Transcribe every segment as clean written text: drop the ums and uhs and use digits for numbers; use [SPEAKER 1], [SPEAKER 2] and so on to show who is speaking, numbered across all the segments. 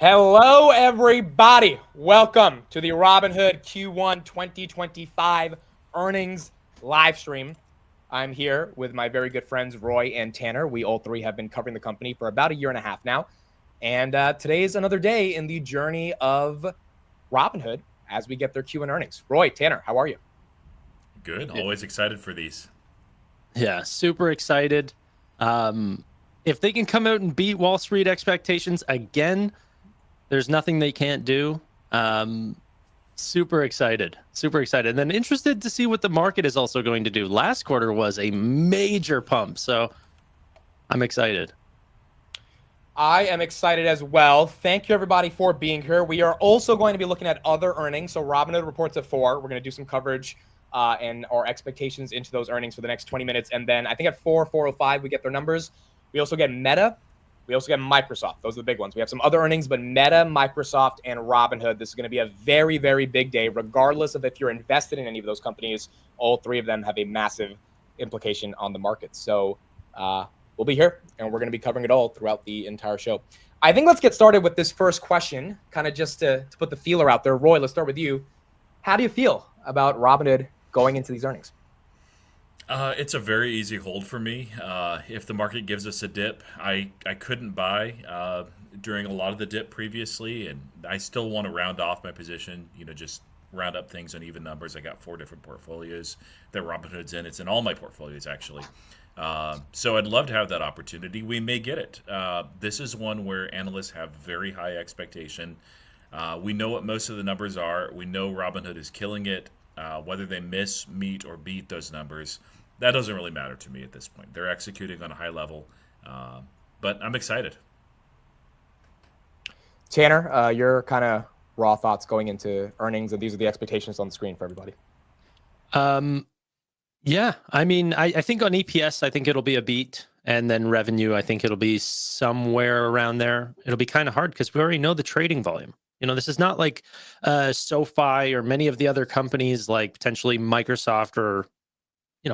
[SPEAKER 1] Hello, everybody. Welcome to the Robinhood Q1 2025 earnings live stream. I'm here with my very good friends, Roy and Tanner. We all three have been covering the company for about a year and a half now. And today is another day in the journey of Robinhood as we get their Q1 earnings. Roy, Tanner, how are you?
[SPEAKER 2] Good. Always excited for these.
[SPEAKER 3] Yeah, super excited. If they can come out and beat Wall Street expectations again, there's nothing they can't do. Super excited. And then interested to see what the market is also going to do. Last quarter was a major pump, so I'm excited.
[SPEAKER 1] I am excited as well. Thank you, everybody, for being here. We are also going to be looking at other earnings. So Robinhood reports at 4. We're going to do some coverage and our expectations into those earnings for the next 20 minutes. And then I think at 4:05, we get their numbers. We also get Meta. We also get Microsoft. Those are the big ones. We have some other earnings, but Meta, Microsoft, and Robinhood. This is going to be a very, very big day, regardless of if you're invested in any of those companies. All three of them have a massive implication on the market. So we'll be here, and we're going to be covering it all throughout the entire show. I think let's get started with this first question, kind of just to put the feeler out there. Roy, let's start with you. How do you feel about Robinhood going into these earnings?
[SPEAKER 2] It's a very easy hold for me. If the market gives us a dip, I couldn't buy during a lot of the dip previously, and I still want to round off my position, just round up things on even numbers. I got 4 different portfolios that Robinhood's in. It's in all my portfolios, actually. So I'd love to have that opportunity. We may get it. This is one where analysts have very high expectation. We know what most of the numbers are. We know Robinhood is killing it. Whether they miss, meet, or beat those numbers, that doesn't really matter to me at this point. They're executing on a high level, but I'm excited.
[SPEAKER 1] Tanner, your kind of raw thoughts going into earnings, and these are the expectations on the screen for everybody.
[SPEAKER 3] Yeah, I mean, I think on EPS, I think it'll be a beat. And then revenue, I think it'll be somewhere around there. It'll be kind of hard because we already know the trading volume. This is not like SoFi or many of the other companies like potentially Microsoft or,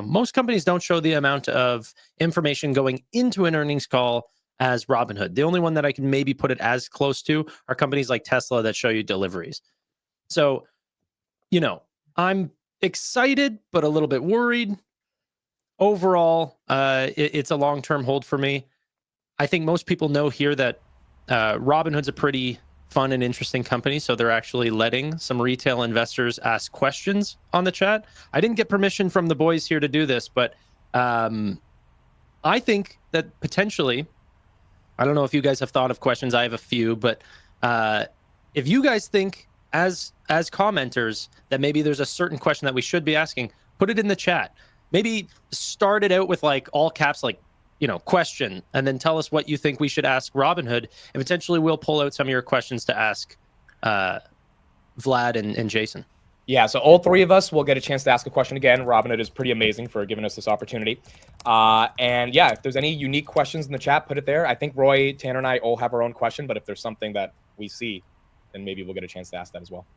[SPEAKER 3] most companies don't show the amount of information going into an earnings call as Robinhood. The only one that I can maybe put it as close to are companies like Tesla that show you deliveries. So, I'm excited, but a little bit worried. Overall, it's a long-term hold for me. I think most people know here that Robinhood's a pretty fun and interesting company, so they're actually letting some retail investors ask questions on the chat. I didn't get permission from the boys here to do this, but I think that potentially, I don't know if you guys have thought of questions. I have a few, but if you guys think as commenters that maybe there's a certain question that we should be asking, put it in the chat. Maybe start it out with like all caps, like, question, and then tell us what you think we should ask Robinhood, and potentially we'll pull out some of your questions to ask Vlad and Jason.
[SPEAKER 1] Yeah, so all three of us will get a chance to ask a question again. Robinhood is pretty amazing for giving us this opportunity. And yeah, if there's any unique questions in the chat, put it there. I think Roy, Tanner, and I all have our own question, but if there's something that we see, then maybe we'll get a chance to ask that as well.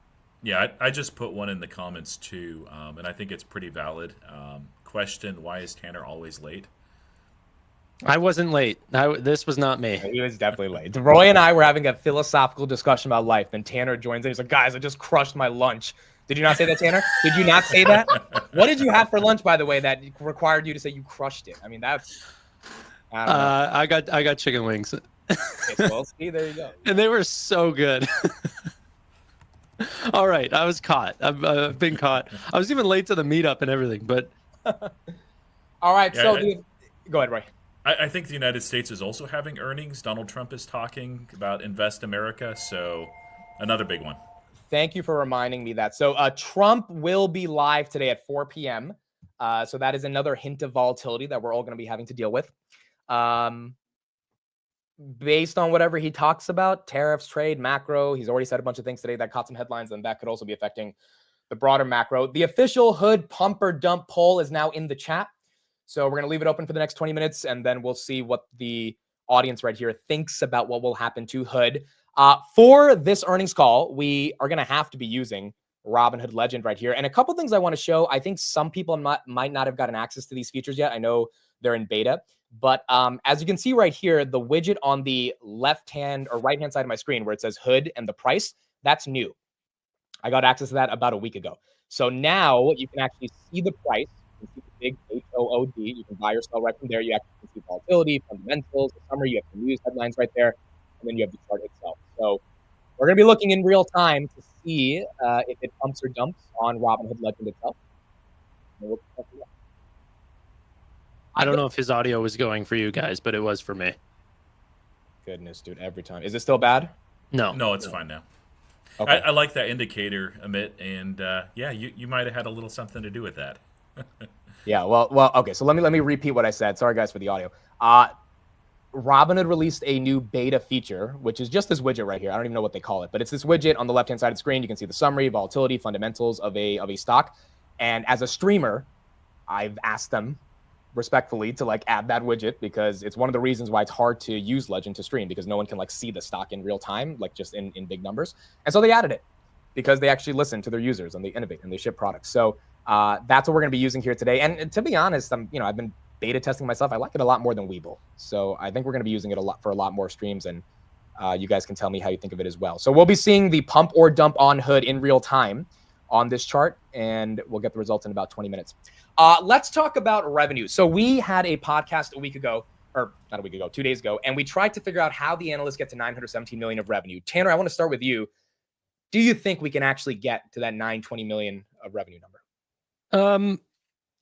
[SPEAKER 2] Yeah, I just put one in the comments too, and I think it's pretty valid. Question, why is Tanner always late?
[SPEAKER 3] I wasn't late. This was not me.
[SPEAKER 1] He was definitely late. Roy and I were having a philosophical discussion about life. Then Tanner joins in. He's like, guys, I just crushed my lunch. Did you not say that, Tanner? Did you not say that? What did you have for lunch, by the way, that required you to say you crushed it? I mean, that's...
[SPEAKER 3] I got chicken wings.
[SPEAKER 1] Okay, well, see, there you go.
[SPEAKER 3] And they were so good. All right, I was caught. I've been caught. I was even late to the meetup and everything, but...
[SPEAKER 1] All right, so... Go ahead, Roy.
[SPEAKER 2] I think the United States is also having earnings. Donald Trump is talking about Invest America, so another big one.
[SPEAKER 1] Thank you for reminding me that. So Trump will be live today at 4 p.m. So that is another hint of volatility that we're all going to be having to deal with. Based on whatever he talks about, tariffs, trade, macro, he's already said a bunch of things today that caught some headlines, and that could also be affecting the broader macro. The official Hood pump or dump poll is now in the chat. So we're going to leave it open for the next 20 minutes, and then we'll see what the audience right here thinks about what will happen to Hood. For this earnings call, we are going to have to be using Robinhood Legend right here. And a couple things I want to show. I think some people might not have gotten access to these features yet. I know they're in beta. But as you can see right here, the widget on the left-hand or right-hand side of my screen where it says hood and the price, that's new. I got access to that about a week ago. So now you can actually see the price. You can see the big HOOD. You can buy or sell right from there. You actually can see volatility, fundamentals, the summary. You have the news headlines right there. And then you have the chart itself. So we're going to be looking in real time to see if it pumps or dumps on Robinhood Legend itself.
[SPEAKER 3] I don't know if his audio was going for you guys, but it was for me.
[SPEAKER 1] Goodness, dude, every time. Is it still bad?
[SPEAKER 2] No, it's fine now.
[SPEAKER 1] Okay.
[SPEAKER 2] I like that indicator, Amit, and yeah, you might have had a little something to do with that.
[SPEAKER 1] Yeah, well, okay. So let me repeat what I said. Sorry, guys, for the audio. Robinhood released a new beta feature, which is just this widget right here. I don't even know what they call it, but it's this widget on the left-hand side of the screen. You can see the summary, volatility, fundamentals of a stock. And as a streamer, I've asked them respectfully to like add that widget because it's one of the reasons why it's hard to use Legend to stream because no one can like see the stock in real time, like just in big numbers. And so they added it because they actually listen to their users and they innovate and they ship products. So that's what we're going to be using here today. And to be honest, I've been beta testing myself. I like it a lot more than Webull. So I think we're going to be using it for a lot more streams, and you guys can tell me how you think of it as well. So we'll be seeing the pump or dump on hood in real time on this chart, and we'll get the results in about 20 minutes. Let's talk about revenue. So we had a podcast a week ago, or not a week ago, 2 days ago, and we tried to figure out how the analysts get to 917 million of revenue. Tanner, I want to start with you. Do you think we can actually get to that 920 million of revenue number?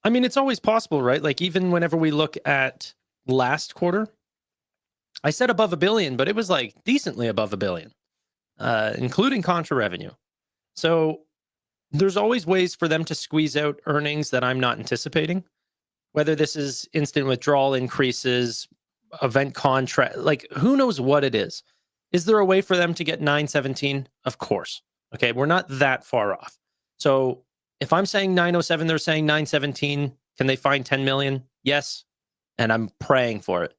[SPEAKER 3] I mean, it's always possible, right? Like even whenever we look at last quarter, I said above $1 billion, but it was like decently above $1 billion, including contra revenue. So there's always ways for them to squeeze out earnings that I'm not anticipating, whether this is instant withdrawal increases, event contract, like who knows what it is. Is there a way for them to get 917? Of course. Okay, we're not that far off. So if I'm saying 907, they're saying 917. Can they find 10 million? Yes. And I'm praying for it,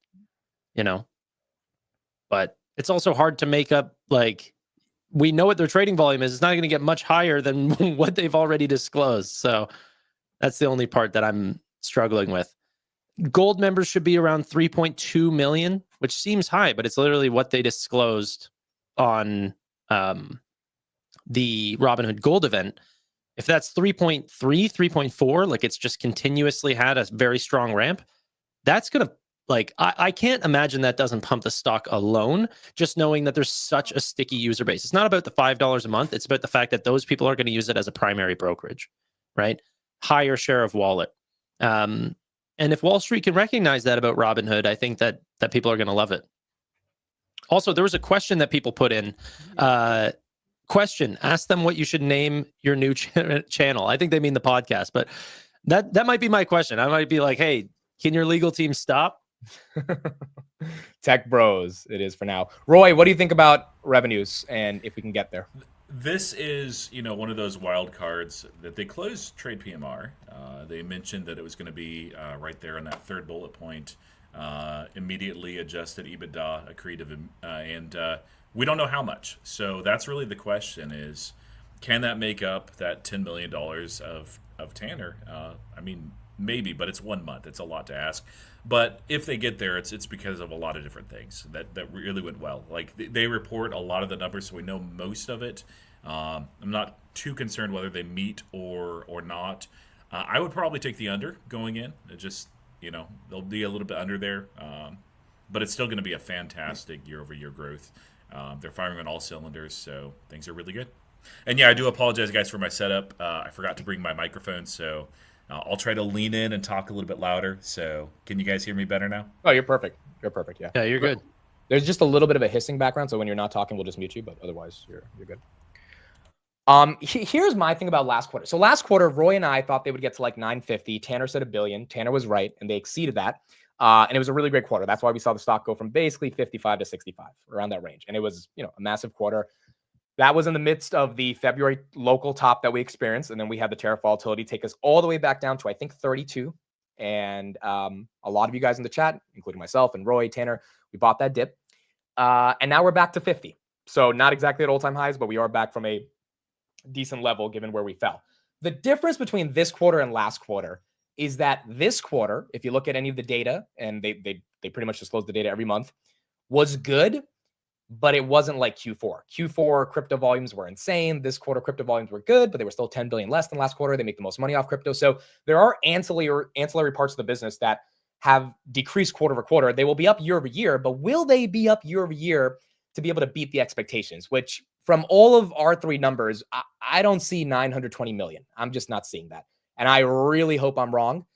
[SPEAKER 3] But it's also hard to make up, like, we know what their trading volume is. It's not going to get much higher than what they've already disclosed. So that's the only part that I'm struggling with. Gold members should be around 3.2 million, which seems high, but it's literally what they disclosed on the Robinhood Gold event. If that's 3.3, 3.4, like it's just continuously had a very strong ramp, that's going to, like, I can't imagine that doesn't pump the stock alone, just knowing that there's such a sticky user base. It's not about the $5 a month. It's about the fact that those people are going to use it as a primary brokerage, right? Higher share of wallet. And if Wall Street can recognize that about Robinhood, I think that people are going to love it. Also, there was a question that people put in. Ask them what you should name your new channel. I think they mean the podcast, but that might be my question. I might be like, hey, can your legal team stop?
[SPEAKER 1] Tech bros, it is for now. Roy, what do you think about revenues and if we can get there?
[SPEAKER 2] This is, one of those wild cards that they closed trade PMR. They mentioned that it was going to be right there in that third bullet point, immediately adjusted EBITDA accretive, and we don't know how much. So that's really the question is, can that make up that $10 million of Tanner? I mean, maybe, but it's 1 month. It's a lot to ask. But if they get there, it's because of a lot of different things that really went well. Like they report a lot of the numbers, so we know most of it. I'm not too concerned whether they meet or not. I would probably take the under going in. It just, they'll be a little bit under there. But it's still going to be a fantastic year-over-year growth. They're firing on all cylinders, so things are really good. And yeah, I do apologize, guys, for my setup. I forgot to bring my microphone, so I'll try to lean in and talk a little bit louder. So can you guys hear me better now?
[SPEAKER 1] Oh, you're perfect. You're perfect, yeah.
[SPEAKER 3] Yeah, you're good.
[SPEAKER 1] There's just a little bit of a hissing background, so when you're not talking, we'll just mute you, but otherwise, you're good. Here's my thing about last quarter. So last quarter, Roy and I thought they would get to like 950. Tanner said $1 billion. Tanner was right, and they exceeded that. And it was a really great quarter. That's why we saw the stock go from basically 55 to 65, around that range. And it was, a massive quarter. That was in the midst of the February local top that we experienced. And then we had the tariff volatility take us all the way back down to, I think, 32. And a lot of you guys in the chat, including myself and Roy, Tanner, we bought that dip. And now we're back to 50. So not exactly at all-time highs, but we are back from a decent level given where we fell. The difference between this quarter and last quarter is that this quarter, if you look at any of the data, and they pretty much disclose the data every month, was good, but it wasn't like Q4. Q4 crypto volumes were insane. This quarter crypto volumes were good, but they were still 10 billion less than last quarter. They make the most money off crypto. So there are ancillary parts of the business that have decreased quarter over quarter. They will be up year over year, but will they be up year over year to be able to beat the expectations? Which from all of our three numbers, I don't see 920 million. I'm just not seeing that. And I really hope I'm wrong.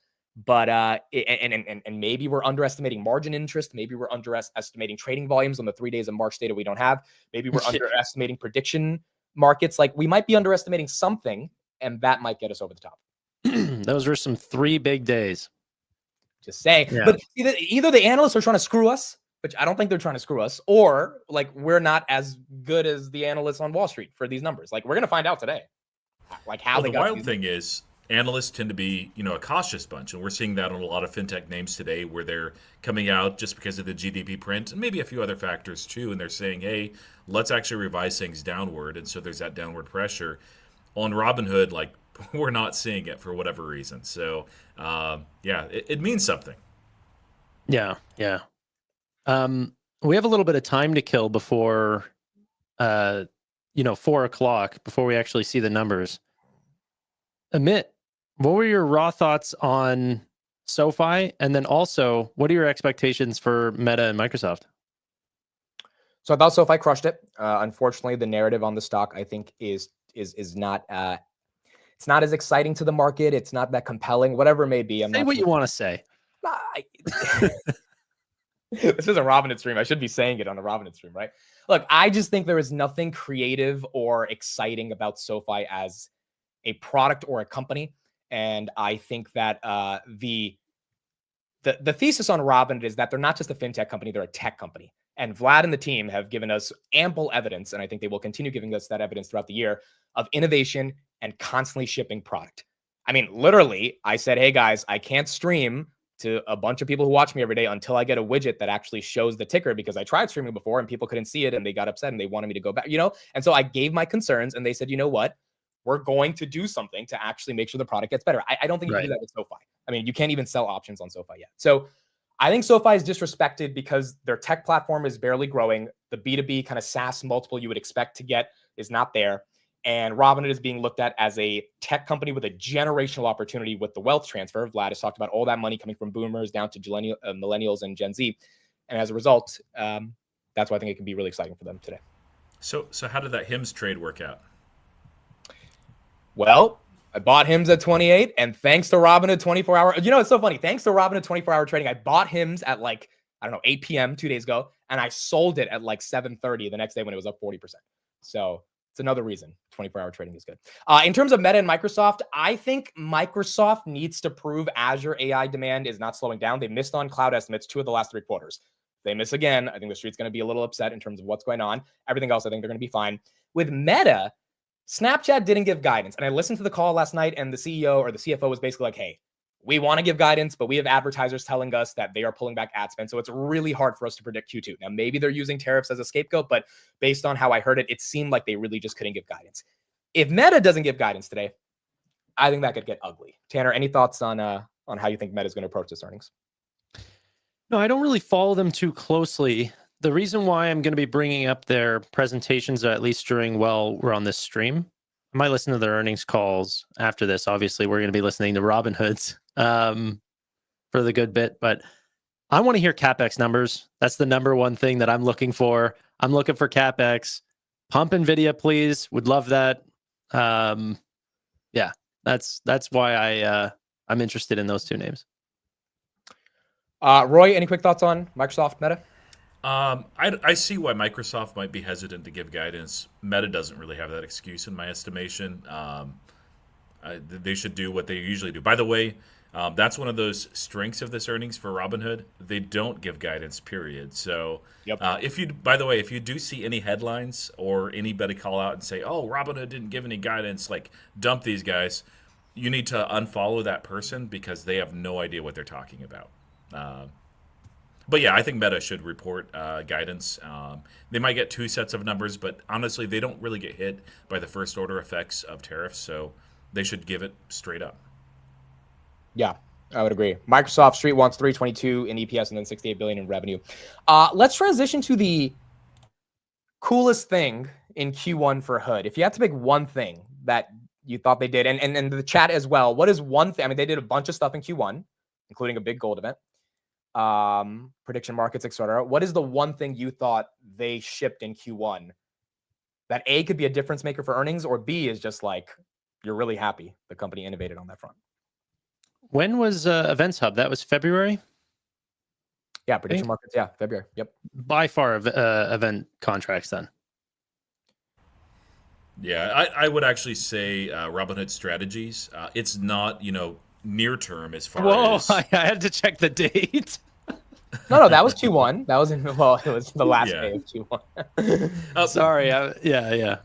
[SPEAKER 1] But and maybe we're underestimating margin interest. Maybe we're underestimating trading volumes on the 3 days of March data we don't have. Maybe we're underestimating prediction markets. Like we might be underestimating something, and that might get us over the top.
[SPEAKER 3] Those were some 3 big days.
[SPEAKER 1] Just saying. Yeah. But either the analysts are trying to screw us, which I don't think they're trying to screw us, or like we're not as good as the analysts on Wall Street for these numbers. Like we're gonna find out today. Like how they got
[SPEAKER 2] the wild thing is, analysts tend to be, a cautious bunch, and we're seeing that on a lot of fintech names today, where they're coming out just because of the GDP print and maybe a few other factors too, and they're saying, "Hey, let's actually revise things downward," and so there's that downward pressure. On Robinhood, like we're not seeing it for whatever reason. So, it means something.
[SPEAKER 3] Yeah. We have a little bit of time to kill before, 4:00 before we actually see the numbers. Amit, what were your raw thoughts on SoFi? And then also, what are your expectations for Meta and Microsoft?
[SPEAKER 1] So I thought SoFi crushed it. Unfortunately, the narrative on the stock, I think, is not it's not as exciting to the market. It's not that compelling, whatever it may be.
[SPEAKER 3] Say what you want to say.
[SPEAKER 1] This is a Robinhood stream. I should be saying it on a Robinhood stream, right? Look, I just think there is nothing creative or exciting about SoFi as a product or a company. And I think that the thesis on Robinhood is that they're not just a fintech company, they're a tech company. And Vlad and the team have given us ample evidence, and I think they will continue giving us that evidence throughout the year, of innovation and constantly shipping product. I mean, literally, I said, hey guys, I can't stream to a bunch of people who watch me every day until I get a widget that actually shows the ticker, because I tried streaming before and people couldn't see it and they got upset and they wanted me to go back, And so I gave my concerns and they said, you know what? We're going to do something to actually make sure the product gets better. I don't think you can do that with SoFi. I mean, you can't even sell options on SoFi yet. So I think SoFi is disrespected because their tech platform is barely growing. The B2B kind of SaaS multiple you would expect to get is not there. And Robinhood is being looked at as a tech company with a generational opportunity with the wealth transfer. Vlad has talked about all that money coming from boomers down to millennials and Gen Z. And as a result, that's why I think it can be really exciting for them today.
[SPEAKER 2] So how did that HIMS trade work out?
[SPEAKER 1] Well, I bought HIMS at 28, and thanks to Robinhood 24-hour, it's so funny. Thanks to Robinhood 24-hour trading, I bought HIMS at 8 p.m. 2 days ago, and I sold it at 7:30 the next day when it was up 40%. So it's another reason 24-hour trading is good. In terms of Meta and Microsoft, I think Microsoft needs to prove Azure AI demand is not slowing down. They missed on cloud estimates 2 of the last 3 quarters. If they miss again, I think the street's going to be a little upset in terms of what's going on. Everything else, I think they're going to be fine. With Meta, Snapchat didn't give guidance. And I listened to the call last night, and the CEO or the CFO was basically like, hey, we want to give guidance, but we have advertisers telling us that they are pulling back ad spend. So it's really hard for us to predict Q2. Now, maybe they're using tariffs as a scapegoat, but based on how I heard it, it seemed like they really just couldn't give guidance. If Meta doesn't give guidance today, I think that could get ugly. Tanner, any thoughts on how you think Meta is going to approach this earnings?
[SPEAKER 3] No, I don't really follow them too closely. The reason why I'm going to be bringing up their presentations, at least during while we're on this stream, I might listen to their earnings calls after this. Obviously, we're going to be listening to Robinhood's for the good bit, but I want to hear CapEx numbers. That's the number one thing that I'm looking for. I'm looking for CapEx. Pump NVIDIA, please. Would love that. That's why I'm interested in those 2 names.
[SPEAKER 1] Roy, any quick thoughts on Microsoft, Meta?
[SPEAKER 2] I see why Microsoft might be hesitant to give guidance. Meta doesn't really have that excuse in my estimation. They should do what they usually do. By the way, that's one of those strengths of this earnings for Robinhood. They don't give guidance, period. So if you do see any headlines or anybody call out and say, oh, Robinhood didn't give any guidance, dump these guys, you need to unfollow that person because they have no idea what they're talking about. But yeah, I think Meta should report guidance. They might get 2 sets of numbers, but honestly, they don't really get hit by the first order effects of tariffs, so they should give it straight up.
[SPEAKER 1] Yeah, I would agree. Microsoft Street wants 322 in EPS and then 68 billion in revenue. Let's transition to the coolest thing in Q1 for Hood. If you had to pick one thing that you thought they did, and the chat as well, what is one thing? I mean, they did a bunch of stuff in Q1, including a big gold event, prediction markets, etc. What is the one thing you thought they shipped in Q1 that A, could be a difference maker for earnings, or B, is just like, you're really happy the company innovated on that front?
[SPEAKER 3] When was Events Hub? That was February?
[SPEAKER 1] Yeah, prediction markets. Yeah, February. Yep.
[SPEAKER 3] By far, event contracts then.
[SPEAKER 2] Yeah, I would actually say Robinhood strategies. It's not, near term as far as.
[SPEAKER 3] I had to check the date.
[SPEAKER 1] No, that was Q1. That was it was the last day of Q1.
[SPEAKER 3] Sorry. Yeah.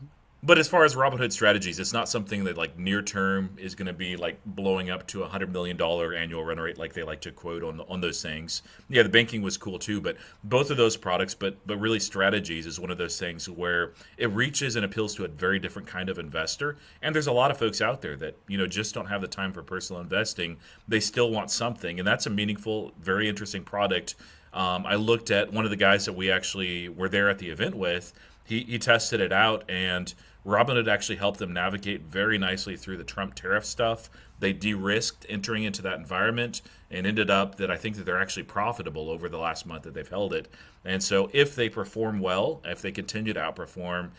[SPEAKER 2] But as far as Robinhood strategies, it's not something that like near term is going to be like blowing up to $100 million annual run rate like they like to quote on those things. Yeah, the banking was cool too, but both of those products, but really strategies is one of those things where it reaches and appeals to a very different kind of investor. And there's a lot of folks out there that just don't have the time for personal investing. They still want something, and that's a meaningful, very interesting product. I looked at one of the guys that we actually were there at the event with. He tested it out, and Robinhood actually helped them navigate very nicely through the Trump tariff stuff. They de-risked entering into that environment and ended up that I think that they're actually profitable over the last month that they've held it. And so if they perform well, if they continue to outperform,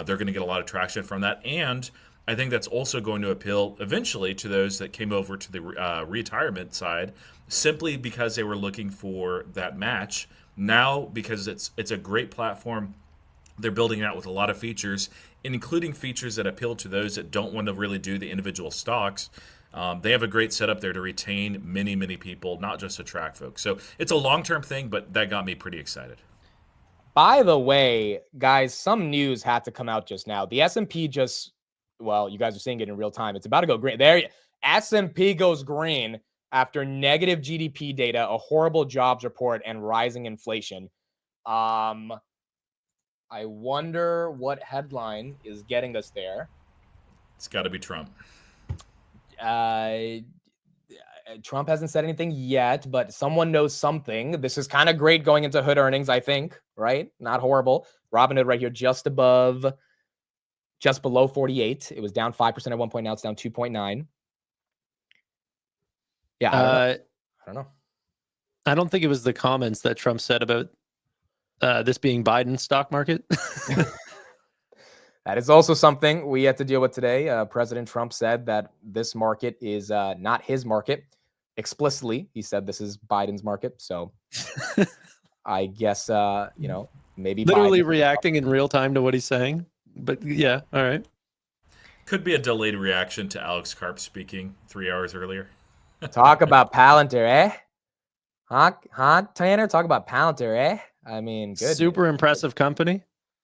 [SPEAKER 2] they're going to get a lot of traction from that. And I think that's also going to appeal eventually to those that came over to the retirement side simply because they were looking for that match. Now, because it's a great platform, they're building it out with a lot of features, including features that appeal to those that don't want to really do the individual stocks. They have a great setup there to retain many, many people, not just attract folks. So it's a long-term thing, but that got me pretty excited.
[SPEAKER 1] By the way, guys, some news had to come out just now. The S&P you guys are seeing it in real time. It's about to go green. There, S&P goes green after negative GDP data, a horrible jobs report, and rising inflation. I wonder what headline is getting us there.
[SPEAKER 2] It's got to be Trump.
[SPEAKER 1] Trump hasn't said anything yet, but someone knows something. This is kind of great going into Hood earnings, I think, right? Not horrible. Robinhood right here, just below 48. It was down 5% at one point. Now it's down 2.9. Yeah, I don't know.
[SPEAKER 3] I don't think it was the comments that Trump said about this being Biden's stock market.
[SPEAKER 1] That is also something we had to deal with today. President Trump said that this market is not his market. Explicitly, he said this is Biden's market. So I guess, maybe
[SPEAKER 3] literally reacting in real time to what he's saying. But yeah, all right.
[SPEAKER 2] Could be a delayed reaction to Alex Karp speaking 3 hours earlier.
[SPEAKER 1] Talk about Palantir, eh? Huh, Tanner? Talk about Palantir, eh? I mean, good.
[SPEAKER 3] Super impressive company.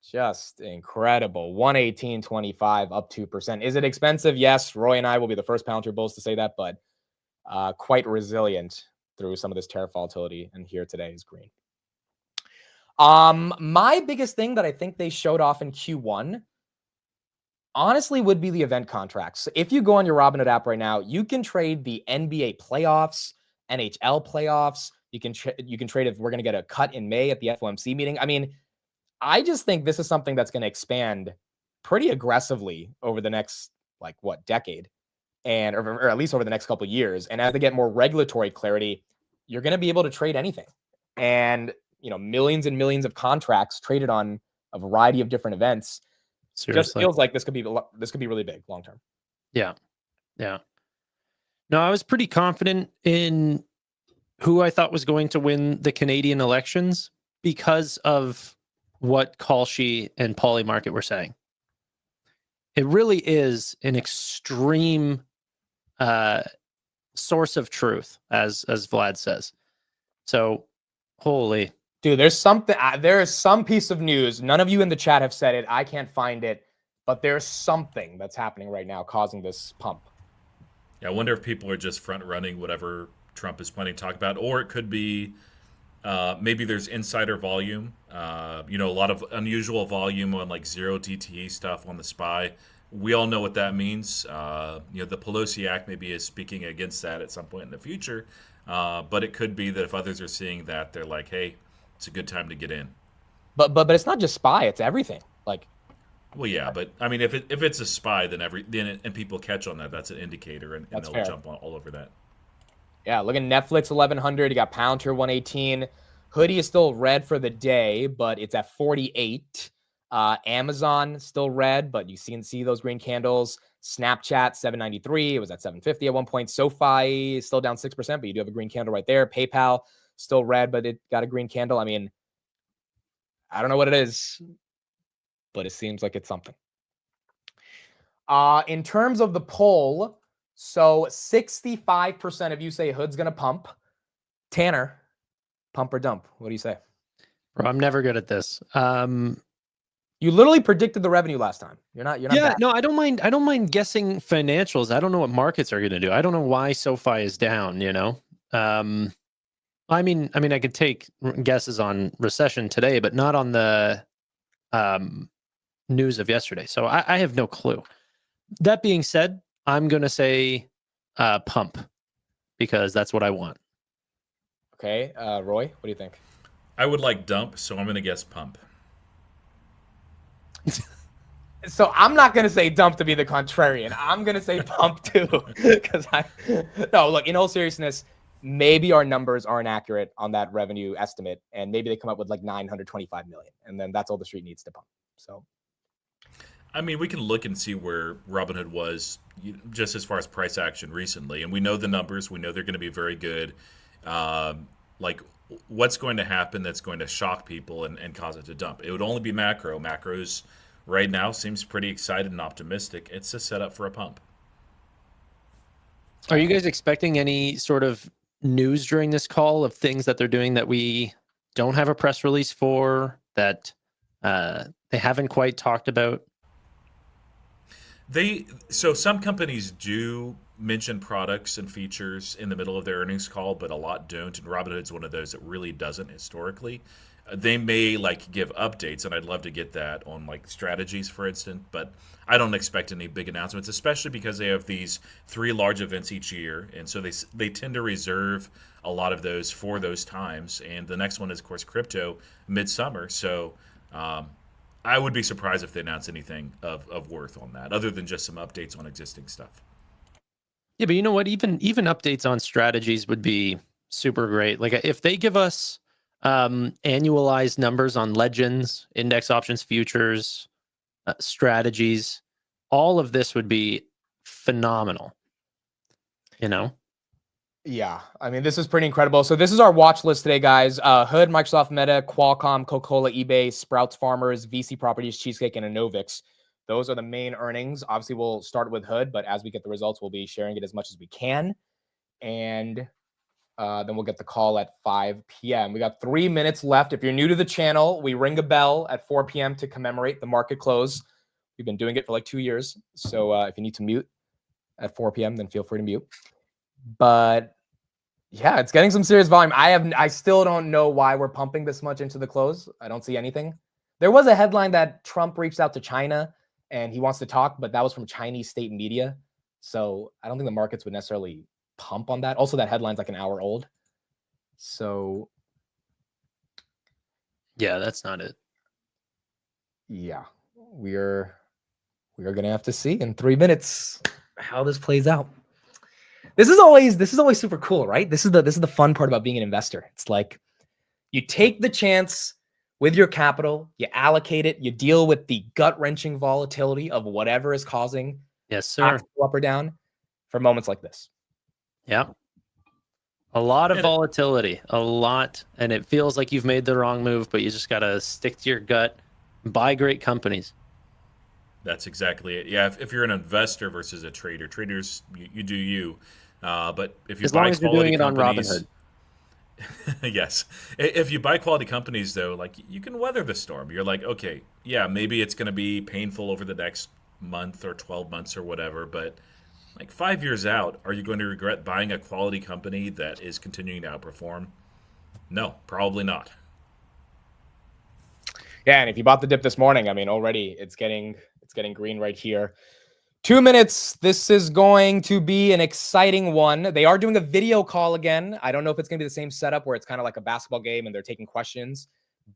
[SPEAKER 1] Just incredible. 118.25, up 2%. Is it expensive? Yes. Roy and I will be the first Palantir bulls to say that, but quite resilient through some of this tariff volatility. And here today is green. My biggest thing that I think they showed off in Q1, honestly, would be the event contracts. If you go on your Robinhood app right now, you can trade the NBA playoffs, NHL playoffs. You can trade if we're going to get a cut in May at the FOMC meeting. I mean, I just think this is something that's going to expand pretty aggressively over the next, decade, or at least over the next couple of years. And as they get more regulatory clarity, you're going to be able to trade anything. And, millions and millions of contracts traded on a variety of different events.
[SPEAKER 3] Seriously.
[SPEAKER 1] Just feels like this could be really big long term.
[SPEAKER 3] Yeah. No, I was pretty confident in who I thought was going to win the Canadian elections because of what Kalshi and Polymarket were saying. It really is an extreme source of truth, as Vlad says. So, holy.
[SPEAKER 1] Dude, there is some piece of news. None of you in the chat have said it. I can't find it, but there's something that's happening right now causing this pump.
[SPEAKER 2] Yeah, I wonder if people are just front running whatever Trump is planning to talk about, or it could be maybe there's insider volume, a lot of unusual volume on like zero DTE stuff on the SPY. We all know what that means. The Pelosi Act maybe is speaking against that at some point in the future, but it could be that if others are seeing that, they're like, "Hey, it's a good time to get in."
[SPEAKER 1] But it's not just SPY; it's everything. Like,
[SPEAKER 2] Well, yeah, but I mean, if it's a SPY, then people catch on that. That's an indicator, and
[SPEAKER 1] that's
[SPEAKER 2] they'll
[SPEAKER 1] fair.
[SPEAKER 2] jump all over that.
[SPEAKER 1] Yeah, look at Netflix 1100. You got Palantir 118. Hoodie is still red for the day, but it's at 48. Amazon still red, but you can see those green candles. Snapchat 793. It was at 750 at one point. SoFi still down 6%, but you do have a green candle right there. PayPal still red, but it got a green candle. I mean, I don't know what it is, but it seems like it's something. In terms of the poll, so 65% of you say Hood's going to pump. Tanner, pump or dump? What do you say?
[SPEAKER 3] Bro, I'm never good at this.
[SPEAKER 1] You literally predicted the revenue last time. You're not
[SPEAKER 3] Yeah,
[SPEAKER 1] bad.
[SPEAKER 3] no, I don't mind. I don't mind guessing financials. I don't know what markets are going to do. I don't know why SoFi is down. I mean, I could take guesses on recession today, but not on the news of yesterday. So I have no clue. That being said, I'm going to say pump because that's what I want.
[SPEAKER 1] Okay, Roy, what do you think?
[SPEAKER 2] I would like dump, so I'm going to guess pump.
[SPEAKER 1] So I'm not going to say dump to be the contrarian. I'm going to say pump too. Because no, look, in all seriousness, maybe our numbers aren't accurate on that revenue estimate. And maybe they come up with like 925 million. And then that's all the street needs to pump. So,
[SPEAKER 2] I mean, we can look and see where Robinhood was just as far as price action recently. And we know the numbers. We know they're going to be very good. Like, what's going to happen that's going to shock people and cause it to dump? It would only be macro. Macros right now seems pretty excited and optimistic. It's a setup for a pump.
[SPEAKER 3] Are you guys expecting any sort of news during this call of things that they're doing that we don't have a press release for, that they haven't quite talked about?
[SPEAKER 2] So some companies do mention products and features in the middle of their earnings call, but a lot don't. And Robinhood's one of those that really doesn't historically. They may like give updates, and I'd love to get that on like strategies, for instance. But I don't expect any big announcements, especially because they have these 3 large events each year, and so they tend to reserve a lot of those for those times. And the next one is, of course, crypto midsummer. So I would be surprised if they announce anything of worth on that, other than just some updates on existing stuff.
[SPEAKER 3] Yeah, but you know what? Even updates on strategies would be super great. Like if they give us annualized numbers on legends, index options, futures, strategies, all of this would be phenomenal.
[SPEAKER 1] yeah, I mean, this is pretty incredible. So this is our watch list today, guys. Hood, Microsoft, Meta, Qualcomm, Coca-Cola, eBay, Sprouts Farmers, VC Properties, Cheesecake, and Enovix. Those are the main earnings. Obviously, we'll start with Hood, but as we get the results, we'll be sharing it as much as we can. And then we'll get the call at 5 p.m. We got 3 minutes left. If you're new to the channel, we ring a bell at 4 p.m. to commemorate the market close. We've been doing it for like 2 years. So if you need to mute at 4 p.m., then feel free to mute. But yeah, it's getting some serious volume. I still don't know why we're pumping this much into the close. I don't see anything. There was a headline that Trump reached out to China and he wants to talk, but that was from Chinese state media. So I don't think the markets would necessarily pump on that. Also, that headline's like an hour old. So
[SPEAKER 3] Yeah, that's not it.
[SPEAKER 1] yeah, we're gonna have to see in 3 minutes how this plays out. This is always super cool, right? This is the fun part about being an investor. It's like you take the chance with your capital, you allocate it, you deal with the gut-wrenching volatility of whatever is causing
[SPEAKER 3] Yes, sir.
[SPEAKER 1] up or down for moments like this.
[SPEAKER 3] Yeah. A lot of volatility, a lot. And it feels like you've made the wrong move, but you just got to stick to your gut, buy great companies.
[SPEAKER 2] That's exactly it. Yeah, if you're an investor versus a trader, traders, you do you. But if you
[SPEAKER 3] As
[SPEAKER 2] buy
[SPEAKER 3] long as you're
[SPEAKER 2] quality
[SPEAKER 3] doing it on
[SPEAKER 2] companies,
[SPEAKER 3] Robinhood.
[SPEAKER 2] yes. If you buy quality companies, though, like you can weather the storm. You're like, okay, yeah, maybe it's going to be painful over the next month or 12 months or whatever, but like 5 years out, are you going to regret buying a quality company that is continuing to outperform? No, probably not.
[SPEAKER 1] Yeah, and if you bought the dip this morning, I mean, already it's getting getting green right here. 2 minutes. This is going to be an exciting one. They are doing a video call again. I don't know if it's going to be the same setup where it's kind of like a basketball game and they're taking questions,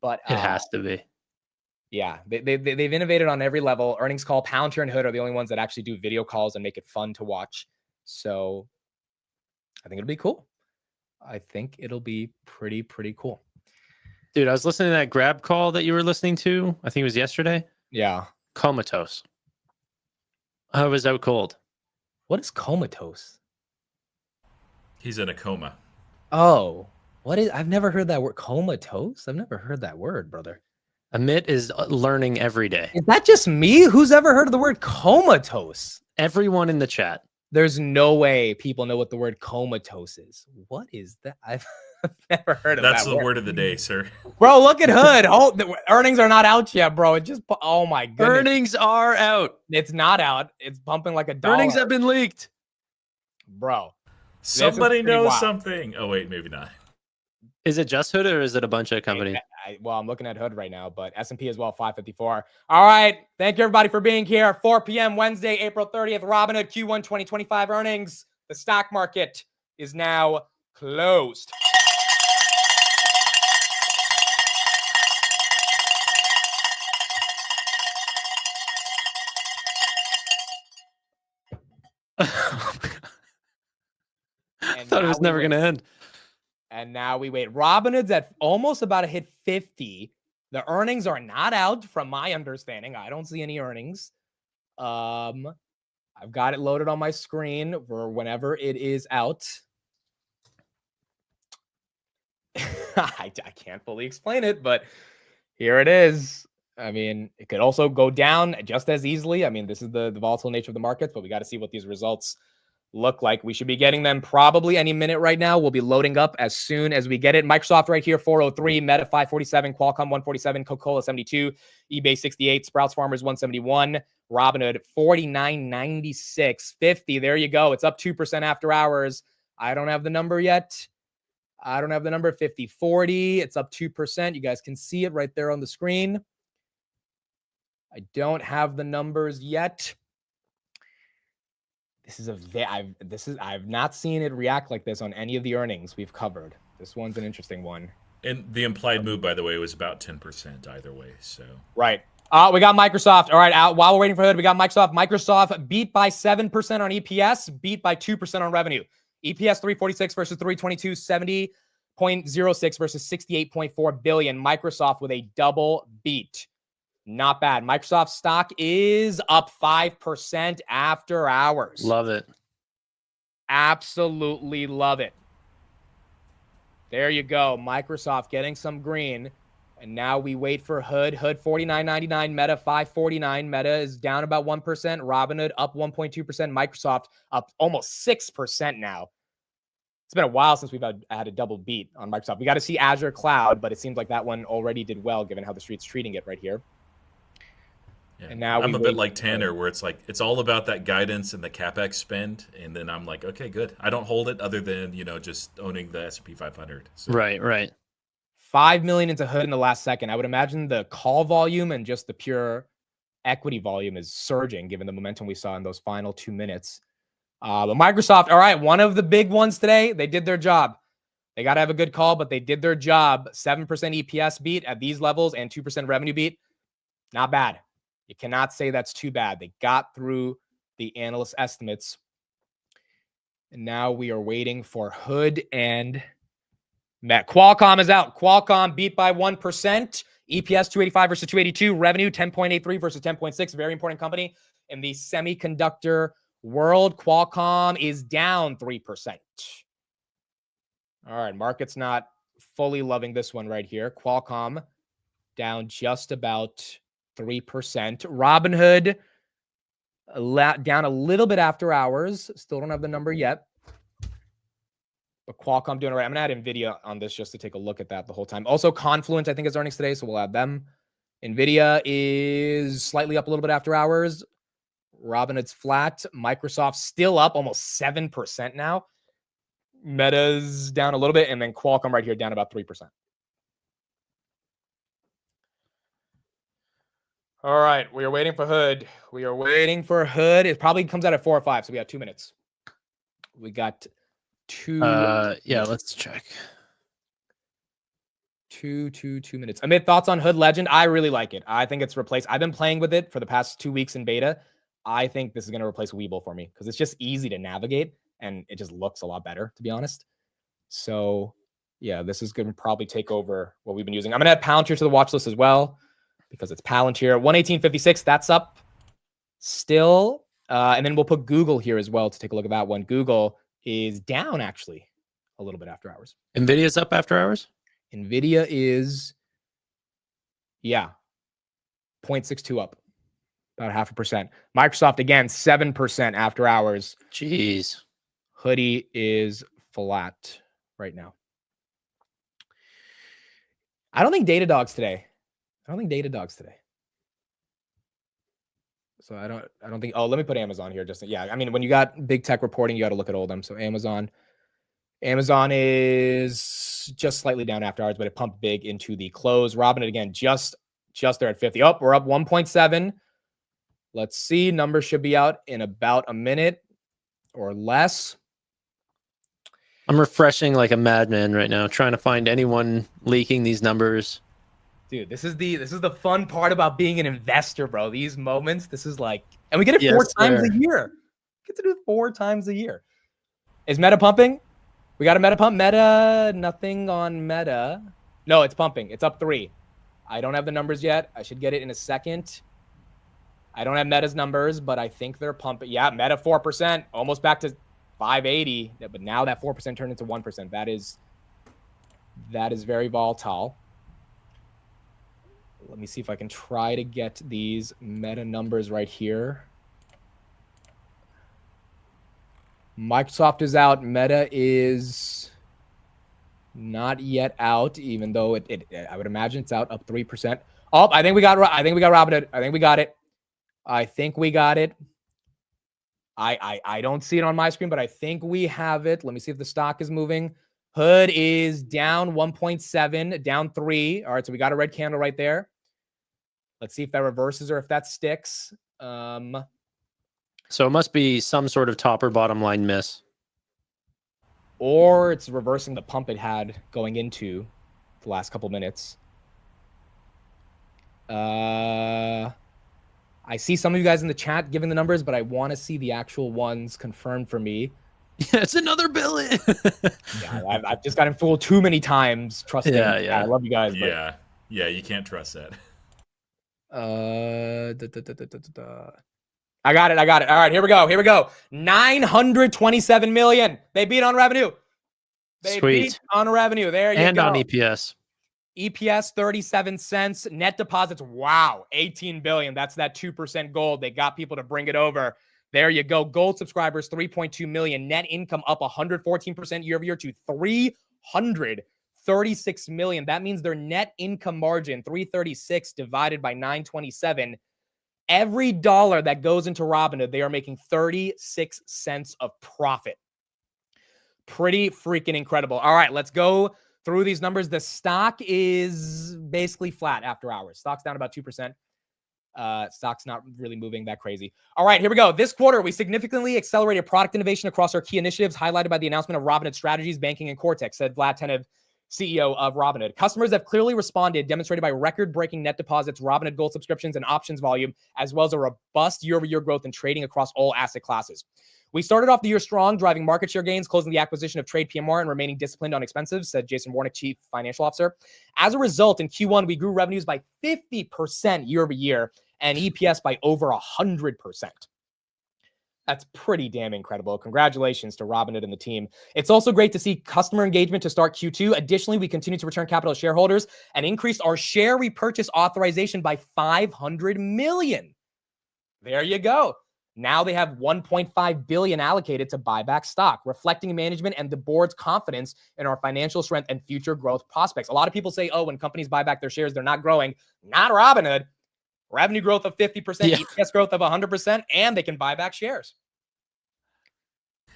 [SPEAKER 1] but
[SPEAKER 3] It has to be.
[SPEAKER 1] yeah, they've innovated on every level. Earnings call, Palantir and Hood are the only ones that actually do video calls and make it fun to watch. So I think it'll be cool. I think it'll be pretty cool.
[SPEAKER 3] Dude, I was listening to that grab call that you were listening to. I think it was yesterday.
[SPEAKER 1] Yeah.
[SPEAKER 3] Comatose. I was out cold.
[SPEAKER 1] What is comatose?
[SPEAKER 2] He's in a coma.
[SPEAKER 1] Oh, what is? I've never heard that word. Comatose? I've never heard that word, brother.
[SPEAKER 3] Amit is learning every day.
[SPEAKER 1] Is that just me? Who's ever heard of the word comatose?
[SPEAKER 3] Everyone in the chat.
[SPEAKER 1] There's no way people know what the word comatose is. What is that? I've never heard of that.
[SPEAKER 2] That's the word of the day, sir.
[SPEAKER 1] Bro, look at Hood. Oh, the earnings are not out yet, bro. It just, oh my goodness.
[SPEAKER 3] Earnings are out.
[SPEAKER 1] It's not out. It's pumping like a dollar.
[SPEAKER 3] Earnings have been leaked.
[SPEAKER 1] Bro.
[SPEAKER 2] Somebody knows something. Oh, wait, maybe not.
[SPEAKER 3] Is it just Hood or is it a bunch of companies?
[SPEAKER 1] Well, I'm looking at Hood right now, but S&P as well, 554. All right. Thank you, everybody, for being here. 4 p.m. Wednesday, April 30th. Robinhood Q1 2025 earnings. The stock market is now closed.
[SPEAKER 3] I thought it was never going to end.
[SPEAKER 1] And now we wait. Robinhood's at almost about to hit 50. The earnings are not out from my understanding. I don't see any earnings. I've got it loaded on my screen for whenever it is out. I can't fully explain it, but here it is. I mean, it could also go down just as easily. I mean, this is the volatile nature of the markets, but we got to see what these results look like. We should be getting them probably any minute right now. We'll be loading up as soon as we get it. Microsoft right here, 403, Meta 547, Qualcomm 147, Coca-Cola 72, eBay 68, Sprouts Farmers 171, Robinhood 49.96, 50. There you go. It's up 2% after hours. I don't have the number yet. I don't have the number. 50.40. It's up 2%. You guys can see it right there on the screen. I don't have the numbers yet. I've not seen it react like this on any of the earnings we've covered. This one's an interesting one.
[SPEAKER 2] And the implied move, by the way, was about 10% either way. So
[SPEAKER 1] right. We got Microsoft. All right. While we're waiting for Hood, we got Microsoft. Microsoft beat by 7% on EPS, beat by 2% on revenue. EPS 346 versus 322, 70.06 versus 68.4 billion. Microsoft with a double beat. Not bad. Microsoft stock is up 5% after hours.
[SPEAKER 3] Love it.
[SPEAKER 1] Absolutely love it. There you go. Microsoft getting some green. And now we wait for Hood. Hood 49.99, Meta 5.49. Meta is down about 1%. Robinhood up 1.2%. Microsoft up almost 6% now. It's been a while since we've had a double beat on Microsoft. We got to see Azure Cloud, but it seems like that one already did well given how the street's treating it right here.
[SPEAKER 2] yeah.
[SPEAKER 1] And now
[SPEAKER 2] I'm a bit like Tanner, where it's like it's all about that guidance and the capex spend, and then I'm like, okay, good. I don't hold it other than just owning the S&P 500. So.
[SPEAKER 3] Right.
[SPEAKER 1] 5 million into Hood in the last second. I would imagine the call volume and just the pure equity volume is surging given the momentum we saw in those final 2 minutes. But Microsoft, all right, one of the big ones today. They did their job. They got to have a good call, but they did their job. 7% EPS beat at these levels and 2% revenue beat. Not bad. You cannot say that's too bad. They got through the analyst estimates. And now we are waiting for Hood and Met. Qualcomm is out. Qualcomm beat by 1%. EPS 285 versus 282. Revenue 10.83 versus 10.6. Very important company in the semiconductor world. Qualcomm is down 3%. All right, market's not fully loving this one right here. Qualcomm down just about 3%. Robinhood down a little bit after hours. Still don't have the number yet. But Qualcomm doing all right. I'm going to add NVIDIA on this just to take a look at that the whole time. Also, Confluent, I think, is earnings today, so we'll add them. NVIDIA is slightly up a little bit after hours. Robinhood's flat. Microsoft still up almost 7% now. Meta's down a little bit, and then Qualcomm right here down about 3%. All right, we are waiting for Hood. We are waiting for Hood. It probably comes out at 4 or 5, so we got 2 minutes. We got 2.
[SPEAKER 3] Yeah, let's check.
[SPEAKER 1] 2 minutes. Amid thoughts on Hood Legend, I really like it. I think it's replaced. I've been playing with it for the past 2 weeks in beta. I think this is going to replace Weeble for me because it's just easy to navigate and it just looks a lot better, to be honest. So, yeah, this is going to probably take over what we've been using. I'm going to add Palantir to the watch list as well because it's Palantir. 118.56, that's up still. And then we'll put Google here as well to take a look at that one. Google is down, actually, a little bit after hours.
[SPEAKER 3] NVIDIA's up after hours?
[SPEAKER 1] NVIDIA is, 0.62 up, about 0.5%. Microsoft, again, 7% after hours.
[SPEAKER 3] Jeez.
[SPEAKER 1] Hoodie is flat right now. I don't think Datadog's today. So I don't think, let me put Amazon here. I mean, when you got big tech reporting, you got to look at all of them. So Amazon is just slightly down after hours, but it pumped big into the close. Robinhood, again, just there at 50. We're up 1.7. Let's see. Numbers should be out in about a minute or less.
[SPEAKER 3] I'm refreshing like a madman right now, trying to find anyone leaking these numbers.
[SPEAKER 1] Dude, this is the fun part about being an investor, bro. These moments, this is like, and we get it 4 times a year. Get to do it 4 times a year. Is Meta pumping? We got a Meta pump. Meta, nothing on Meta. No, it's pumping. It's up 3. I don't have the numbers yet. I should get it in a second. I don't have Meta's numbers, but I think they're pumping. Yeah, Meta 4%, almost back to 580. But now that 4% turned into 1%. That is very volatile. Let me see if I can try to get these Meta numbers right here. Microsoft is out. Meta is not yet out, even though I would imagine it's out, up 3%. Oh, I think we got Robinhood. I think we got it. I don't see it on my screen, but I think we have it. Let me see if the stock is moving. Hood is down 1.7, down 3. All right, so we got a red candle right there. Let's see if that reverses or if that sticks.
[SPEAKER 3] So it must be some sort of top or bottom line miss.
[SPEAKER 1] Or it's reversing the pump it had going into the last couple minutes. I see some of you guys in the chat giving the numbers, but I want to see the actual ones confirmed for me.
[SPEAKER 3] Yeah, it's another billion.
[SPEAKER 1] Yeah, I've just gotten fooled too many times. Trusting. Yeah. I love you guys.
[SPEAKER 2] Yeah, you can't trust that.
[SPEAKER 1] I got it. All right, here we go. 927 million. They beat on revenue.
[SPEAKER 3] Sweet.
[SPEAKER 1] Beat on revenue. There you go.
[SPEAKER 3] And on EPS.
[SPEAKER 1] EPS 37 cents. Net deposits, wow, 18 billion. That's that 2% gold. They got people to bring it over. There you go. Gold subscribers 3.2 million. Net income up 114% year over year to 336 million. That means their net income margin 336 divided by 927. Every dollar that goes into Robinhood, they are making 36 cents of profit. Pretty freaking incredible. All right, let's go through these numbers. The stock is basically flat after hours. Stock's down about 2%. Stock's not really moving that crazy. All right, here we go. This quarter, we significantly accelerated product innovation across our key initiatives, highlighted by the announcement of Robinhood Strategies, Banking, and Cortex, said Vlad Tenev, CEO of Robinhood. Customers have clearly responded, demonstrated by record-breaking net deposits, Robinhood Gold subscriptions, and options volume, as well as a robust year-over-year growth in trading across all asset classes. We started off the year strong, driving market share gains, closing the acquisition of Trade PMR, and remaining disciplined on expenses, said Jason Warnick, Chief Financial Officer. As a result, in Q1, we grew revenues by 50% year over year and EPS by over 100%. That's pretty damn incredible. Congratulations to Robinhood and the team. It's also great to see customer engagement to start Q2. Additionally, we continue to return capital to shareholders and increased our share repurchase authorization by 500 million. There you go. Now they have 1.5 billion allocated to buy back stock, reflecting management and the board's confidence in our financial strength and future growth prospects. A lot of people say, oh, when companies buy back their shares, they're not growing. Not Robinhood. Revenue growth of 50%, EPS growth of 100%, and they can buy back shares.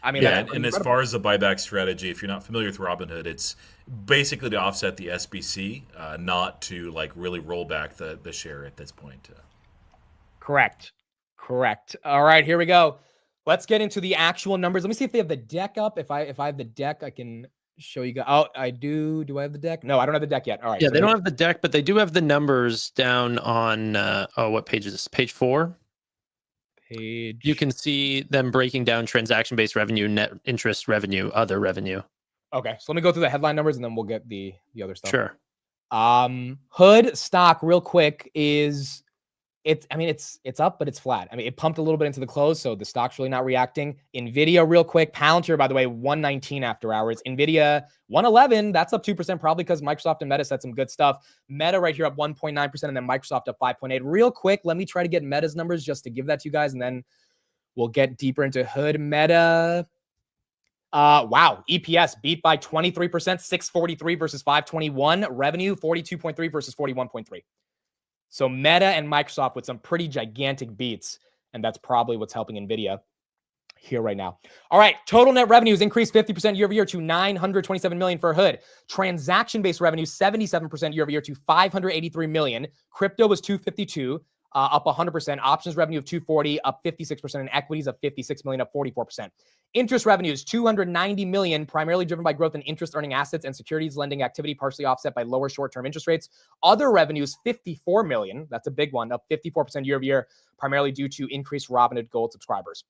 [SPEAKER 1] I mean,
[SPEAKER 2] yeah, and as far as the buyback strategy, if you're not familiar with Robinhood, it's basically to offset the SBC, not to like really roll back the share at this point.
[SPEAKER 1] Correct. All right, here we go. Let's get into the actual numbers. Let me see if they have the deck up. If I have the deck, I can show you guys. Oh, I do. Do I have the deck? No, I don't have the deck yet. All right.
[SPEAKER 3] Yeah,
[SPEAKER 1] So
[SPEAKER 3] they don't have the deck, but they do have the numbers down on what page is this? Page 4. You can see them breaking down transaction-based revenue, net interest revenue, other revenue.
[SPEAKER 1] Okay, so let me go through the headline numbers and then we'll get the other stuff.
[SPEAKER 3] Sure.
[SPEAKER 1] Hood stock real quick is it's up, but it's flat. I mean, it pumped a little bit into the close, so the stock's really not reacting. Nvidia real quick, Palantir, by the way, 119 after hours. Nvidia 111, that's up 2%, probably because Microsoft and Meta said some good stuff. Meta right here up 1.9%, and then Microsoft up 5.8. Real quick, let me try to get Meta's numbers just to give that to you guys, and then we'll get deeper into Hood. Meta. Wow, EPS beat by 23%, 643 versus 521. Revenue 42.3 versus 41.3. So Meta and Microsoft with some pretty gigantic beats, and that's probably what's helping NVIDIA here right now. All right, total net revenues increased 50% year over year to $927 million for Hood. Transaction-based revenue 77% year over year to $583 million. Crypto was $252, up 100%. Options revenue of $240, up 56%, and equities of $56 million, up 44%. Interest revenues $290 million, primarily driven by growth in interest earning assets and securities lending activity, partially offset by lower short-term interest rates. Other revenues $54 million. That's a big one, up 54% year over year, primarily due to increased Robinhood Gold subscribers.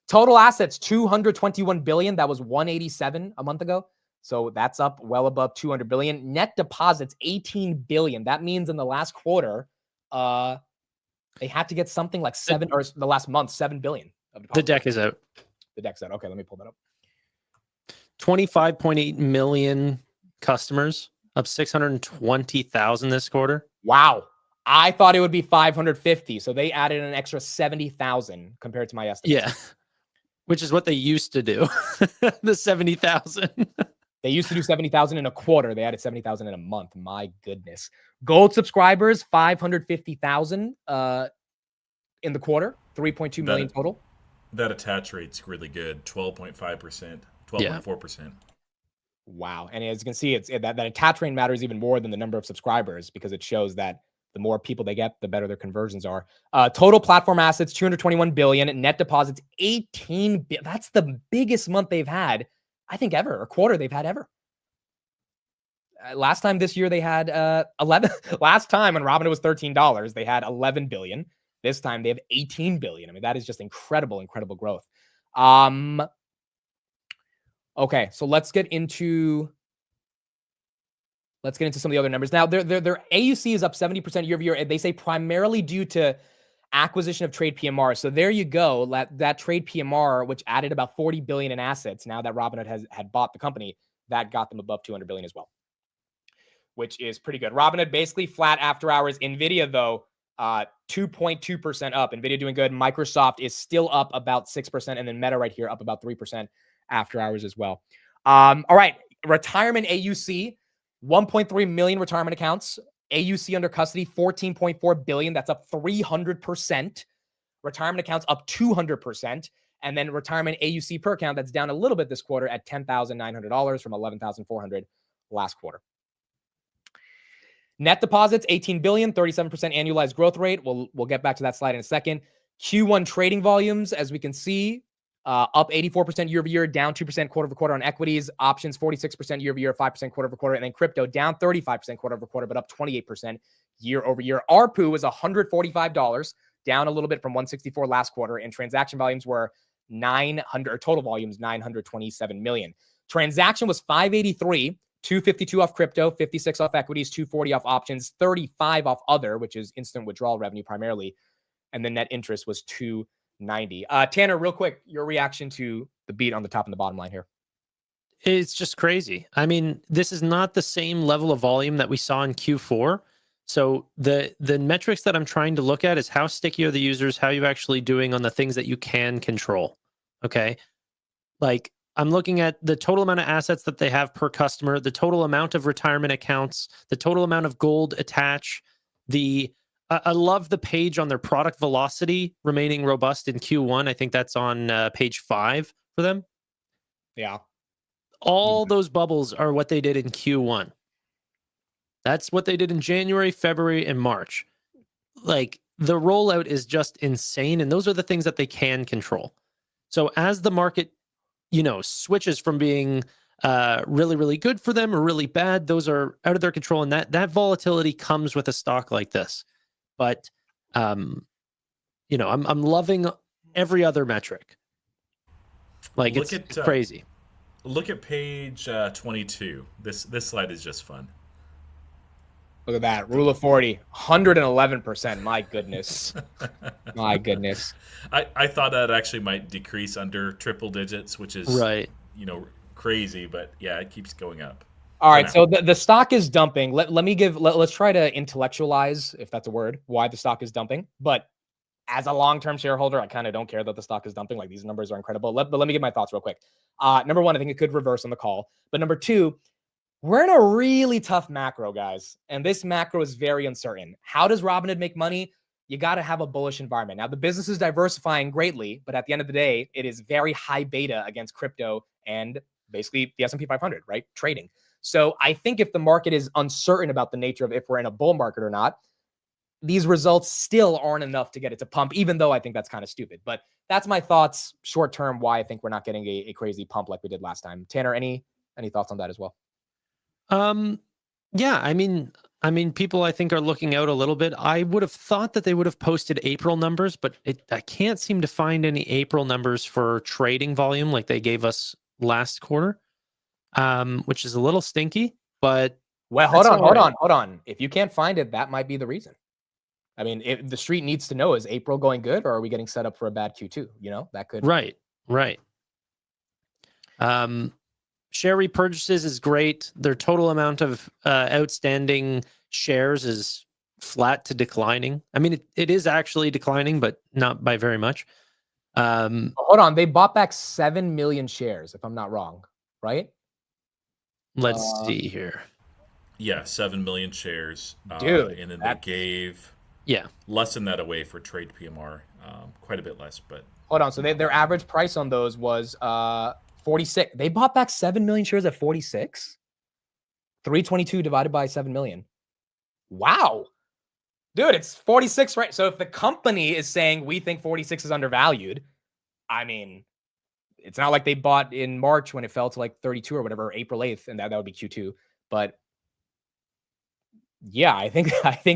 [SPEAKER 1] Total assets $221 billion. That was $187 a month ago. So that's up well above $200 billion. Net deposits $18 billion. That means in the last quarter, they had to get something like the last month, $7 billion of deposits.
[SPEAKER 3] The deck is out.
[SPEAKER 1] The deck's out. Okay, let me pull that up.
[SPEAKER 3] 25.8 million customers, up 620,000 this quarter.
[SPEAKER 1] Wow. I thought it would be 550. So they added an extra 70,000 compared to my estimate.
[SPEAKER 3] Yeah. Which is what they used to do. The 70,000.
[SPEAKER 1] They used to do 70,000 in a quarter. They added 70,000 in a month. My goodness. Gold subscribers, 550,000 in the quarter, 3.2 million total.
[SPEAKER 2] That attach rate's really good, 12.5%, 12.4%.
[SPEAKER 1] Wow. And as you can see, that attach rate matters even more than the number of subscribers because it shows that the more people they get, the better their conversions are. Total platform assets, $221 billion. Net deposits, $18 billion. That's the biggest month they've had, I think, ever, or quarter they've had ever. Last time this year, they had 11. Last time when Robinhood was $13, they had 11 billion. This time they have 18 billion. I mean, that is just incredible growth. Okay, so let's get into some of the other numbers. Now, their AUC is up 70% year over year. They say primarily due to acquisition of trade PMR. So there you go. That trade PMR, which added about 40 billion in assets, now that Robinhood had bought the company, that got them above 200 billion as well, which is pretty good. Robinhood basically flat after hours. Nvidia, though, 2.2% up. Nvidia doing good. Microsoft is still up about 6%. And then Meta right here up about 3% after hours as well. All right. Retirement AUC, 1.3 million retirement accounts. AUC under custody, 14.4 billion. That's up 300%. Retirement accounts up 200%. And then retirement AUC per account, that's down a little bit this quarter at $10,900 from $11,400 last quarter. Net deposits, 18 billion, 37% annualized growth rate. We'll get back to that slide in a second. Q1 trading volumes, as we can see, up 84% year over year, down 2% quarter over quarter on equities. Options, 46% year over year, 5% quarter over quarter. And then crypto down 35% quarter over quarter, but up 28% year over year. ARPU was $145, down a little bit from 164 last quarter. And transaction volumes were 900, or total volumes, 927 million. Transaction was 583. 252 off crypto, 56 off equities, 240 off options, 35 off other, which is instant withdrawal revenue primarily. And the net interest was 290. Tanner, real quick, your reaction to the beat on the top and the bottom line here.
[SPEAKER 3] It's just crazy. I mean, this is not the same level of volume that we saw in Q4. So the metrics that I'm trying to look at is how sticky are the users, how are you actually doing on the things that you can control. Okay. Like, I'm looking at the total amount of assets that they have per customer, the total amount of retirement accounts, the total amount of gold attach. I love the page on their product velocity remaining robust in Q1. I think that's on page 5 for them.
[SPEAKER 1] Yeah.
[SPEAKER 3] All those bubbles are what they did in Q1. That's what they did in January, February, and March. Like, the rollout is just insane. And those are the things that they can control. So as the market, switches from being really, really good for them or really bad, those are out of their control. And that volatility comes with a stock like this. But, I'm loving every other metric. Like,
[SPEAKER 2] Look
[SPEAKER 3] it's
[SPEAKER 2] at
[SPEAKER 3] crazy.
[SPEAKER 2] look at page 22. This slide is just fun.
[SPEAKER 1] Look at that. Rule of 40, 111%. My goodness. My goodness.
[SPEAKER 2] I thought that actually might decrease under triple digits, which is
[SPEAKER 3] Right.
[SPEAKER 2] crazy, but yeah, it keeps going up.
[SPEAKER 1] All right, so the stock is dumping. Let's try to intellectualize, if that's a word, why the stock is dumping. But as a long-term shareholder, I kind of don't care that the stock is dumping. Like, these numbers are incredible. But let me give my thoughts real quick. Number one, I think it could reverse on the call. But number two, we're in a really tough macro, guys. And this macro is very uncertain. How does Robinhood make money? You got to have a bullish environment. Now, the business is diversifying greatly, but at the end of the day, it is very high beta against crypto and basically the S&P 500, right? Trading. So I think if the market is uncertain about the nature of if we're in a bull market or not, these results still aren't enough to get it to pump, even though I think that's kind of stupid. But that's my thoughts short term, why I think we're not getting a crazy pump like we did last time. Tanner, any thoughts on that as well?
[SPEAKER 3] Yeah, I mean, people I think are looking out a little bit. I would have thought that they would have posted April numbers, but I can't seem to find any April numbers for trading volume like they gave us last quarter, which is a little stinky. But
[SPEAKER 1] well, hold on. If you can't find it, that might be the reason. I mean, if the street needs to know, is April going good, or are we getting set up for a bad Q2? That could.
[SPEAKER 3] Right. Share repurchases is great. Their total amount of outstanding shares is flat to declining. I mean, it is actually declining, but not by very much.
[SPEAKER 1] Hold on. They bought back 7 million shares, if I'm not wrong, right?
[SPEAKER 3] Let's see here.
[SPEAKER 2] Yeah, 7 million shares.
[SPEAKER 1] Dude,
[SPEAKER 2] and then they gave less than that away for trade PMR. Quite a bit less, but
[SPEAKER 1] hold on. So their average price on those was 46. They bought back 7 million shares at 46. 322 divided by 7 million. Wow. Dude, it's 46, right? So if the company is saying we think 46 is undervalued, I mean, it's not like they bought in March when it fell to like 32 or whatever, or April 8th, and that would be Q2. But yeah, I think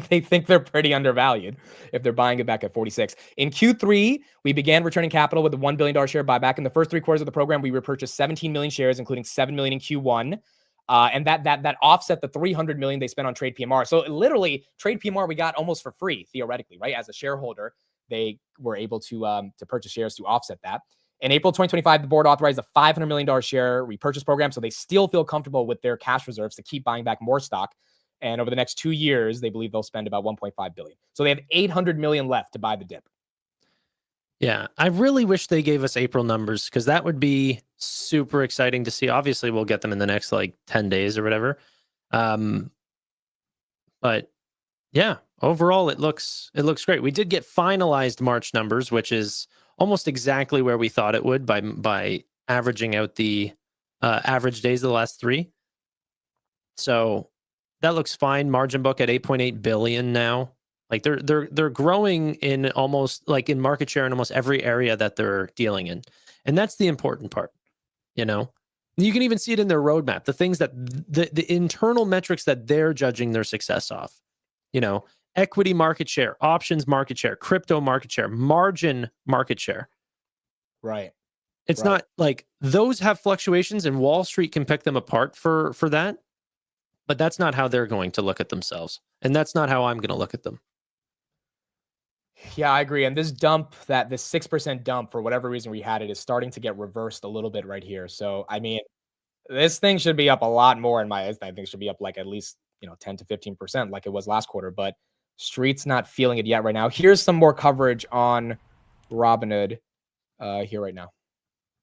[SPEAKER 1] they think they're pretty undervalued if they're buying it back at 46. In Q3, we began returning capital with a $1 billion share buyback. In the first 3 quarters of the program, we repurchased 17 million shares, including 7 million in Q1. And that offset the 300 million they spent on trade PMR. So literally, trade PMR we got almost for free, theoretically, right? As a shareholder, they were able to purchase shares to offset that. In April 2025, the board authorized a $500 million share repurchase program. So they still feel comfortable with their cash reserves to keep buying back more stock. And over the next 2 years, they believe they'll spend about 1.5 billion. So they have 800 million left to buy the dip.
[SPEAKER 3] Yeah, I really wish they gave us April numbers because that would be super exciting to see. Obviously, we'll get them in the next 10 days or whatever. But yeah, overall, it looks great. We did get finalized March numbers, which is almost exactly where we thought it would by averaging out the average days of the last 3. So that looks fine. Margin book at 8.8 billion now. They're growing in almost in market share in almost every area that they're dealing in. And that's the important part. You can even see it in their roadmap, the things that the internal metrics that they're judging their success off. Equity market share, options market share, crypto market share, margin market share.
[SPEAKER 1] Right.
[SPEAKER 3] It's not like those have fluctuations and Wall Street can pick them apart for that. But that's not how they're going to look at themselves. And that's not how I'm going to look at them.
[SPEAKER 1] Yeah, I agree. And this 6% dump, for whatever reason we had it, is starting to get reversed a little bit right here. So, I mean, this thing should be up a lot more I think it should be up at least, 10 to 15% like it was last quarter. But Street's not feeling it yet right now. Here's some more coverage on Robinhood here right now.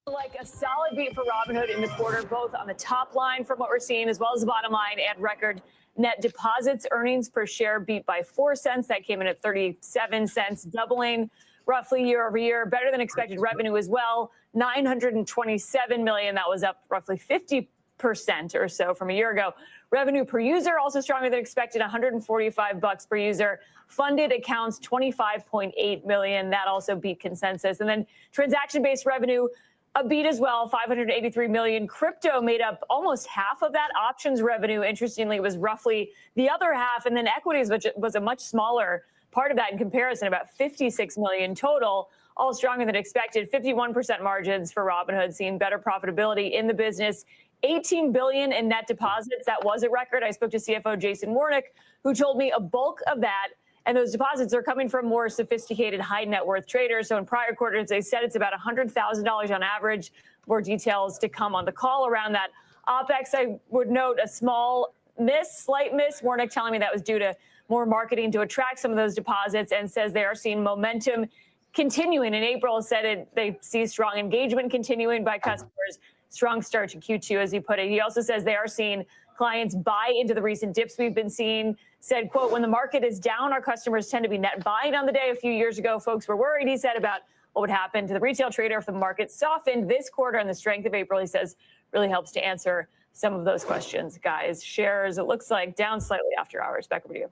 [SPEAKER 4] Like a solid beat for Robinhood in the quarter, both on the top line from what we're seeing, as well as the bottom line, and record net deposits. Earnings per share beat by 4 cents. That came in at 37 cents, doubling roughly year over year. Better than expected revenue as well, 927 million. That was up roughly 50% 8% or so from a year ago. Revenue per user also stronger than expected, $145 per user. Funded accounts, 25.8 million. That also beat consensus. And then transaction-based revenue, a beat as well, 583 million. Crypto made up almost half of that. Options revenue, interestingly, was roughly the other half. And then equities, which was a much smaller part of that in comparison, about 56 million total, all stronger than expected. 51% margins for Robinhood, seeing better profitability in the business. 18 billion in net deposits. That was a record. I spoke to CFO Jason Warnick, who told me a bulk of that and those deposits are coming from more sophisticated high net worth traders. So in prior quarters, they said it's about $100,000 on average. More details to come on the call around that. OpEx, I would note a slight miss. Warnick telling me that was due to more marketing to attract some of those deposits, and says they are seeing momentum continuing. In April, said they see strong engagement continuing by customers. Strong start to Q2, as he put it. He also says they are seeing clients buy into the recent dips we've been seeing. Said, quote, when the market is down, our customers tend to be net buying on the day. A few years ago, folks were worried, he said, about what would happen to the retail trader if the market softened. This quarter and the strength of April, he says, really helps to answer some of those questions. Guys, shares, it looks like down slightly after hours. Back over to you.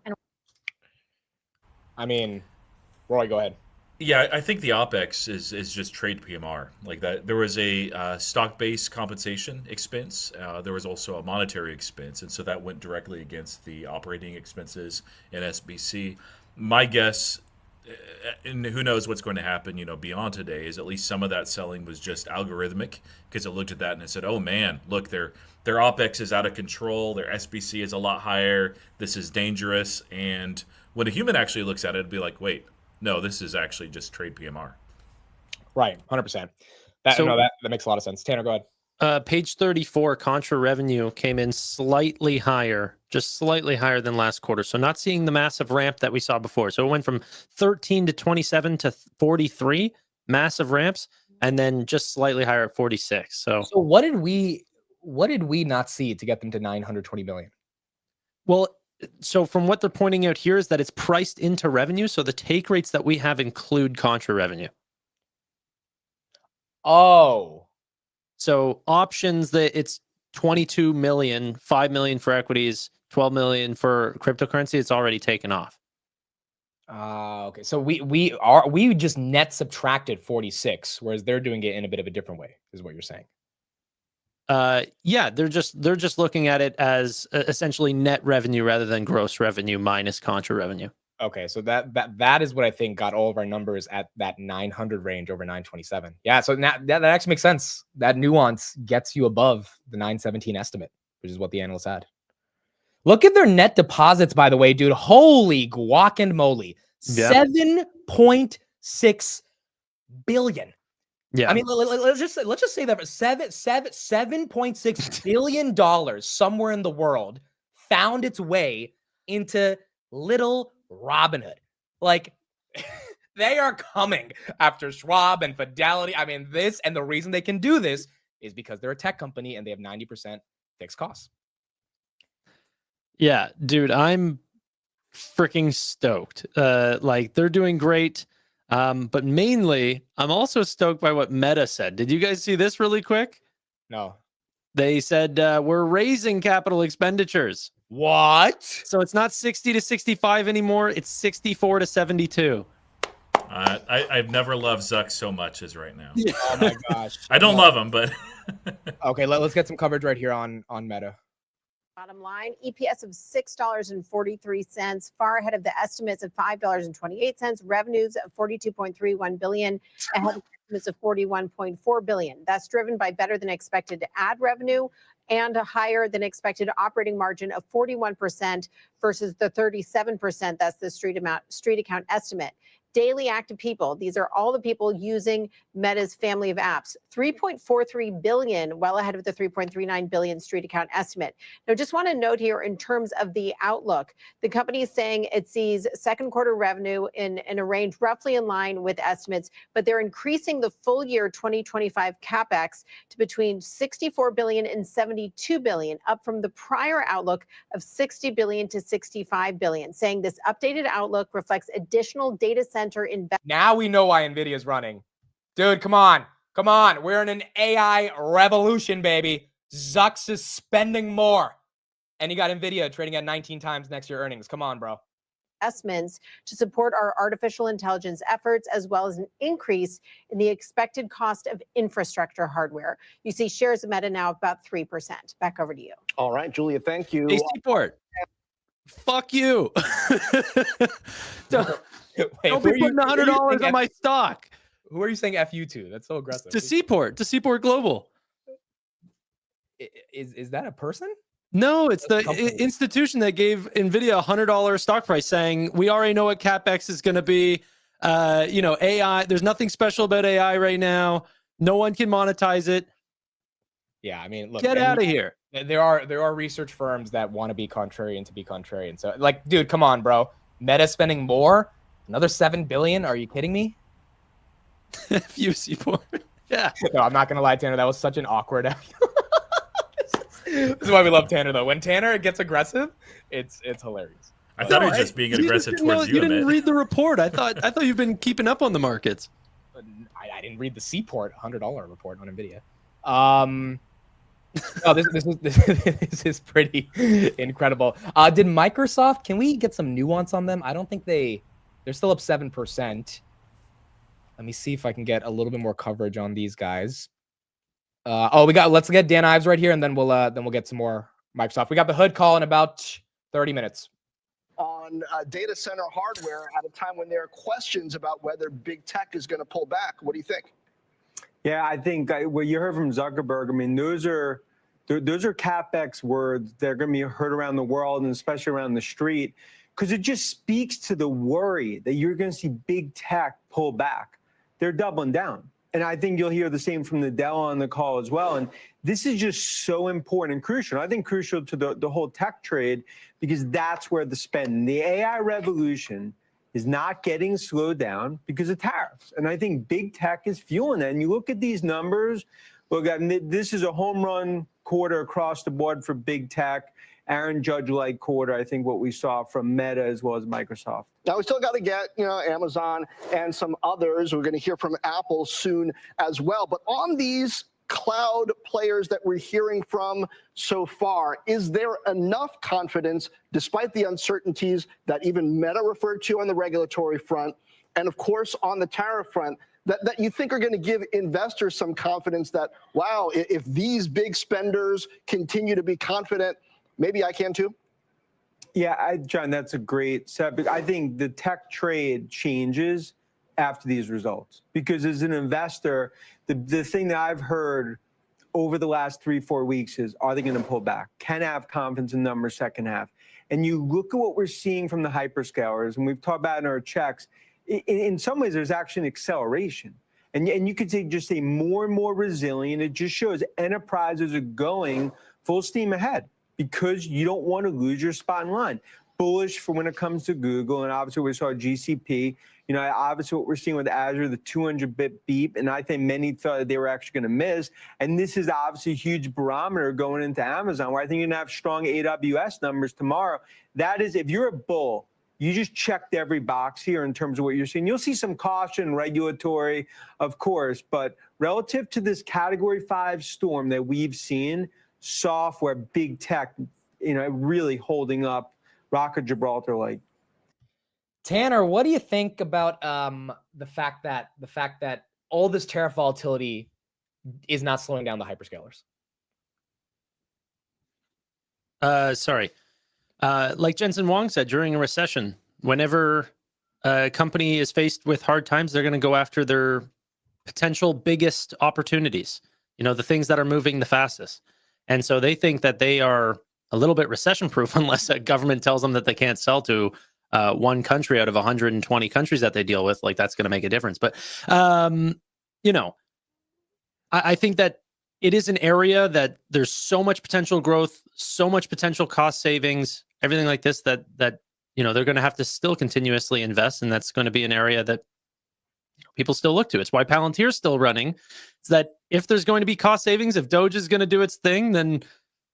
[SPEAKER 1] I mean, Roy, go ahead.
[SPEAKER 2] Yeah, I think the OpEx is just trade PMR. Like that, there was a stock-based compensation expense. There was also a monetary expense, and so that went directly against the operating expenses in SBC. My guess, and who knows what's going to happen, beyond today, is at least some of that selling was just algorithmic, because it looked at that and it said, "Oh man, look, their OpEx is out of control. Their SBC is a lot higher. This is dangerous." And when a human actually looks at it, it'd be like, "Wait. No, this is actually just trade PMR."
[SPEAKER 1] Right, 100%. That makes a lot of sense. Tanner, go ahead.
[SPEAKER 3] Page 34, contra revenue came in slightly higher, just slightly higher than last quarter. So not seeing the massive ramp that we saw before. So it went from 13 to 27 to 43, massive ramps, and then just slightly higher at 46. So
[SPEAKER 1] what did we not see to get them to 920 million?
[SPEAKER 3] Well, so from what they're pointing out here is that it's priced into revenue. So the take rates that we have include contra revenue.
[SPEAKER 1] Oh.
[SPEAKER 3] So options, that it's 22 million, 5 million for equities, 12 million for cryptocurrency. It's already taken off.
[SPEAKER 1] Okay. So we just net subtracted 46, whereas they're doing it in a bit of a different way, is what you're saying.
[SPEAKER 3] Yeah, they're just looking at it as essentially net revenue rather than gross revenue minus contra revenue.
[SPEAKER 1] Okay, so that is what I think got all of our numbers at that 900 range over 927. Yeah, so now that actually makes sense. That nuance gets you above the 917 estimate, which is what the analysts had. Look at their net deposits, by the way, dude. Holy guac and moly.
[SPEAKER 3] Yeah.
[SPEAKER 1] 7.6 billion.
[SPEAKER 3] Yeah.
[SPEAKER 1] I mean, let's just say that for $7.6 billion somewhere in the world found its way into little Robinhood. Like, they are coming after Schwab and Fidelity. I mean, the reason they can do this is because they're a tech company and they have 90% fixed costs.
[SPEAKER 3] Yeah, dude, I'm freaking stoked. Like, they're doing great. But mainly, I'm also stoked by what Meta said. Did you guys see this really quick?
[SPEAKER 1] No.
[SPEAKER 3] They said, we're raising capital expenditures.
[SPEAKER 1] What?
[SPEAKER 3] So it's not 60 to 65 anymore. It's 64 to 72.
[SPEAKER 2] I've never loved Zuck so much as right now.
[SPEAKER 1] Oh my gosh.
[SPEAKER 2] I don't love him, but
[SPEAKER 1] okay, let's get some coverage right here on Meta.
[SPEAKER 5] Bottom line, EPS of $6.43, far ahead of the estimates of $5.28. Revenues of $42.31 billion, ahead of estimates of $41.4 billion. That's driven by better than expected ad revenue and a higher than expected operating margin of 41% versus the 37%. That's the street account estimate. Daily active people, these are all the people using Meta's family of apps. 3.43 billion, well ahead of the 3.39 billion street account estimate. Now, just want to note here in terms of the outlook, the company is saying it sees second quarter revenue in a range roughly in line with estimates, but they're increasing the full year 2025 CapEx to between 64 billion and 72 billion, up from the prior outlook of 60 billion to 65 billion, saying this updated outlook reflects additional data center investment.
[SPEAKER 1] Now we know why NVIDIA is running. Dude, come on. We're in an AI revolution, baby. Zucks is spending more. And you got Nvidia trading at 19 times next year earnings. Come on, bro.
[SPEAKER 5] Investments to support our artificial intelligence efforts, as well as an increase in the expected cost of infrastructure hardware. You see shares of Meta now about 3%. Back over to you.
[SPEAKER 6] All right, Julia, thank you.
[SPEAKER 3] Hey, Seaport. Fuck you. don't
[SPEAKER 1] Wait,
[SPEAKER 3] don't be putting $100 on my stock.
[SPEAKER 1] Who are you saying F you to? That's so aggressive.
[SPEAKER 3] To Seaport Global.
[SPEAKER 1] Is that a person?
[SPEAKER 3] No, it's the
[SPEAKER 1] Company.
[SPEAKER 3] institution that gave Nvidia a $100 stock price, saying we already know what CapEx is going to be. AI. There's nothing special about AI right now. No one can monetize it.
[SPEAKER 1] Yeah, I mean, look,
[SPEAKER 3] Get out of here.
[SPEAKER 1] There are research firms that want to be contrarian to be contrarian. So, like, dude, come on, bro. Meta spending more, another $7 billion. Are you kidding me?
[SPEAKER 3] F you, Seaport. Yeah.
[SPEAKER 1] No, I'm not gonna lie, Tanner. That was such an awkward. This is why we love Tanner, though. When Tanner gets aggressive, it's hilarious.
[SPEAKER 2] I thought he was just being aggressive towards you.
[SPEAKER 3] You didn't read the report. I thought you've been keeping up on the markets.
[SPEAKER 1] I didn't read the Seaport $100 report on Nvidia. No, this is pretty incredible. Did Microsoft? Can we get some nuance on them? I don't think they're still up 7%. Let me see if I can get a little bit more coverage on these guys. Let's get Dan Ives right here, and then we'll get some more Microsoft. We got the hood call in about 30 minutes.
[SPEAKER 6] On data center hardware at a time when there are questions about whether big tech is going to pull back. What do you think?
[SPEAKER 7] Yeah, I think what you heard from Zuckerberg, I mean, those are CapEx words. They're going to be heard around the world and especially around the street, because it just speaks to the worry that you're going to see big tech pull back. They're doubling down. And I think you'll hear the same from the Dell on the call as well. And this is just so important and crucial. I think crucial to the whole tech trade, because that's where the spend, the AI revolution is not getting slowed down because of tariffs. And I think big tech is fueling that. And you look at these numbers, look, I mean, this is a home run quarter across the board for big tech. Aaron Judge-like quarter, I think what we saw from Meta as well as Microsoft.
[SPEAKER 6] Now, we still got to get, Amazon and some others. We're going to hear from Apple soon as well. But on these cloud players that we're hearing from so far, is there enough confidence, despite the uncertainties that even Meta referred to on the regulatory front, and of course on the tariff front, that you think are going to give investors some confidence that, wow, if these big spenders continue to be confident, maybe I can too?
[SPEAKER 7] Yeah, John, that's a great set. But I think the tech trade changes after these results, because as an investor, the thing that I've heard over the last 3-4 weeks is, are they going to pull back? Can I have confidence in numbers second half? And you look at what we're seeing from the hyperscalers, and we've talked about in our checks, in some ways there's actually an acceleration. And you could say more and more resilient. It just shows enterprises are going full steam ahead, because you don't want to lose your spot in line. Bullish for when it comes to Google, and obviously we saw GCP. Obviously what we're seeing with Azure, the 200-bit beep, and I think many thought that they were actually going to miss. And this is obviously a huge barometer going into Amazon, where I think you're going to have strong AWS numbers tomorrow. That is, if you're a bull, you just checked every box here in terms of what you're seeing. You'll see some caution, regulatory, of course, but relative to this Category 5 storm that we've seen, software, big tech, really holding up, Rock of Gibraltar like.
[SPEAKER 1] Tanner, what do you think about the fact that all this tariff volatility is not slowing down the hyperscalers?
[SPEAKER 3] Like Jensen Huang said, during a recession, whenever a company is faced with hard times, they're going to go after their potential biggest opportunities, the things that are moving the fastest. And so they think that they are a little bit recession-proof unless a government tells them that they can't sell to one country out of 120 countries that they deal with. Like, that's going to make a difference. But, I think that it is an area that there's so much potential growth, so much potential cost savings, everything like this, that they're going to have to still continuously invest. And that's going to be an area that people still look to. It's why Palantir's still running. It's that if there's going to be cost savings, if Doge is going to do its thing, then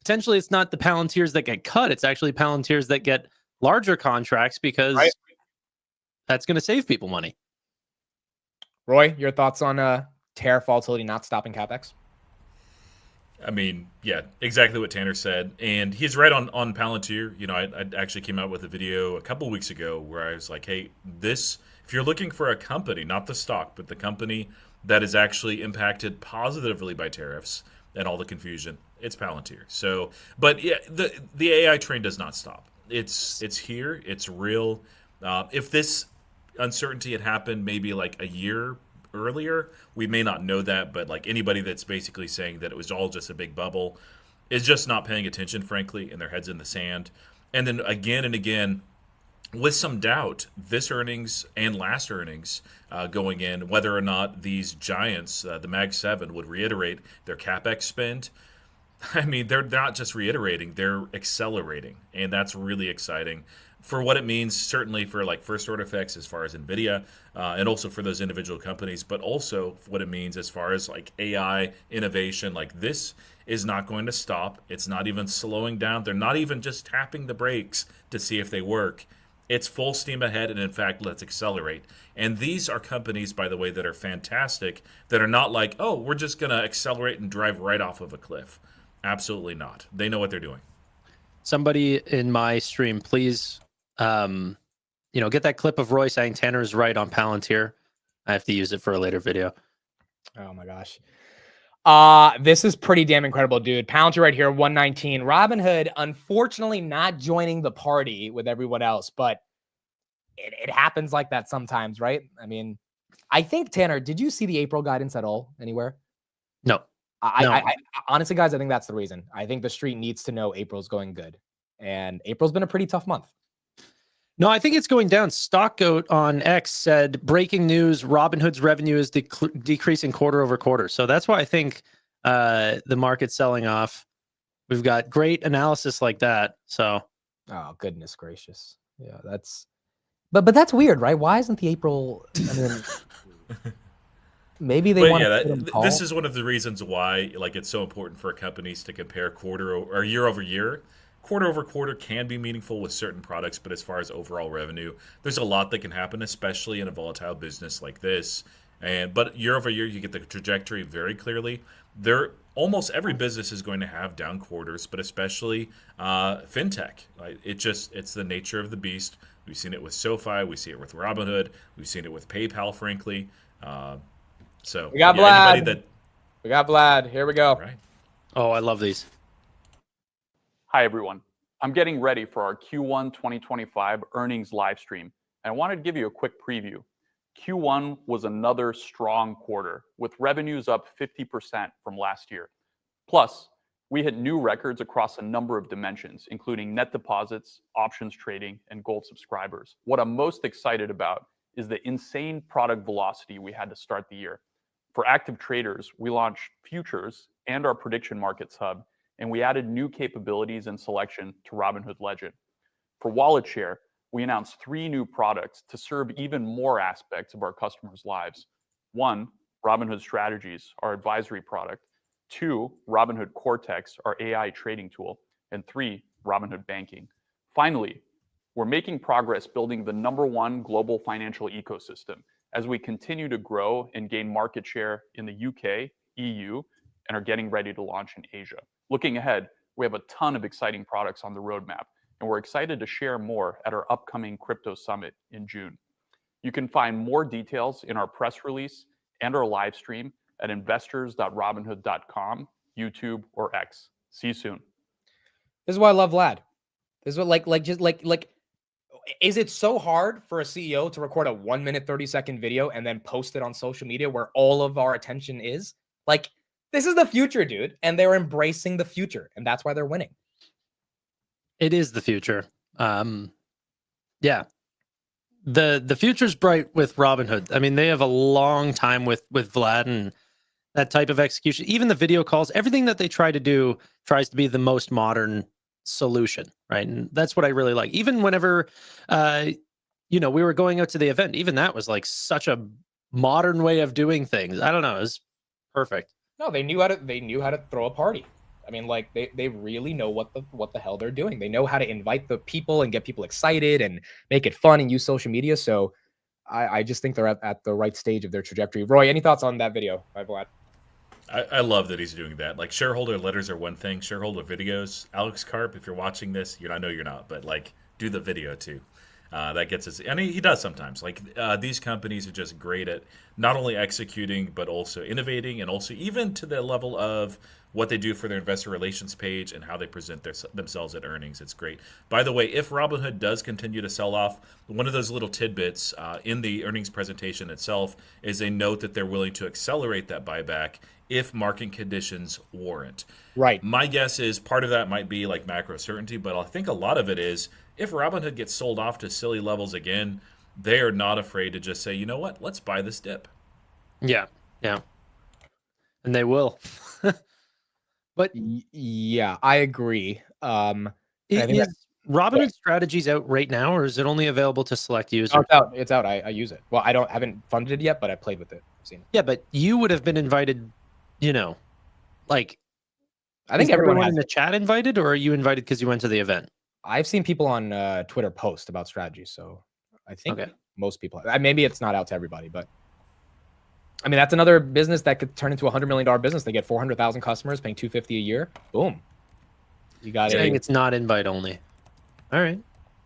[SPEAKER 3] potentially it's not the Palantirs that get cut. It's actually Palantirs that get larger contracts, because that's going to save people money.
[SPEAKER 1] Roy, your thoughts on tariff volatility not stopping CapEx?
[SPEAKER 2] I mean, yeah, exactly what Tanner said, and he's right on Palantir. You know, I actually came out with a video a couple weeks ago where I was like, hey, this if you're looking for a company, not the stock, but the company that is actually impacted positively by tariffs and all the confusion, it's Palantir. So, but yeah, the AI train does not stop. It's here. It's real. If this uncertainty had happened maybe like a year earlier, we may not know that, but like anybody that's basically saying that it was all just a big bubble is just not paying attention, frankly, and their heads in the sand. And then again and again, with some doubt, this earnings and last earnings going in, whether or not these giants, the Mag 7, would reiterate their CapEx spend. I mean, they're not just reiterating, they're accelerating. And that's really exciting for what it means, certainly for like first order effects as far as NVIDIA and also for those individual companies, but also what it means as far as like AI innovation. Like this is not going to stop. It's not even slowing down. They're not even just tapping the brakes to see if they work. It's full steam ahead, and in fact, let's accelerate. And these are companies, by the way, that are fantastic, that are not like, oh, we're just going to accelerate and drive right off of a cliff. Absolutely not. They know what they're doing.
[SPEAKER 3] Somebody in my stream, please, get that clip of Roy saying Tanner is right on Palantir. I have to use it for a later video.
[SPEAKER 1] Oh my gosh. This is pretty damn incredible, dude. Palantir right here, 119. Robinhood, unfortunately, not joining the party with everyone else, but it happens like that sometimes, right? I mean, I think, Tanner, did you see the April guidance at all anywhere?
[SPEAKER 3] No.
[SPEAKER 1] I honestly, guys, I think that's the reason. I think the street needs to know April's going good, and April's been a pretty tough month.
[SPEAKER 3] No, I think it's going down. Stockgoat on X said, breaking news, Robinhood's revenue is decreasing quarter over quarter. So that's why I think the market's selling off. We've got great analysis like that. So,
[SPEAKER 1] oh, goodness gracious. Yeah, that's, but that's weird, right? Why isn't the April, I mean, maybe they want to.
[SPEAKER 2] This is one of the reasons why like it's so important for companies to compare quarter or year over year. Quarter over quarter can be meaningful with certain products, but as far as overall revenue, there's a lot that can happen, especially in a volatile business like this. But year over year, you get the trajectory very clearly. Almost every business is going to have down quarters, but especially fintech. It's the nature of the beast. We've seen it with SoFi, we see it with Robinhood, we've seen it with PayPal, frankly. So
[SPEAKER 1] we got Vlad. We got Vlad. Here we go.
[SPEAKER 2] Right.
[SPEAKER 3] Oh, I love these.
[SPEAKER 8] Hi, everyone. I'm getting ready for our Q1 2025 earnings live stream, and I wanted to give you a quick preview. Q1 was another strong quarter, with revenues up 50% from last year. Plus, we hit new records across a number of dimensions, including net deposits, options trading, and gold subscribers. What I'm most excited about is the insane product velocity we had to start the year. For active traders, we launched futures and our prediction markets hub, and we added new capabilities and selection to Robinhood Legend. For wallet share, we announced 3 new products to serve even more aspects of our customers' lives. 1, Robinhood Strategies, our advisory product. 2, Robinhood Cortex, our AI trading tool. And 3, Robinhood Banking. Finally, we're making progress building the #1 global financial ecosystem as we continue to grow and gain market share in the UK, EU, and are getting ready to launch in Asia. Looking ahead, we have a ton of exciting products on the roadmap, and we're excited to share more at our upcoming Crypto Summit in June. You can find more details in our press release and our live stream at investors.robinhood.com, YouTube, or X. See you soon.
[SPEAKER 1] This is why I love Vlad. This is what is it so hard for a CEO to record a 1 minute, 30-second video and then post it on social media where all of our attention is? Like, this is the future, dude, and they're embracing the future, and that's why they're winning.
[SPEAKER 3] It is the future. Yeah. The future's bright with Robinhood. I mean, they have a long time with Vlad and that type of execution. Even the video calls, everything that they try to do tries to be the most modern solution, right? And that's what I really like. Even whenever, we were going out to the event, even that was like such a modern way of doing things. I don't know. It was perfect.
[SPEAKER 1] No, they knew how to throw a party. I mean, like they really know what the hell they're doing. They know how to invite the people and get people excited and make it fun and use social media. So I just think they're at the right stage of their trajectory. Roy, any thoughts on that video by Vlad?
[SPEAKER 2] I love that he's doing that. Like, shareholder letters are one thing, shareholder videos. Alex Karp, if you're watching this, I know you're not, but like, do the video too. That gets us, and he does sometimes. Like, these companies are just great at not only executing, but also innovating, and also even to the level of what they do for their investor relations page and how they present themselves at earnings. It's great. By the way, if Robinhood does continue to sell off, one of those little tidbits in the earnings presentation itself is a note that they're willing to accelerate that buyback if market conditions warrant.
[SPEAKER 1] Right.
[SPEAKER 2] My guess is part of that might be like macro certainty, but I think a lot of it is if Robinhood gets sold off to silly levels again, they are not afraid to just say, you know what, let's buy this dip.
[SPEAKER 3] Yeah. And they will. But
[SPEAKER 1] Yeah, I agree. I think
[SPEAKER 3] is Robinhood strategies out right now, or is it only available to select users?
[SPEAKER 1] it's out. It's out. I use it. Well, haven't funded it yet, but I played with it. I've seen it.
[SPEAKER 3] Yeah, but you would have been invited, like,
[SPEAKER 1] I think
[SPEAKER 3] is
[SPEAKER 1] everyone has
[SPEAKER 3] in the chat invited, or are you invited because you went to the event?
[SPEAKER 1] I've seen people on Twitter post about strategies, so I think
[SPEAKER 3] Okay.
[SPEAKER 1] most people. Maybe it's not out to everybody, but I mean that's another business that could turn into $100 million business. They get 400,000 customers, paying $250 a year. Boom, you got
[SPEAKER 3] Saying
[SPEAKER 1] it.
[SPEAKER 3] it's not invite only. All right.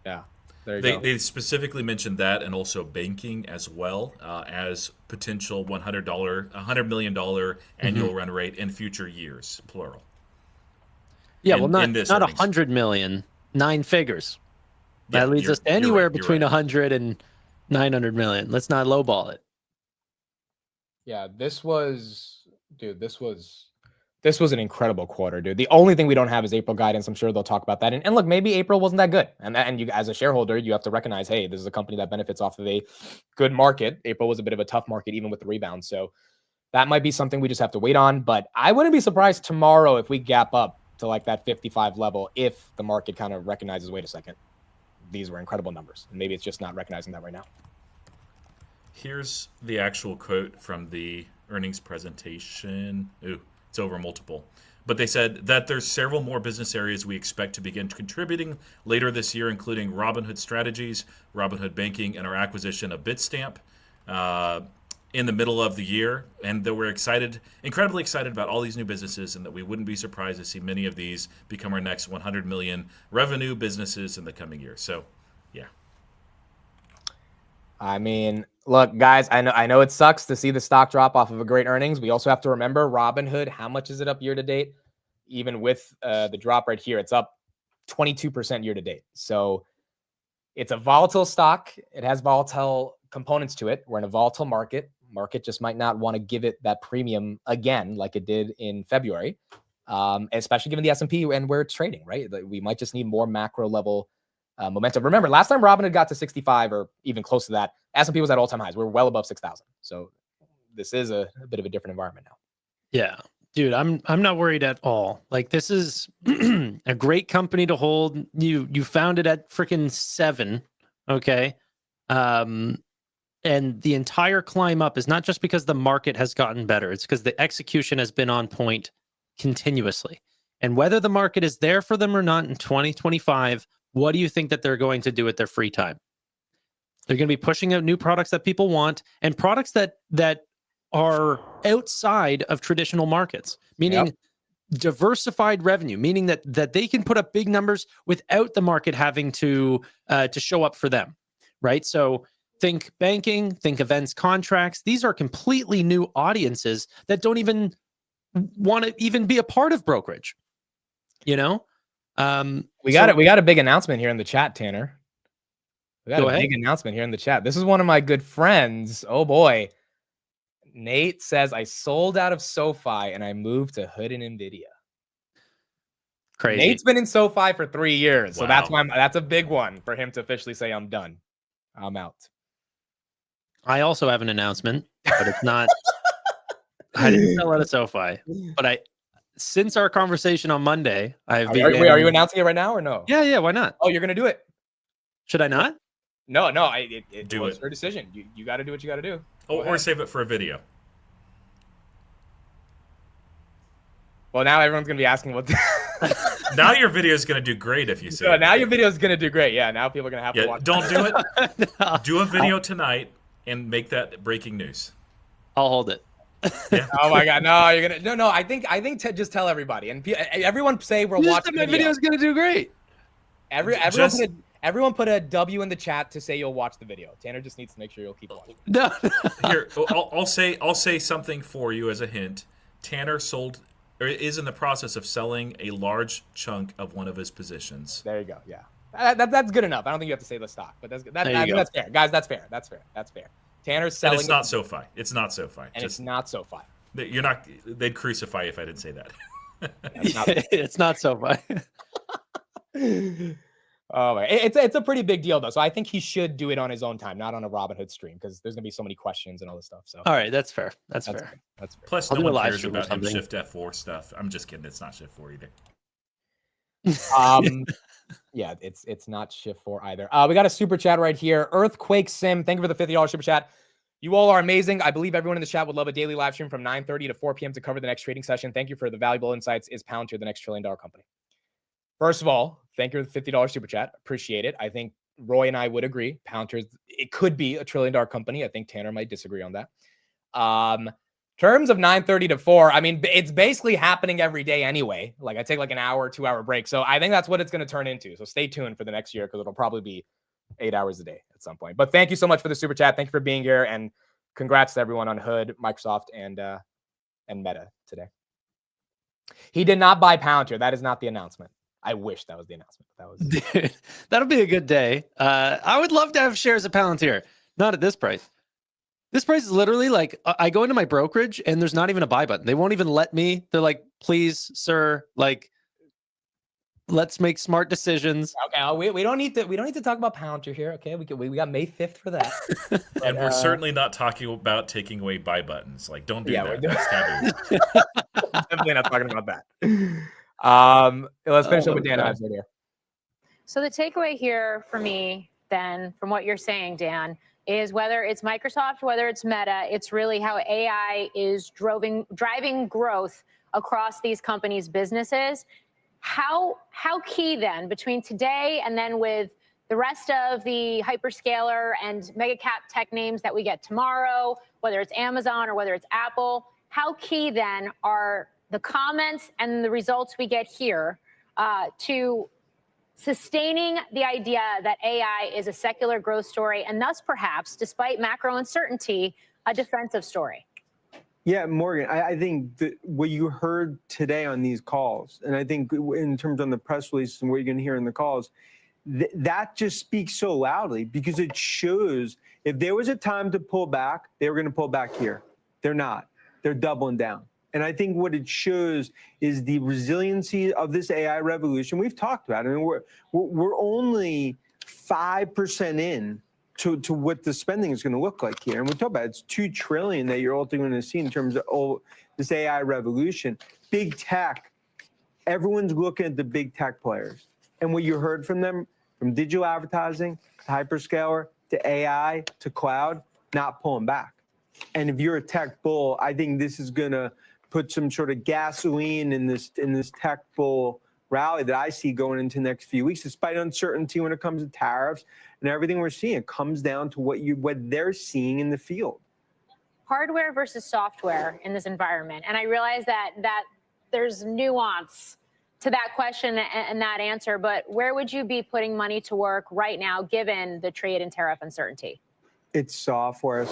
[SPEAKER 1] Yeah, there you go.
[SPEAKER 2] They specifically mentioned that, and also banking as well as potential $100 million annual run rate in future years, plural.
[SPEAKER 3] Yeah,
[SPEAKER 2] in
[SPEAKER 3] well,
[SPEAKER 2] this
[SPEAKER 3] not
[SPEAKER 2] earnings.
[SPEAKER 3] 100 million, 9 figures.
[SPEAKER 2] Yeah,
[SPEAKER 3] That leads
[SPEAKER 2] you're-
[SPEAKER 3] us to anywhere
[SPEAKER 2] you're
[SPEAKER 3] between
[SPEAKER 2] right.
[SPEAKER 3] 100 and 900 million. Let's not lowball it.
[SPEAKER 1] Yeah, this was an incredible quarter, dude. The only thing we don't have is April guidance. I'm sure they'll talk about that. And look, maybe April wasn't that good. And you, as a shareholder, you have to recognize, hey, this is a company that benefits off of a good market. April was a bit of a tough market, even with the rebound. So that might be something we just have to wait on. But I wouldn't be surprised tomorrow if we gap up to like that 55 level, if the market kind of recognizes, wait a second, these were incredible numbers. And maybe it's just not recognizing that right now.
[SPEAKER 2] Here's the actual quote from the earnings presentation. Ooh, it's over multiple. But they said that there's several more business areas we expect to begin contributing later this year, including Robinhood Strategies, Robinhood Banking, and our acquisition of Bitstamp in the middle of the year. And that we're incredibly excited about all these new businesses, and that we wouldn't be surprised to see many of these become our next 100 million revenue businesses in the coming year. So, yeah.
[SPEAKER 1] I mean, look, guys, I know it sucks to see the stock drop off of a great earnings. We also have to remember Robinhood. How much is it up year to date? Even with the drop right here, it's up 22% year to date. So it's a volatile stock. It has volatile components to it. We're in a volatile market. Market just might not want to give it that premium again, like it did in February, especially given the S&P and where it's trading, right? We might just need more macro level momentum. Remember, last time Robinhood got to 65 or even close to that, S&P was at all-time highs. We're well above 6,000. So this is a bit of a different environment now.
[SPEAKER 3] Yeah, dude, I'm not worried at all. Like, this is a great company to hold. You found it at freaking 7, okay? And the entire climb up is not just because the market has gotten better. It's because the execution has been on point continuously. And whether the market is there for them or not in 2025, what do you think that they're going to do with their free time? They're going to be pushing out new products that people want, and products that are outside of traditional markets, meaning diversified revenue, meaning that they can put up big numbers without the market having to show up for them, right? So think banking, think events contracts. These are completely new audiences that don't even want to even be a part of brokerage, We got
[SPEAKER 1] a big announcement here in the chat, Tanner. We got big announcement here in the chat. This is one of my good friends. Oh boy. Nate says, I sold out of SoFi and I moved to Hood and NVIDIA.
[SPEAKER 3] Crazy.
[SPEAKER 1] Nate's been in SoFi for 3 years. So
[SPEAKER 2] Wow.
[SPEAKER 1] that's a big one for him to officially say, I'm done. I'm out.
[SPEAKER 3] I also have an announcement, but it's not. I didn't sell out of SoFi, but since our conversation on Monday,
[SPEAKER 1] Are you announcing it right now or no?
[SPEAKER 3] Yeah, why not?
[SPEAKER 1] Oh, you're gonna do it?
[SPEAKER 3] Should I not?
[SPEAKER 1] No. It
[SPEAKER 2] Do
[SPEAKER 1] was
[SPEAKER 2] it.
[SPEAKER 1] your decision. You got to do what you got to do.
[SPEAKER 2] Or save it for a video.
[SPEAKER 1] Well, now everyone's gonna be asking what.
[SPEAKER 2] Now your video is going to do great if you say
[SPEAKER 1] So
[SPEAKER 2] it.
[SPEAKER 1] now your video is gonna do great. Yeah. Now people are gonna have to
[SPEAKER 2] Yeah,
[SPEAKER 1] watch.
[SPEAKER 2] don't do it.
[SPEAKER 3] No,
[SPEAKER 2] Do a video tonight and make that breaking news.
[SPEAKER 3] I'll hold it.
[SPEAKER 2] Yeah.
[SPEAKER 1] Oh my God, no, you're gonna no. I think just tell everybody, and everyone say we're
[SPEAKER 3] You just
[SPEAKER 1] watching
[SPEAKER 3] said my video is gonna do great.
[SPEAKER 1] Everyone put a W in the chat to say you'll watch the video. Tanner just needs to make sure you'll keep watching.
[SPEAKER 3] No.
[SPEAKER 2] Here, I'll say something for you as a hint. Tanner is in the process of selling a large chunk of one of his positions.
[SPEAKER 1] There you go. Yeah, that's good enough. I don't think you have to say the stock, but that's
[SPEAKER 3] There you go.
[SPEAKER 1] that's fair, guys. That's fair. Tanner's selling.
[SPEAKER 2] And it's not SoFi. It's not SoFi.
[SPEAKER 1] And it's not SoFi.
[SPEAKER 2] You're not. They'd crucify you if I didn't say that.
[SPEAKER 3] It's not so fun.
[SPEAKER 1] Oh my, it's a pretty big deal though. So I think he should do it on his own time, not on a Robinhood stream, because there's gonna be so many questions and all this stuff. So
[SPEAKER 3] All right, that's fair. That's fair.
[SPEAKER 1] That's fair.
[SPEAKER 2] Plus,
[SPEAKER 3] I'll
[SPEAKER 2] no
[SPEAKER 3] do a
[SPEAKER 2] one
[SPEAKER 3] live
[SPEAKER 2] cares
[SPEAKER 3] stream or
[SPEAKER 2] about him
[SPEAKER 3] something.
[SPEAKER 2] Shift F4 stuff. I'm just kidding. It's not Shift 4 either.
[SPEAKER 1] Yeah, it's not Shift 4 either. We got a super chat right here. Earthquake Sim, thank you for the $50 super chat. You all are amazing. I believe everyone in the chat would love a daily live stream from 9:30 to 4 p.m. to cover the next trading session. Thank you for the valuable insights. Is Palantir the next $1 trillion company? First of all, thank you for the $50 super chat. Appreciate it. I think Roy and I would agree. Palantir, it could be a $1 trillion company. I think Tanner might disagree on that. Terms of 9:30 to 4, I mean, it's basically happening every day anyway. Like I take like an hour, 2-hour break. So I think that's what it's going to turn into. So stay tuned for the next year because it'll probably be 8 hours a day at some point. But thank you so much for the super chat. Thank you for being here. And congrats to everyone on Hood, Microsoft, and Meta today. He did not buy Palantir. That is not the announcement. I wish that was the announcement. That was
[SPEAKER 3] Dude, that'll be a good day. I would love to have shares of Palantir. Not at this price. This price is literally like I go into my brokerage and there's not even a buy button. They won't even let me. They're like, please, sir, like, let's make smart decisions.
[SPEAKER 1] okay. We don't need to talk about Palantir here. Okay, we got May 5th for that.
[SPEAKER 2] And we're certainly not talking about taking away buy buttons. Like, don't do
[SPEAKER 1] Yeah,
[SPEAKER 2] that.
[SPEAKER 1] we're
[SPEAKER 2] That's taboo.
[SPEAKER 1] Definitely not talking about that. Let's finish up with Dan Ives right here.
[SPEAKER 4] So the takeaway here for me, then, from what you're saying, Dan, is whether it's Microsoft, whether it's Meta, it's really how AI is driving growth across these companies' businesses. How key then between today and then with the rest of the hyperscaler and mega cap tech names that we get tomorrow, whether it's Amazon or whether it's Apple, how key then are the comments and the results we get here to sustaining the idea that AI is a secular growth story and thus perhaps, despite macro uncertainty, a defensive story?
[SPEAKER 7] Yeah, Morgan, I think that what you heard today on these calls, and I think in terms on the press release and what you're going to hear in the calls, that just speaks so loudly because it shows if there was a time to pull back, they were going to pull back here. They're not. They're doubling down. And I think what it shows is the resiliency of this AI revolution. We've talked about it. I mean, we're only 5% in to what the spending is going to look like here. And we talk about it's $2 trillion that you're ultimately going to see in terms of this AI revolution. Big tech, everyone's looking at the big tech players. And what you heard from them, from digital advertising to hyperscaler to AI to cloud, not pulling back. And if you're a tech bull, I think this is going to put some sort of gasoline in this tech bull rally that I see going into the next few weeks, despite uncertainty when it comes to tariffs and everything we're seeing. It comes down to what they're seeing in the field.
[SPEAKER 4] Hardware versus software in this environment. And I realize that there's nuance to that question and that answer, but where would you be putting money to work right now, given the trade and tariff uncertainty?
[SPEAKER 7] It's software.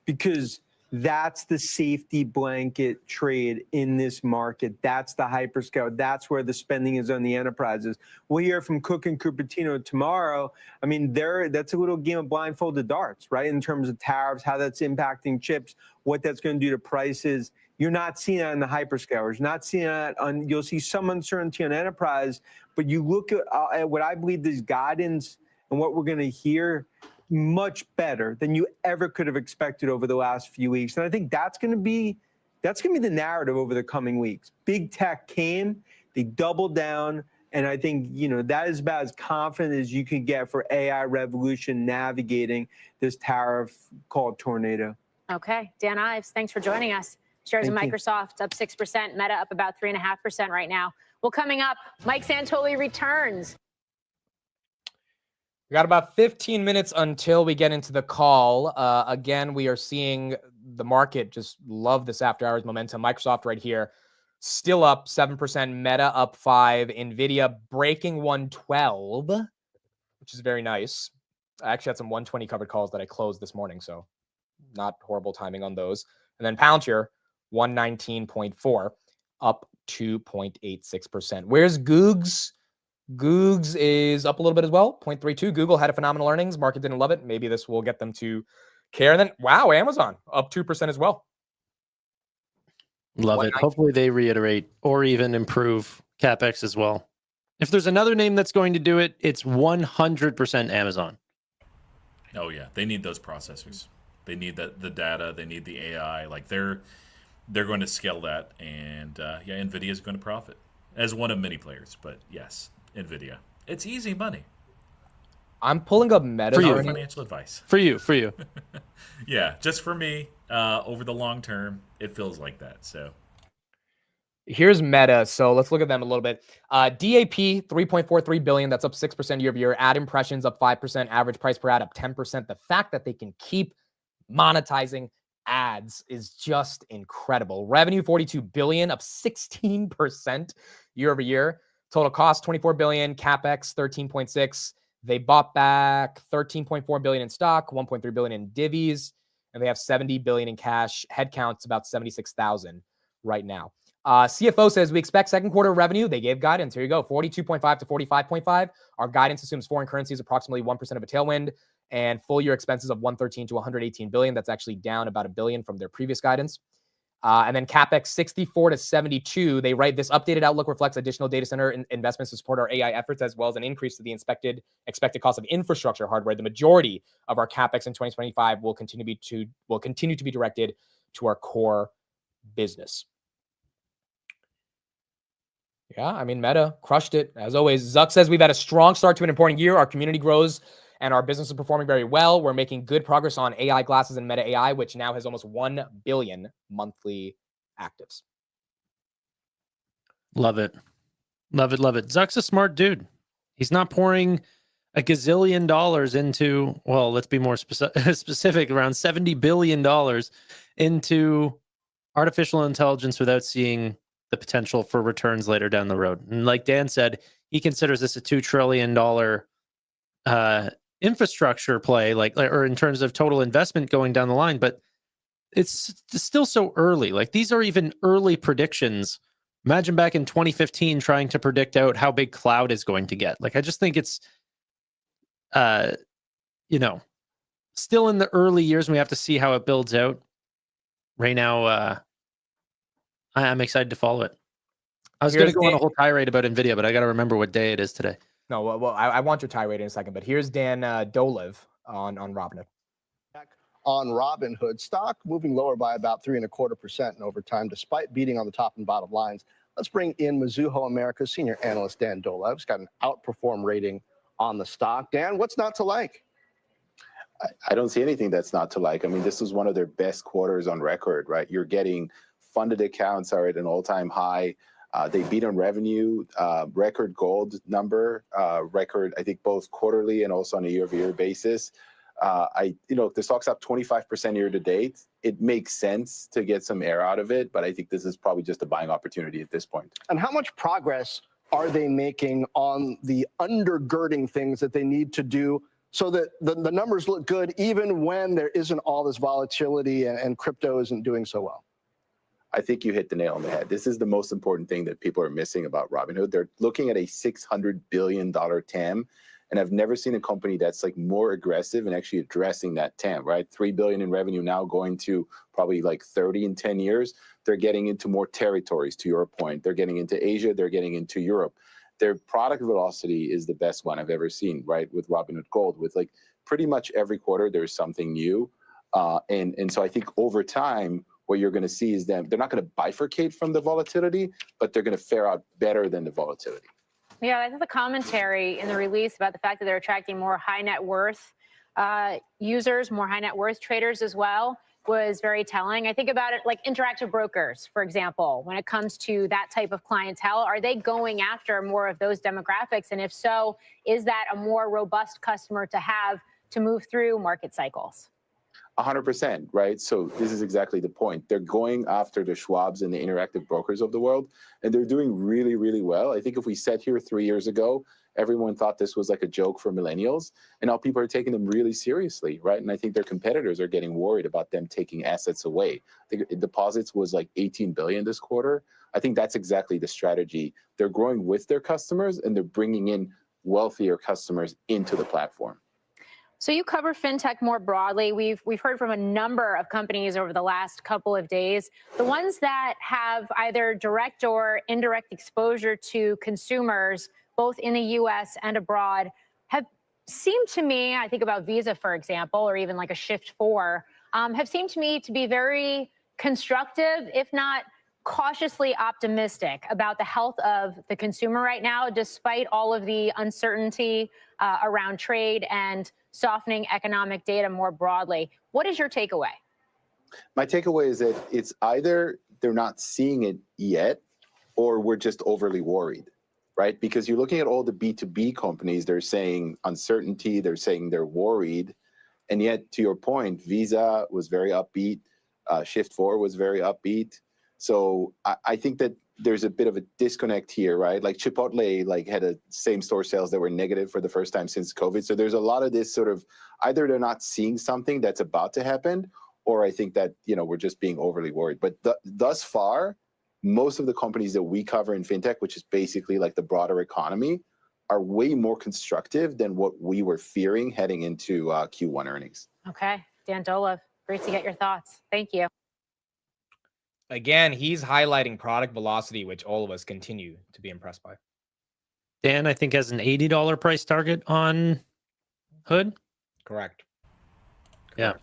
[SPEAKER 7] Because that's the safety blanket trade in this market. That's the hyperscale. That's where the spending is on the enterprises. We'll hear from Cook and Cupertino tomorrow. I mean, that's a little game of blindfolded darts, right? In terms of tariffs, how that's impacting chips, what that's going to do to prices. You're not seeing that in the hyperscalers. Not seeing that you'll see some uncertainty on enterprise, but you look at what I believe this guidance and what we're going to hear much better than you ever could have expected over the last few weeks. And I think that's going to be the narrative over the coming weeks. Big tech came, they doubled down, and I think, that is about as confident as you can get for AI revolution navigating this tariff called tornado.
[SPEAKER 4] Okay, Dan Ives, thanks for joining us. Shares of Microsoft up 6%, Meta up about 3.5% right now. Well, coming up, Mike Santoli returns.
[SPEAKER 1] We got about 15 minutes until we get into the call. Again, we are seeing the market just love this after hours momentum. Microsoft right here, still up 7%, Meta up 5, Nvidia breaking 112, which is very nice. I actually had some 120 covered calls that I closed this morning, so not horrible timing on those. And then Palantir, 119.4, up 2.86%. Where's Googs? Googs is up a little bit as well, 0.32. Google had a phenomenal earnings. Market didn't love it. Maybe this will get them to care. And then, wow, Amazon up 2% as well.
[SPEAKER 3] Love it. Hopefully they reiterate or even improve CapEx as well. If there's another name that's going to do it, it's 100% Amazon.
[SPEAKER 2] Oh yeah, they need those processors. They need the data. They need the AI. Like they're going to scale that, and yeah, Nvidia is going to profit as one of many players. But yes, Nvidia. It's easy money.
[SPEAKER 1] I'm pulling up Meta.
[SPEAKER 2] No financial advice.
[SPEAKER 3] For you.
[SPEAKER 2] Yeah, just for me. Over the long term, it feels like that. So
[SPEAKER 1] here's Meta. So let's look at them a little bit. DAP, 3.43 billion. That's up 6% year over year. Ad impressions up 5%. Average price per ad up 10%. The fact that they can keep monetizing ads is just incredible. Revenue, 42 billion, up 16% year over year. Total cost, 24 billion. CapEx, 13.6. They bought back 13.4 billion in stock, 1.3 billion in divvies, and they have 70 billion in cash. Headcount's about 76,000 right now. CFO says we expect second quarter revenue. They gave guidance. Here you go, 42.5 to 45.5. Our guidance assumes foreign currency is approximately 1% of a tailwind, and full year expenses of 113 to 118 billion. That's actually down about $1 billion from their previous guidance. And then CapEx 64 to 72. They write this updated outlook reflects additional data center investments to support our AI efforts, as well as an increase to the expected cost of infrastructure hardware. The majority of our CapEx in 2025 will continue to be directed to our core business. Yeah, I mean, Meta crushed it as always. Zuck says we've had a strong start to an important year. Our community grows and our business is performing very well. We're making good progress on AI glasses and Meta AI, which now has almost 1 billion monthly actives.
[SPEAKER 3] Love it. Zuck's a smart dude. He's not pouring a gazillion dollars into, well, let's be more specific, around $70 billion into artificial intelligence without seeing the potential for returns later down the road. And like Dan said, he considers this a $2 trillion infrastructure play, or in terms of total investment going down the line, but it's still so early. Like these are even early predictions. Imagine back in 2015 trying to predict out how big cloud is going to get. Like I just think it's still in the early years and we have to see how it builds out. Right now, I'm excited to follow it. I was going to go on a whole tirade about NVIDIA, but I got to remember what day it is today.
[SPEAKER 1] No, well, I want your tirade in a second, but here's Dan Dolev on Robinhood.
[SPEAKER 6] On Robinhood, stock moving lower by about 3.25% in overtime, despite beating on the top and bottom lines. Let's bring in Mizuho America's senior analyst, Dan Dolev. He's got an outperform rating on the stock. Dan, what's not to like?
[SPEAKER 9] I don't see anything that's not to like. I mean, this was one of their best quarters on record, right? You're getting funded accounts are at an all-time high. They beat on revenue, record gold number, record, I think, both quarterly and also on a year-over-year basis. The stock's up 25% year to date. It makes sense to get some air out of it, but I think this is probably just a buying opportunity at this point.
[SPEAKER 6] And how much progress are they making on the undergirding things that they need to do so that the numbers look good, even when there isn't all this volatility and crypto isn't doing so well?
[SPEAKER 9] I think you hit the nail on the head. This is the most important thing that people are missing about Robinhood. They're looking at a $600 billion TAM, and I've never seen a company that's like more aggressive and actually addressing that TAM, right? $3 billion in revenue now going to probably like 30 in 10 years. They're getting into more territories, to your point. They're getting into Asia. They're getting into Europe. Their product velocity is the best one I've ever seen, right? With Robinhood Gold, with like pretty much every quarter, there's something new. And so I think over time, what you're going to see is they're not going to bifurcate from the volatility, but they're going to fare out better than the volatility.
[SPEAKER 5] Yeah, I think the commentary in the release about the fact that they're attracting more high net worth users, more high net worth traders as well, was very telling. I think about it like Interactive Brokers, for example, when it comes to that type of clientele. Are they going after more of those demographics? And if so, is that a more robust customer to have to move through market cycles?
[SPEAKER 9] 100%, right? So this is exactly the point. They're going after the Schwabs and the Interactive Brokers of the world, and they're doing really, really well. I think if we sat here 3 years ago, everyone thought this was like a joke for millennials, and now people are taking them really seriously, right? And I think their competitors are getting worried about them taking assets away. I think deposits was like 18 billion this quarter. I think that's exactly the strategy. They're growing with their customers, and they're bringing in wealthier customers into the platform.
[SPEAKER 5] So you cover fintech more broadly. We've heard from a number of companies over the last couple of days. The ones that have either direct or indirect exposure to consumers, both in the U.S. and abroad, have seemed to me, I think about Visa, for example, or even like a Shift4, have seemed to me to be very constructive, if not cautiously optimistic about the health of the consumer right now, despite all of the uncertainty around trade and softening economic data more broadly. What is your takeaway?
[SPEAKER 9] My takeaway is that it's either they're not seeing it yet, or we're just overly worried, right? Because you're looking at all the B2B companies, they're saying uncertainty, they're saying they're worried. And yet, to your point, Visa was very upbeat. Shift4 was very upbeat. So I think that there's a bit of a disconnect here, right? Like Chipotle had a same store sales that were negative for the first time since COVID. So there's a lot of this sort of, either they're not seeing something that's about to happen, or I think that, we're just being overly worried. But thus far, most of the companies that we cover in fintech, which is basically like the broader economy, are way more constructive than what we were fearing heading into Q1 earnings.
[SPEAKER 5] Okay, Dan Dolev, great to get your thoughts. Thank you.
[SPEAKER 1] Again, he's highlighting product velocity, which all of us continue to be impressed by.
[SPEAKER 3] Dan, I think, has an $80 price target on Hood.
[SPEAKER 1] Correct.
[SPEAKER 3] Yeah.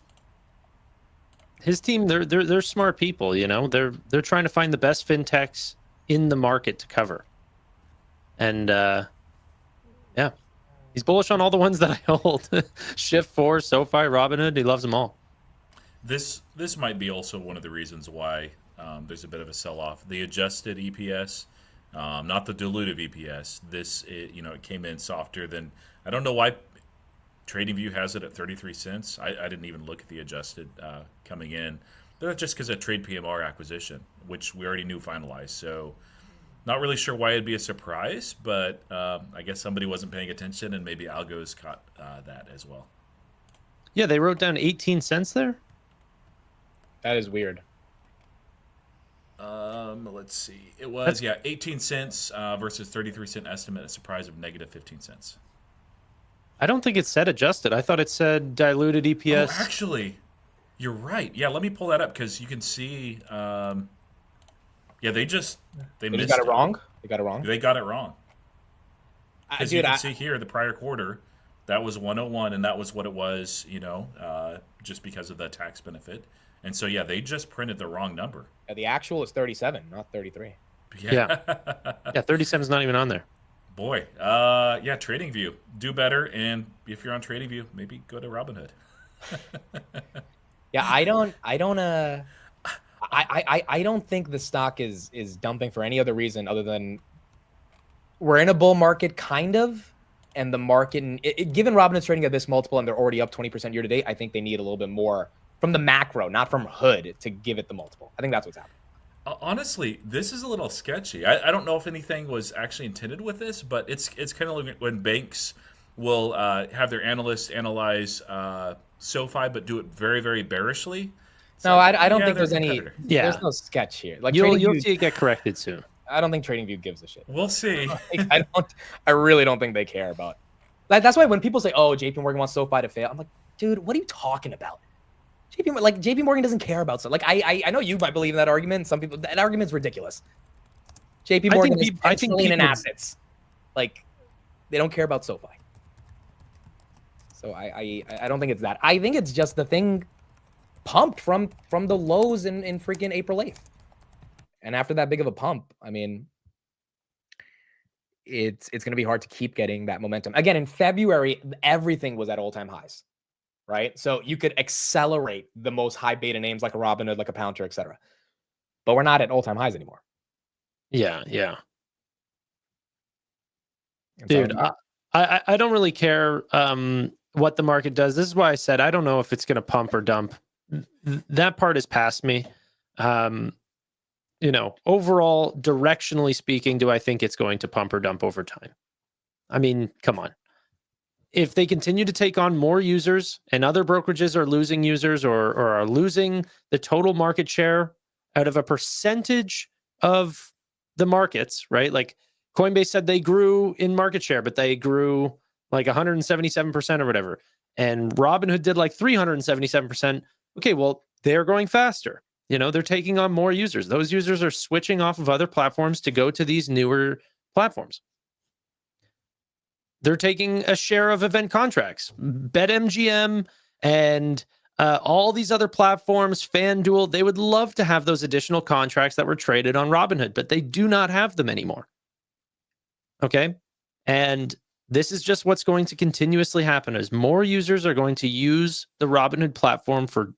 [SPEAKER 3] His team, they're smart people, They're trying to find the best fintechs in the market to cover. And yeah. He's bullish on all the ones that I hold. Shift4, SoFi, Robinhood, he loves them all. This
[SPEAKER 2] might be also one of the reasons why there's a bit of a sell-off. The adjusted EPS, not the dilutive EPS. It came in softer than. I don't know why TradingView has it at 33 cents. I didn't even look at the adjusted coming in. But that's just because of Trade PMR acquisition, which we already knew finalized. So not really sure why it'd be a surprise, but I guess somebody wasn't paying attention, and maybe Algos caught that as well.
[SPEAKER 3] Yeah, they wrote down 18 cents there.
[SPEAKER 1] That is weird.
[SPEAKER 2] Let's see. It was 18 cents versus 33-cent estimate. A surprise of negative 15 cents.
[SPEAKER 3] I don't think it said adjusted. I thought it said diluted EPS.
[SPEAKER 2] Oh, actually, you're right. Yeah, let me pull that up because you can see. They just
[SPEAKER 1] got it wrong. They got it wrong.
[SPEAKER 2] They got it wrong. Because you can see here the prior quarter, that was 101, and that was what it was. Just because of the tax benefit. And so, they just printed the wrong number.
[SPEAKER 1] Yeah, the actual is 37, not 33.
[SPEAKER 3] Yeah. 37 is not even on there.
[SPEAKER 2] Boy, TradingView, do better, and if you're on TradingView, maybe go to Robinhood.
[SPEAKER 1] I don't think the stock is dumping for any other reason other than we're in a bull market, kind of, and the market, given Robinhood's trading at this multiple and they're already up 20% year to date, I think they need a little bit more from the macro, not from Hood, to give it the multiple. I think that's what's happening.
[SPEAKER 2] Honestly, this is a little sketchy. I don't know if anything was actually intended with this, but it's kind of like when banks will have their analysts analyze SoFi, but do it very, very bearishly.
[SPEAKER 1] I don't think there's any. Yeah, there's no sketch here. Like
[SPEAKER 3] you'll see it get corrected soon.
[SPEAKER 1] I don't think TradingView gives a shit.
[SPEAKER 2] We'll see.
[SPEAKER 1] I really don't think they care about. That's why when people say, "Oh, JP Morgan wants SoFi to fail," I'm like, dude, what are you talking about? JP Morgan doesn't care about stuff. I know you might believe in that argument. Some people, that argument's ridiculous. JP Morgan is $10 trillion in assets. They don't care about SoFi. So I don't think it's that. I think it's just the thing pumped from the lows in freaking April 8th. And after that big of a pump, I mean, it's going to be hard to keep getting that momentum. Again, in February, everything was at all-time highs. right? So you could accelerate the most high beta names like a Robinhood, like a Palantir, etc. But we're not at all-time highs anymore.
[SPEAKER 3] Yeah, yeah.
[SPEAKER 1] And so-
[SPEAKER 3] Dude, I don't really care what the market does. This is why I said I don't know if it's going to pump or dump. That part is past me. You know, overall, directionally speaking, do I think it's going to pump or dump over time? I mean, come on. If they continue to take on more users and other brokerages are losing users or are losing the total market share out of a percentage of the markets, right? Like Coinbase said they grew in market share, but they grew like 177% or whatever. And Robinhood did like 377%. Okay, well, they're growing faster. You know, they're taking on more users. Those users are switching off of other platforms to go to these newer platforms. They're taking a share of event contracts. BetMGM and all these other platforms, FanDuel, they would love to have those additional contracts that were traded on Robinhood, but they do not have them anymore. Okay? And this is just what's going to continuously happen as more users are going to use the Robinhood platform for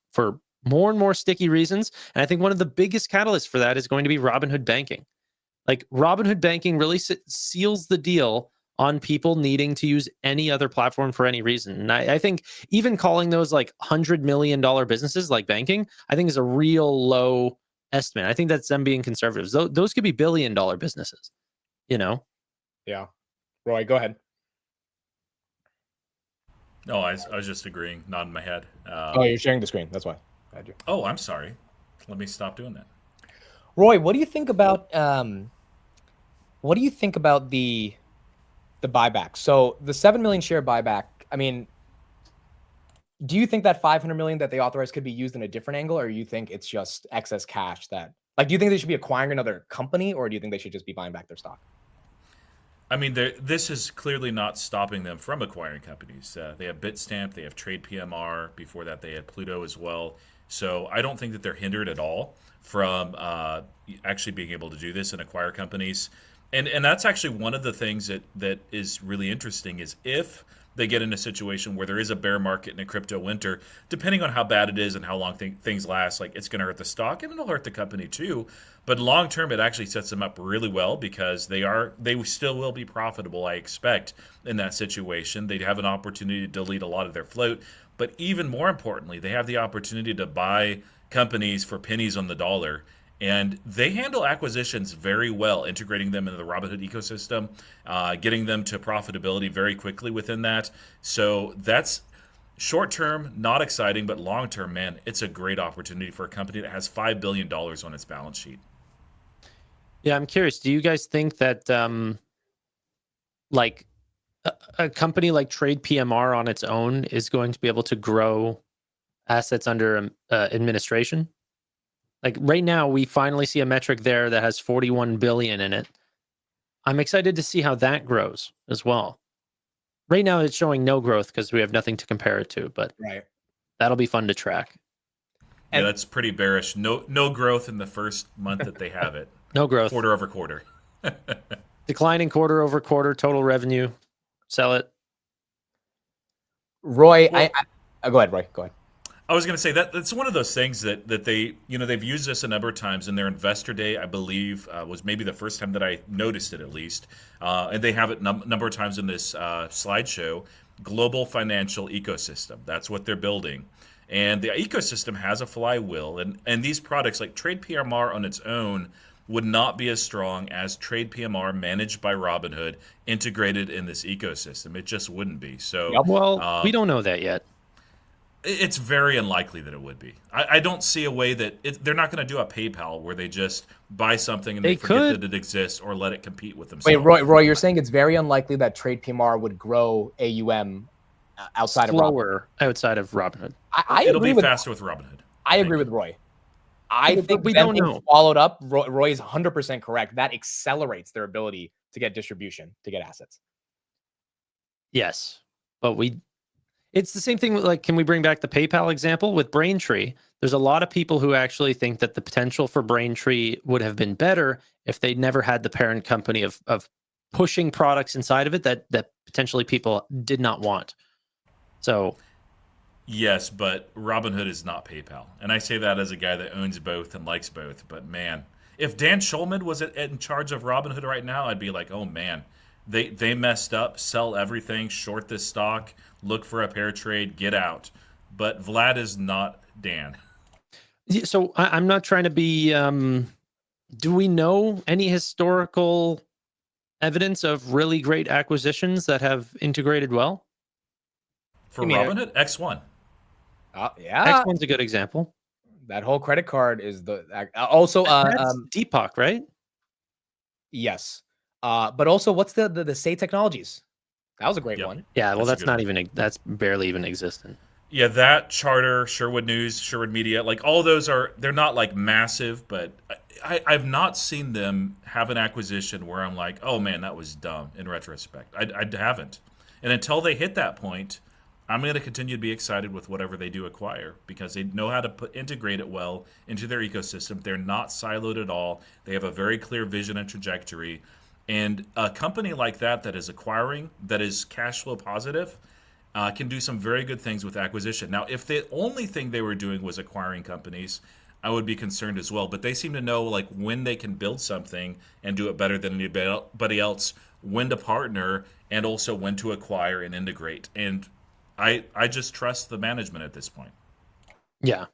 [SPEAKER 3] more and more sticky reasons. And I think one of the biggest catalysts for that is going to be Robinhood banking. Like Robinhood banking really seals the deal on people needing to use any other platform for any reason. And I think even calling those like $100 million businesses like banking, I think is a real low estimate. I think that's them being conservative. Those could be billion-dollar businesses, you know?
[SPEAKER 1] Yeah. Roy, go ahead.
[SPEAKER 2] No, I was just agreeing, nodding my head.
[SPEAKER 1] Oh, you're sharing the screen. That's why. I do.
[SPEAKER 2] Oh, I'm sorry. Let me stop doing that.
[SPEAKER 1] Roy, what do you think about the buyback? So the 7 million share buyback, I mean, do you think that 500 million that they authorized could be used in a different angle, or you think it's just excess cash that, like, do you think they should be acquiring another company, or do you think they should just be buying back their stock?
[SPEAKER 2] I mean, this is clearly not stopping them from acquiring companies. They have Bitstamp, they have Trade PMR. Before that, they had Pluto as well. So I don't think that they're hindered at all from actually being able to do this and acquire companies. And that's actually one of the things that is really interesting is if they get in a situation where there is a bear market in a crypto winter, depending on how bad it is and how long things last, like it's going to hurt the stock and it'll hurt the company too. But long term, it actually sets them up really well because they still will be profitable, I expect, in that situation. They'd have an opportunity to delete a lot of their float. But even more importantly, they have the opportunity to buy companies for pennies on the dollar. And they handle acquisitions very well, integrating them into the Robinhood ecosystem, getting them to profitability very quickly within that. So that's short term, not exciting, but long term, man, it's a great opportunity for a company that has $5 billion on its balance sheet.
[SPEAKER 3] Yeah, I'm curious. Do you guys think that like a company like Trade PMR on its own is going to be able to grow assets under administration? Like right now, we finally see a metric there that has 41 billion in it. I'm excited to see how that grows as well. Right now, it's showing no growth because we have nothing to compare it to, but
[SPEAKER 1] Right.
[SPEAKER 3] that'll be fun to track.
[SPEAKER 2] Yeah, that's pretty bearish. No growth in the first month that they have it.
[SPEAKER 3] No growth.
[SPEAKER 2] Quarter over quarter.
[SPEAKER 3] Declining quarter over quarter, total revenue. Sell it.
[SPEAKER 1] Roy,
[SPEAKER 2] Well-
[SPEAKER 1] go ahead, Roy. Go ahead.
[SPEAKER 2] I was going to say that's one of those things that they, they've used this a number of times in their investor day. I believe was maybe the first time that I noticed it, at least, and they have it number of times in this slideshow. Global financial ecosystem. That's what they're building, and the ecosystem has a flywheel. And these products like Trade PMR on its own would not be as strong as Trade PMR managed by Robinhood, integrated in this ecosystem. It just wouldn't be. So,
[SPEAKER 3] Well, we don't know that yet.
[SPEAKER 2] it's very unlikely that it would be. I don't see a way that they're not going to do a PayPal where they just buy something and they forget
[SPEAKER 3] could.
[SPEAKER 2] that it exists or let it compete with themselves.
[SPEAKER 1] Wait, Roy, you're saying it's very unlikely that Trade PMR would grow AUM outside of Robinhood.
[SPEAKER 3] Slower outside of Robinhood.
[SPEAKER 2] It'll be faster with Robinhood.
[SPEAKER 1] I agree with Roy. I think
[SPEAKER 3] we
[SPEAKER 1] them
[SPEAKER 3] don't
[SPEAKER 1] being
[SPEAKER 3] know.
[SPEAKER 1] swallowed up. Roy is 100% correct. That accelerates their ability to get distribution, to get assets.
[SPEAKER 3] Yes, but it's the same thing with, like, can we bring back the PayPal example with Braintree? There's a lot of people who actually think that the potential for Braintree would have been better if they never had the parent company of pushing products inside of it that potentially people did not want. So
[SPEAKER 2] Yes, but Robinhood is not PayPal. And I say that as a guy that owns both and likes both. But man, if Dan Schulman was in charge of Robinhood right now, I'd be like, oh man, they messed up, sell everything, short this stock, look for a pair trade, get out. But Vlad is not Dan.
[SPEAKER 3] Yeah, so I'm not trying to be. Do we know any historical evidence of really great acquisitions that have integrated well?
[SPEAKER 2] For
[SPEAKER 1] You mean
[SPEAKER 2] Robinhood, X1.
[SPEAKER 1] Yeah,
[SPEAKER 3] X1's a good example.
[SPEAKER 1] that whole credit card is the also
[SPEAKER 3] That's Deepak, right?
[SPEAKER 1] yes. But also, what's the Say Technologies? That was a great
[SPEAKER 2] Yep.
[SPEAKER 1] one.
[SPEAKER 3] Yeah, well,
[SPEAKER 2] That's a
[SPEAKER 3] that's
[SPEAKER 2] good
[SPEAKER 3] not
[SPEAKER 2] one.
[SPEAKER 3] even that's barely even existent.
[SPEAKER 2] Yeah, that Charter, Sherwood News, Sherwood Media, like all those they're not like massive, but I've not seen them have an acquisition where I'm like, oh man, that was dumb in retrospect. I haven't. And until they hit that point, I'm going to continue to be excited with whatever they do acquire because they know how to integrate it well into their ecosystem. They're not siloed at all. They have a very clear vision and trajectory. And a company like that is acquiring, that is cash flow positive, can do some very good things with acquisition. Now, if the only thing they were doing was acquiring companies, I would be concerned as well. But they seem to know like when they can build something and do it better than anybody else, when to partner, and also when to acquire and integrate. And I just trust the management at this point.
[SPEAKER 3] Yeah,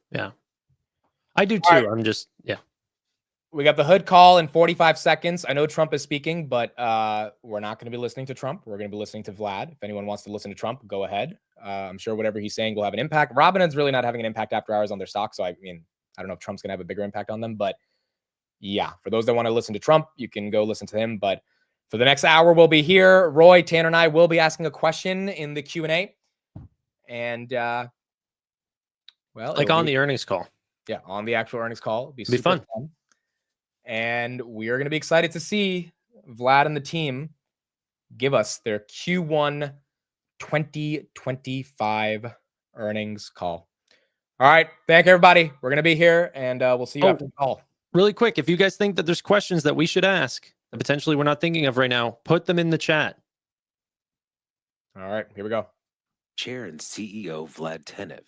[SPEAKER 3] I do too.
[SPEAKER 1] All right.
[SPEAKER 3] I'm just
[SPEAKER 1] We got the Hood call in 45 seconds. I know Trump is speaking, but we're not going to be listening to Trump. We're going to be listening to Vlad. If anyone wants to listen to Trump, go ahead. I'm sure whatever he's saying will have an impact. Robinhood's really not having an impact after hours on their stock. So, I mean, I don't know if Trump's going to have a bigger impact on them. But yeah, for those that want to listen to Trump, you can go listen to him. But for the next hour, we'll be here. Roy, Tanner, and I will be asking a question in the Q&A. And, well,
[SPEAKER 3] like on the earnings call.
[SPEAKER 1] Yeah, on the actual earnings call. It'll be
[SPEAKER 3] Be
[SPEAKER 1] super
[SPEAKER 3] fun.
[SPEAKER 1] And we are going to be excited to see Vlad and the team give us their Q1 2025 earnings call. All right. Thank everybody. We're going to be here and we'll see you after the call.
[SPEAKER 3] Really quick, if you guys think that there's questions that we should ask that potentially we're not thinking of right now, put them in the chat.
[SPEAKER 1] All right. Here we go.
[SPEAKER 10] Chair and CEO Vlad Tenev,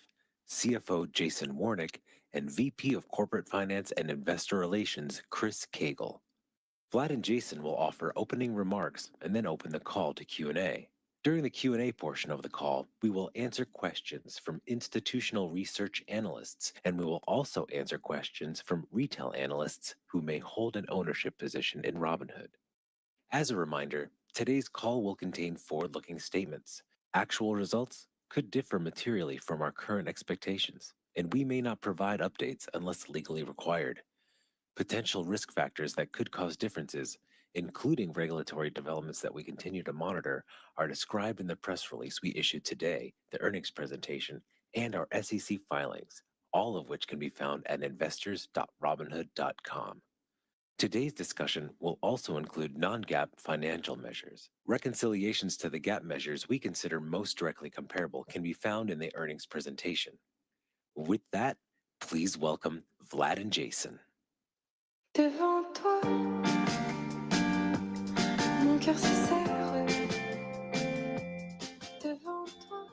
[SPEAKER 10] CFO Jason Warnick, and VP of Corporate Finance and Investor Relations, Chris Cagle. Vlad and Jason will offer opening remarks and then open the call to Q&A. During the Q&A portion of the call, we will answer questions from institutional research analysts, and we will also answer questions from retail analysts who may hold an ownership position in Robinhood. As a reminder, today's call will contain forward-looking statements. Actual results could differ materially from our current expectations, and we may not provide updates unless legally required. Potential risk factors that could cause differences, including regulatory developments that we continue to monitor, are described in the press release we issued today, the earnings presentation, and our SEC filings, all of which can be found at investors.robinhood.com. Today's discussion will also include non-GAAP financial measures. Reconciliations to the GAAP measures we consider most directly comparable can be found in the earnings presentation. With that, please welcome Vlad and Jason.
[SPEAKER 11] Devant toi, mon cœur se serre. Devant toi.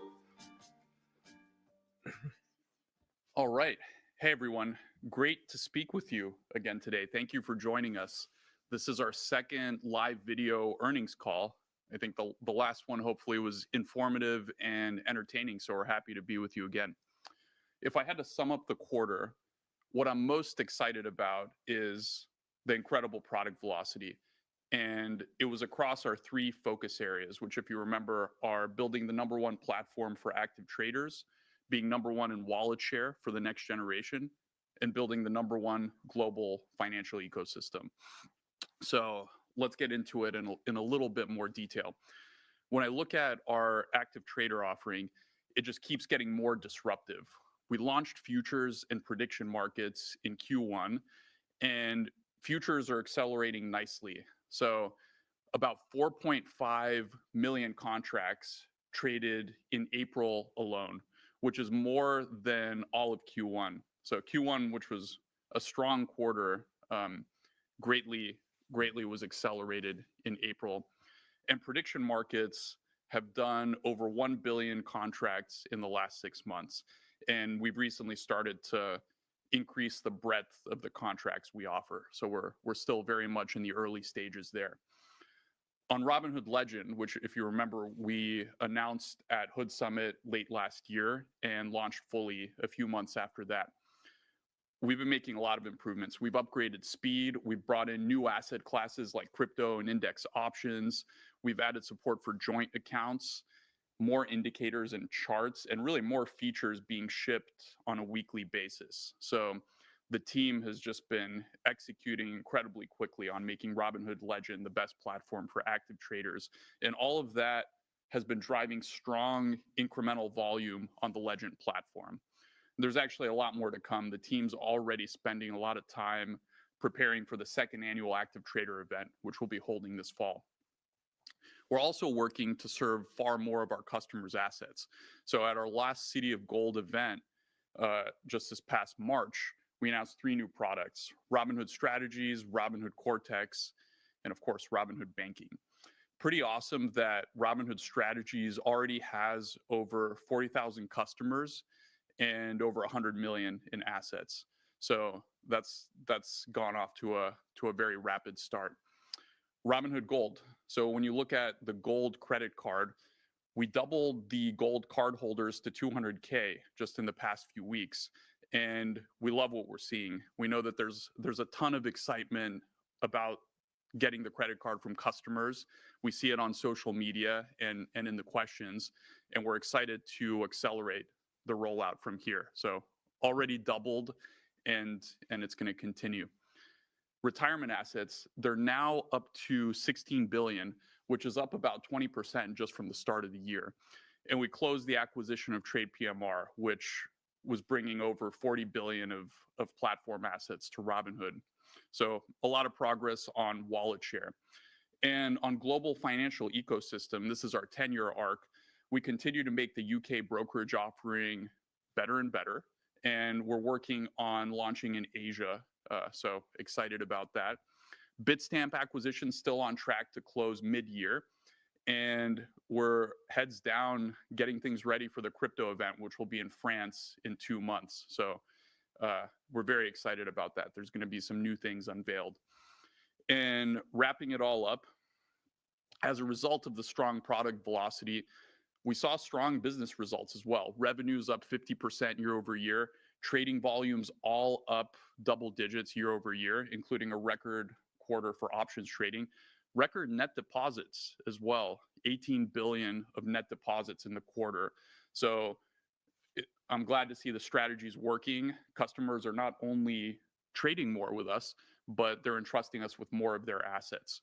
[SPEAKER 8] All right. Hey, everyone. Great to speak with you again today. Thank you for joining us. This is our second live video earnings call. I think the last one hopefully was informative and entertaining, so we're happy to be with you again. If I had to sum up the quarter, what I'm most excited about is the incredible product velocity. And it was across our three focus areas, which, if you remember, are building the #1 platform for active traders, being #1 in wallet share for the next generation, and building the #1 global financial ecosystem. So let's get into it in a little bit more detail. When I look at our active trader offering, it just keeps getting more disruptive. We launched futures and prediction markets in Q1, and futures are accelerating nicely. So about 4.5 million contracts traded in April alone, which is more than all of Q1. So Q1, which was a strong quarter, greatly was accelerated in April. And prediction markets have done over 1 billion contracts in the last 6 months. And we've recently started to increase the breadth of the contracts we offer. So we're still very much in the early stages there. On Robinhood Legend, which if you remember, we announced at Hood Summit late last year and launched fully a few months after that. We've been making a lot of improvements. We've upgraded speed. We've brought in new asset classes like crypto and index options. We've added support for joint accounts, more indicators and charts, and really more features being shipped on a weekly basis. So the team has just been executing incredibly quickly on making Robinhood Legend the best platform for active traders. And all of that has been driving strong incremental volume on the Legend platform. There's actually a lot more to come. The team's already spending a lot of time preparing for the second annual active trader event, which we'll be holding this fall. We're also working to serve far more of our customers' assets. So at our last City of Gold event, just this past March, we announced 3 new products: Robinhood Strategies, Robinhood Cortex, and of course, Robinhood Banking. Pretty awesome that Robinhood Strategies already has over 40,000 customers and over 100 million in assets. So that's gone off to a very rapid start. Robinhood Gold. So when you look at the Gold credit card, we doubled the Gold card holders to 200K just in the past few weeks, and we love what we're seeing. We know that there's a ton of excitement about getting the credit card from customers. We see it on social media and in the questions, and we're excited to accelerate the rollout from here. So already doubled, and it's going to continue. Retirement assets, they're now up to 16 billion, which is up about 20% just from the start of the year. And we closed the acquisition of Trade PMR, which was bringing over 40 billion of platform assets to Robinhood. So a lot of progress on wallet share. And on global financial ecosystem, this is our 10-year arc. We continue to make the UK brokerage offering better and better, and we're working on launching in Asia. So excited about that. Bitstamp acquisition still on track to close mid-year, and we're heads down getting things ready for the crypto event, which will be in France in 2 months. So we're very excited about that. There's going to be some new things unveiled. And wrapping it all up, as a result of the strong product velocity, we saw strong business results as well. Revenues up 50% year over year. Trading volumes all up double digits year over year, including a record quarter for options trading. Record net deposits as well, 18 billion of net deposits in the quarter. So I'm glad to see the strategies working. Customers are not only trading more with us, but they're entrusting us with more of their assets.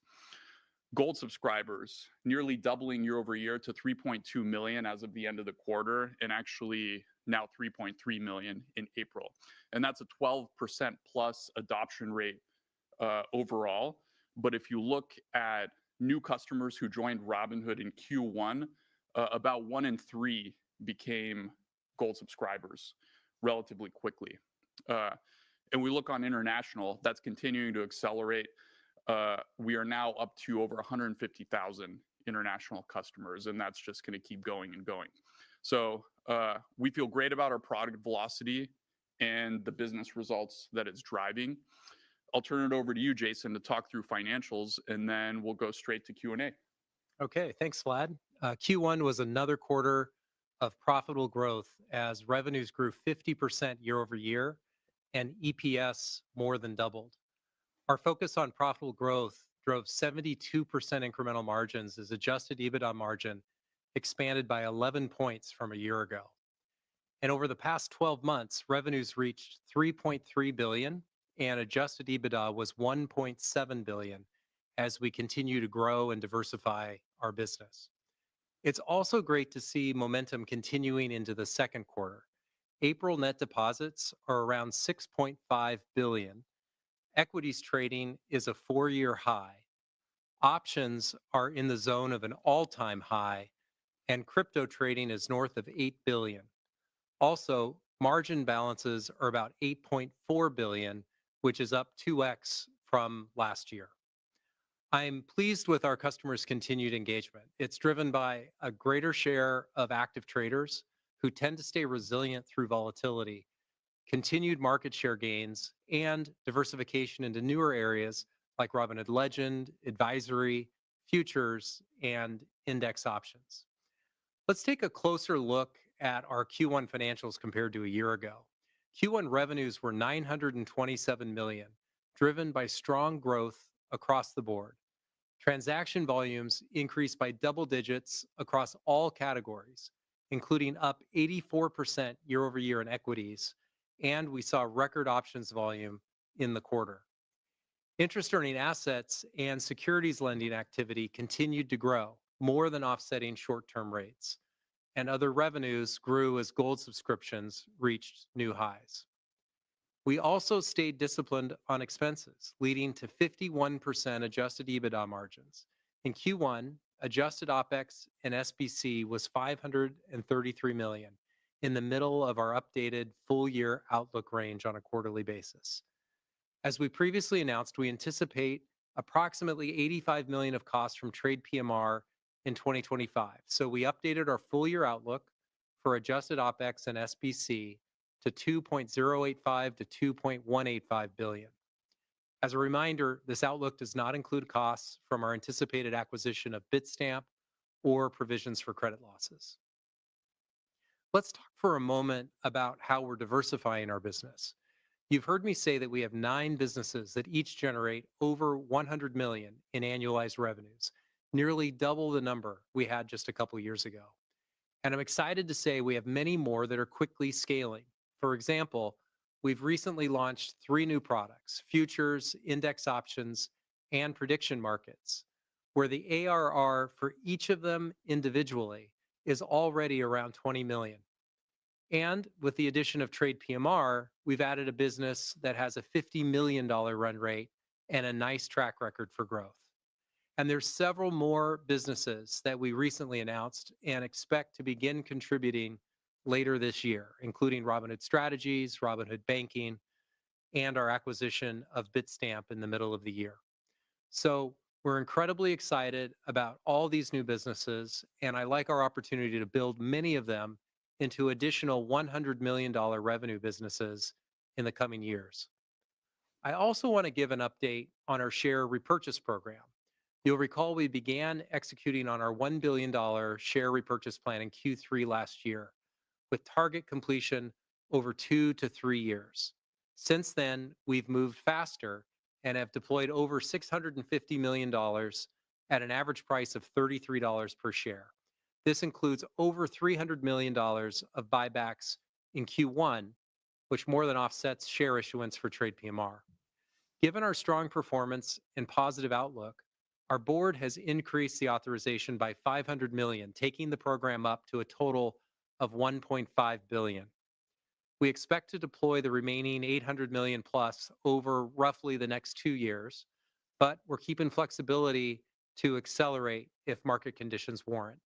[SPEAKER 8] Gold subscribers nearly doubling year over year to 3.2 million as of the end of the quarter, and actually now 3.3 million in April. And that's a 12% plus adoption rate overall. But if you look at new customers who joined Robinhood in Q1, about 1 in 3 became Gold subscribers relatively quickly. And we look on international, that's continuing to accelerate. We are now up to over 150,000 international customers, and that's just going to keep going and going. So we feel great about our product velocity and the business results that it's driving. I'll turn it over to you, Jason, to talk through financials, and then we'll go straight to Q&A.
[SPEAKER 12] Okay, thanks, Vlad. Q1 was another quarter of profitable growth as revenues grew 50% year over year and EPS more than doubled. Our focus on profitable growth drove 72% incremental margins as adjusted EBITDA margin expanded by 11 points from a year ago. And over the past 12 months, revenues reached 3.3 billion and adjusted EBITDA was 1.7 billion as we continue to grow and diversify our business. It's also great to see momentum continuing into the second quarter. April net deposits are around 6.5 billion. Equities trading is a 4-year high. Options are in the zone of an all-time high, and crypto trading is north of 8 billion. Also, margin balances are about 8.4 billion, which is up 2x from last year. I'm pleased with our customers' continued engagement. It's driven by a greater share of active traders who tend to stay resilient through volatility, continued market share gains, and diversification into newer areas like Robinhood Legend, advisory, futures, and index options. Let's take a closer look at our Q1 financials compared to a year ago. Q1 revenues were $927 million, driven by strong growth across the board. Transaction volumes increased by double digits across all categories, including up 84% year over year in equities, and we saw record options volume in the quarter. Interest earning assets and securities lending activity continued to grow, more than offsetting short-term rates, and other revenues grew as gold subscriptions reached new highs. We also stayed disciplined on expenses, leading to 51% adjusted EBITDA margins. In Q1, adjusted OPEX and SBC was $533 million, in the middle of our updated full-year outlook range on a quarterly basis. As we previously announced, we anticipate approximately $85 million of costs from trade PMR in 2025. So we updated our full-year outlook for adjusted OPEX and SBC to $2.085 to $2.185 billion. As a reminder, this outlook does not include costs from our anticipated acquisition of Bitstamp or provisions for credit losses. Let's talk for a moment about how we're diversifying our business. You've heard me say that we have 9 businesses that each generate over $100 million in annualized revenues, nearly double the number we had just a couple years ago. And I'm excited to say we have many more that are quickly scaling. For example, we've recently launched 3 new products: futures, index options, and prediction markets, where the ARR for each of them individually is already around 20 million. And with the addition of trade PMR, we've added a business that has a $50 million run rate and a nice track record for growth. And there's several more businesses that we recently announced and expect to begin contributing later this year, including Robinhood Strategies, Robinhood Banking, and our acquisition of Bitstamp in the middle of the year. So we're incredibly excited about all these new businesses, and I like our opportunity to build many of them into additional $100 million revenue businesses in the coming years. I also want to give an update on our share repurchase program. You'll recall we began executing on our $1 billion share repurchase plan in Q3 last year, with target completion over 2 to 3 years. Since then, we've moved faster and have deployed over $650 million at an average price of $33 per share. This includes over $300 million of buybacks in Q1, which more than offsets share issuance for trade PMR. Given our strong performance and positive outlook, our board has increased the authorization by $500 million, taking the program up to a total of $1.5 billion. We expect to deploy the remaining $800 million plus over roughly the next 2 years, but we're keeping flexibility to accelerate if market conditions warrant.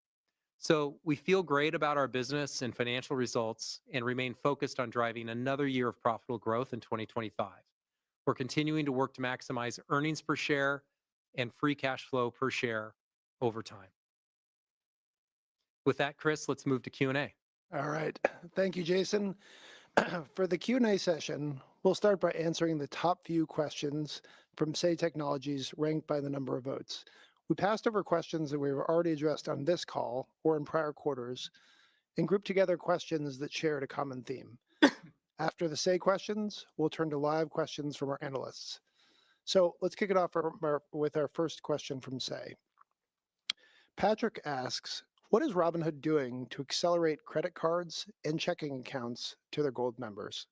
[SPEAKER 12] So we feel great about our business and financial results and remain focused on driving another year of profitable growth in 2025. We're continuing to work to maximize earnings per share and free cash flow per share over time. With that, Chris, let's move to Q&A.
[SPEAKER 13] All right. Thank you, Jason. For the Q&A session, we'll start by answering the top few questions from Say Technologies ranked by the number of votes. We passed over questions that we were already addressed on this call or in prior quarters and grouped together questions that shared a common theme. After the Say questions, we'll turn to live questions from our analysts. So let's kick it off with our first question from Say. Patrick asks, what is Robinhood doing to accelerate credit cards and checking accounts to their Gold members?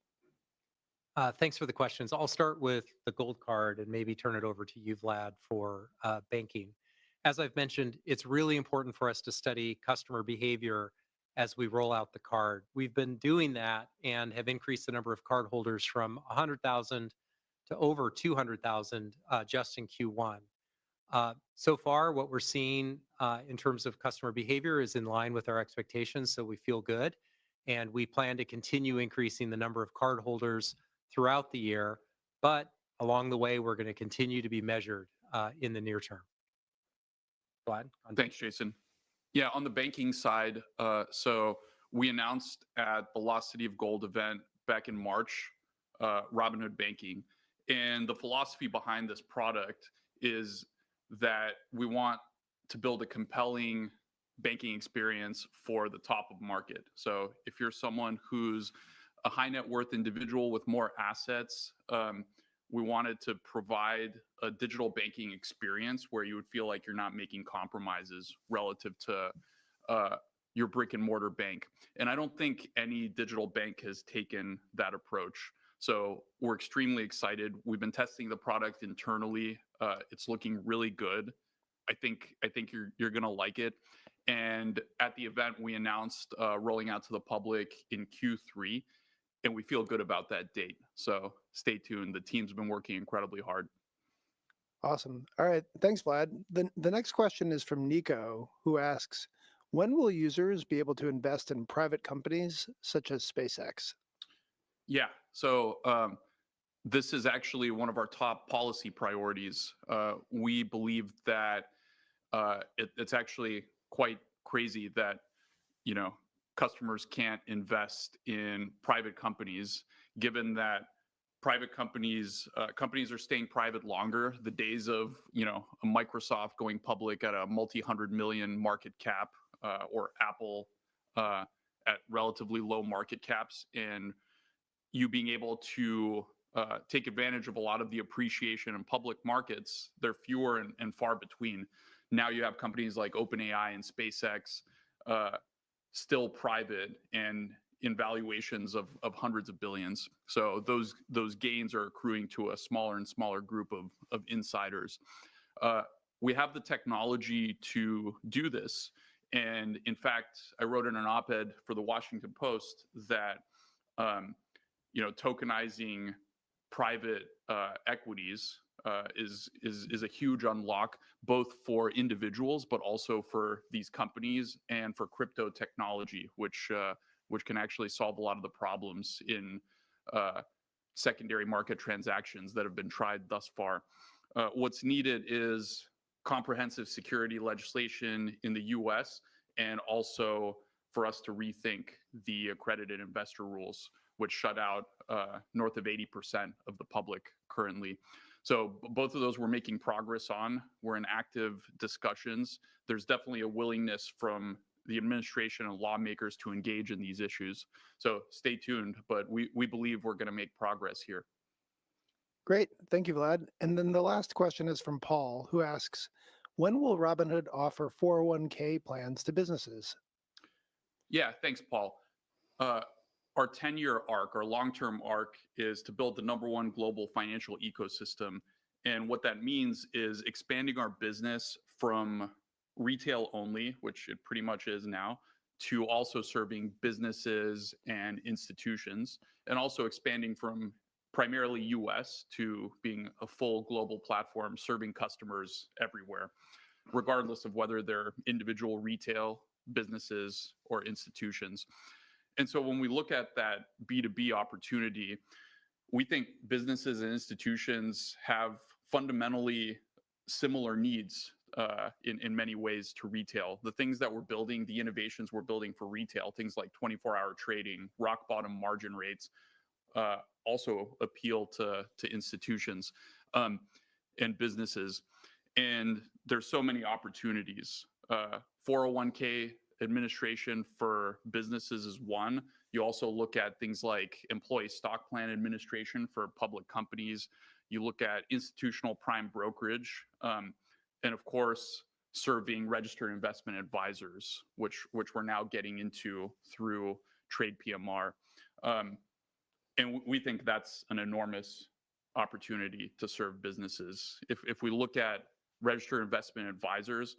[SPEAKER 12] Thanks for the questions. I'll start with the Gold card and maybe turn it over to you, Vlad, for banking. As I've mentioned, it's really important for us to study customer behavior as we roll out the card. We've been doing that and have increased the number of cardholders from 100,000 to over 200,000 just in Q1. So far, what we're seeing in terms of customer behavior is in line with our expectations, so we feel good. And we plan to continue increasing the number of cardholders throughout the year. But along the way, we're going to continue to be measured in the near term. Vlad?
[SPEAKER 8] Thanks, Jason. Yeah, on the banking side, so we announced at the Lost City of Gold event back in March, Robinhood Banking. And the philosophy behind this product is that we want to build a compelling banking experience for the top of market. So if you're someone who's a high net worth individual with more assets, we wanted to provide a digital banking experience where you would feel like you're not making compromises relative to your brick and mortar bank. And I don't think any digital bank has taken that approach. So we're extremely excited. We've been testing the product internally. It's looking really good. I think you're gonna like it. And at the event, we announced rolling out to the public in Q3, and we feel good about that date. So stay tuned. The team's been working incredibly hard.
[SPEAKER 13] Awesome. All right. Thanks, Vlad. The next question is from Nico, who asks, when will users be able to invest in private companies such as SpaceX?
[SPEAKER 8] Yeah. So this is actually one of our top policy priorities. We believe that it's actually quite crazy that, you know, customers can't invest in private companies, given that private companies are staying private longer. The days of, you know, a Microsoft going public at a multi-hundred million market cap, or Apple at relatively low market caps, and you being able to take advantage of a lot of the appreciation in public markets, they're fewer and far between. Now you have companies like OpenAI and SpaceX still private and in valuations of hundreds of billions. So those gains are accruing to a smaller and smaller group of insiders. We have the technology to do this. And in fact, I wrote in an op-ed for the Washington Post that you know, tokenizing private equities is a huge unlock, both for individuals, but also for these companies and for crypto technology, which can actually solve a lot of the problems in secondary market transactions that have been tried thus far. What's needed is comprehensive security legislation in the US, and also for us to rethink the accredited investor rules, which shut out north of 80% of the public currently. So both of those we're making progress on. We're in active discussions. There's definitely a willingness from the administration and lawmakers to engage in these issues. So stay tuned, but we believe we're going to make progress here.
[SPEAKER 13] Great. Thank you, Vlad. And then the last question is from Paul, who asks, when will Robinhood offer 401k plans to businesses?
[SPEAKER 8] Yeah, thanks, Paul. Our 10-year arc, our long-term arc, is to build the #1 global financial ecosystem. And what that means is expanding our business from retail only, which it pretty much is now, to also serving businesses and institutions, and also expanding from primarily US to being a full global platform serving customers everywhere, regardless of whether they're individual retail businesses or institutions. And so when we look at that B2B opportunity, we think businesses and institutions have fundamentally similar needs in many ways to retail. The things that we're building, the innovations we're building for retail, things like 24-hour trading, rock bottom margin rates, also appeal to institutions and businesses. And there's so many opportunities. 401k administration for businesses is one. You also look at things like employee stock plan administration for public companies. You look at institutional prime brokerage, and of course, serving registered investment advisors, which we're now getting into through Trade PMR. And we think that's an enormous opportunity to serve businesses. If we look at registered investment advisors,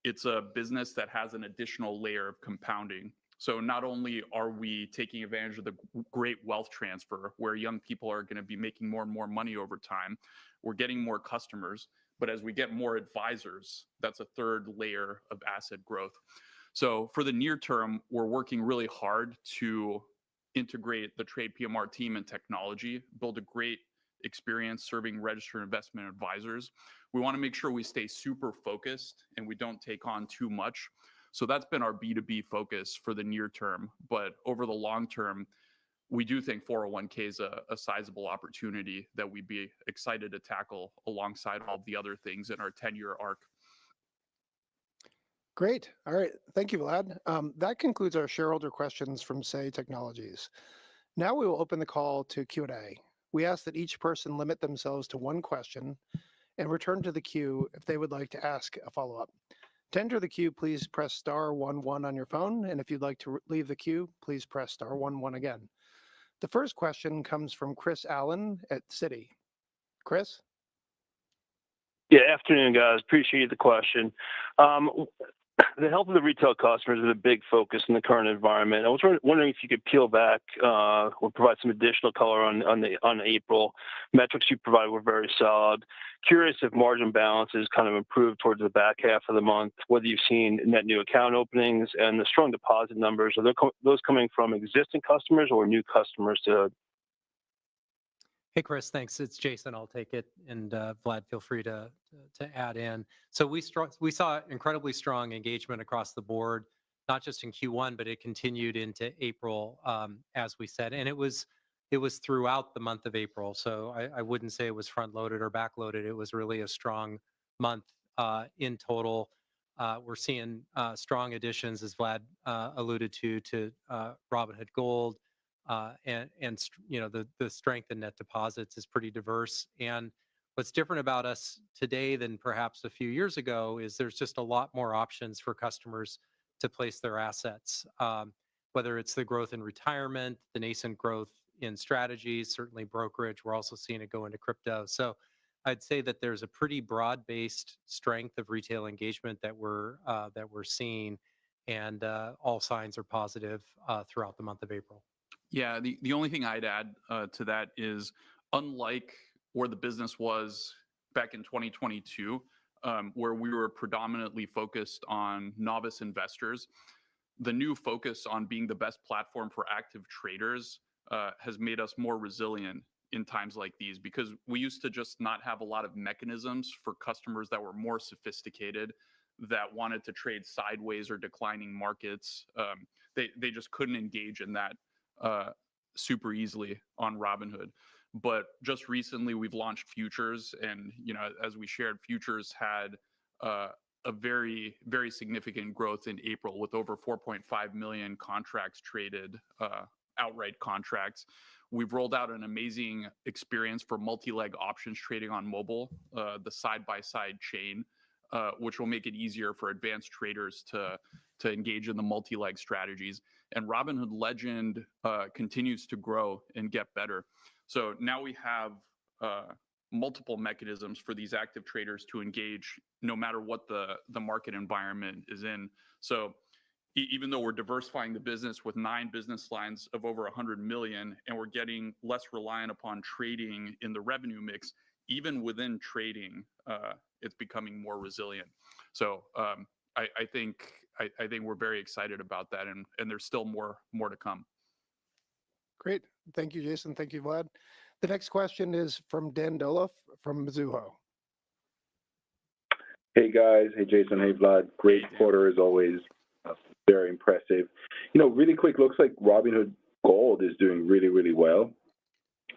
[SPEAKER 8] it's a business that has an additional layer of compounding. So not only are we taking advantage of the great wealth transfer, where young people are going to be making more and more money over time, we're getting more customers, but as we get more advisors, that's a third layer of asset growth. So for the near term, we're working really hard to integrate the Trade PMR team and technology, build a great experience serving registered investment advisors. We want to make sure we stay super focused and we don't take on too much. So that's been our B2B focus for the near term. But over the long term, we do think 401k is a sizable opportunity that we'd be excited to tackle alongside all the other things in our 10-year arc.
[SPEAKER 13] Great. All right. Thank you, Vlad. That concludes our shareholder questions from Say Technologies. Now we will open the call to Q&A. We ask that each person limit themselves to one question and return to the queue if they would like to ask a follow-up. To enter the queue, please press *11 on your phone. And if you'd like to leave the queue, please press *11 again. The first question comes from Chris Allen at Citi. Chris?
[SPEAKER 14] Yeah, afternoon, guys. Appreciate the question. The health of the retail customers is a big focus in the current environment. I was wondering if you could peel back or provide some additional color on April. Metrics you provided were very solid. Curious if margin balances kind of improved towards the back half of the month, whether you've seen net new account openings and the strong deposit numbers. Are those coming from existing customers or new customers to?
[SPEAKER 12] Hey, Chris, thanks. It's Jason. I'll take it. And Vlad, feel free to add in. So we saw incredibly strong engagement across the board, not just in Q1, but it continued into April, as we said. And it was throughout the month of April. So I wouldn't say it was front loaded or back loaded. It was really a strong month in total. We're seeing strong additions, as Vlad alluded to Robinhood Gold. And you know, the strength in net deposits is pretty diverse. And what's different about us today than perhaps a few years ago is there's just a lot more options for customers to place their assets, whether it's the growth in retirement, the nascent growth in strategies, certainly brokerage. We're also seeing it go into crypto. So I'd say that there's a pretty broad-based strength of retail engagement that we're seeing, and all signs are positive throughout the month of April.
[SPEAKER 8] Yeah, the only thing I'd add to that is, unlike where the business was back in 2022, where we were predominantly focused on novice investors, the new focus on being the best platform for active traders has made us more resilient in times like these, because we used to just not have a lot of mechanisms for customers that were more sophisticated, that wanted to trade sideways or declining markets. They just couldn't engage in that super easily on Robinhood. But just recently we've launched futures, and as we shared, futures had a very, very significant growth in April, with over 4.5 million contracts traded, outright contracts. We've rolled out an amazing experience for multi-leg options trading on mobile, the side-by-side chain, which will make it easier for advanced traders to engage in the multi-leg strategies. And Robinhood Legend continues to grow and get better. So now we have multiple mechanisms for these active traders to engage no matter what the market environment is in. So even though we're diversifying the business with 9 business lines of over 100 million, and we're getting less reliant upon trading in the revenue mix, even within trading, it's becoming more resilient. So I think we're very excited about that, and there's still more to come.
[SPEAKER 13] Great. Thank you, Jason. Thank you, Vlad. The next question is from Dan Dolev from Mizuho.
[SPEAKER 9] Hey, guys. Hey, Jason. Hey, Vlad. Great quarter as always. Very impressive. Really quick, looks like Robinhood Gold is doing really, really well.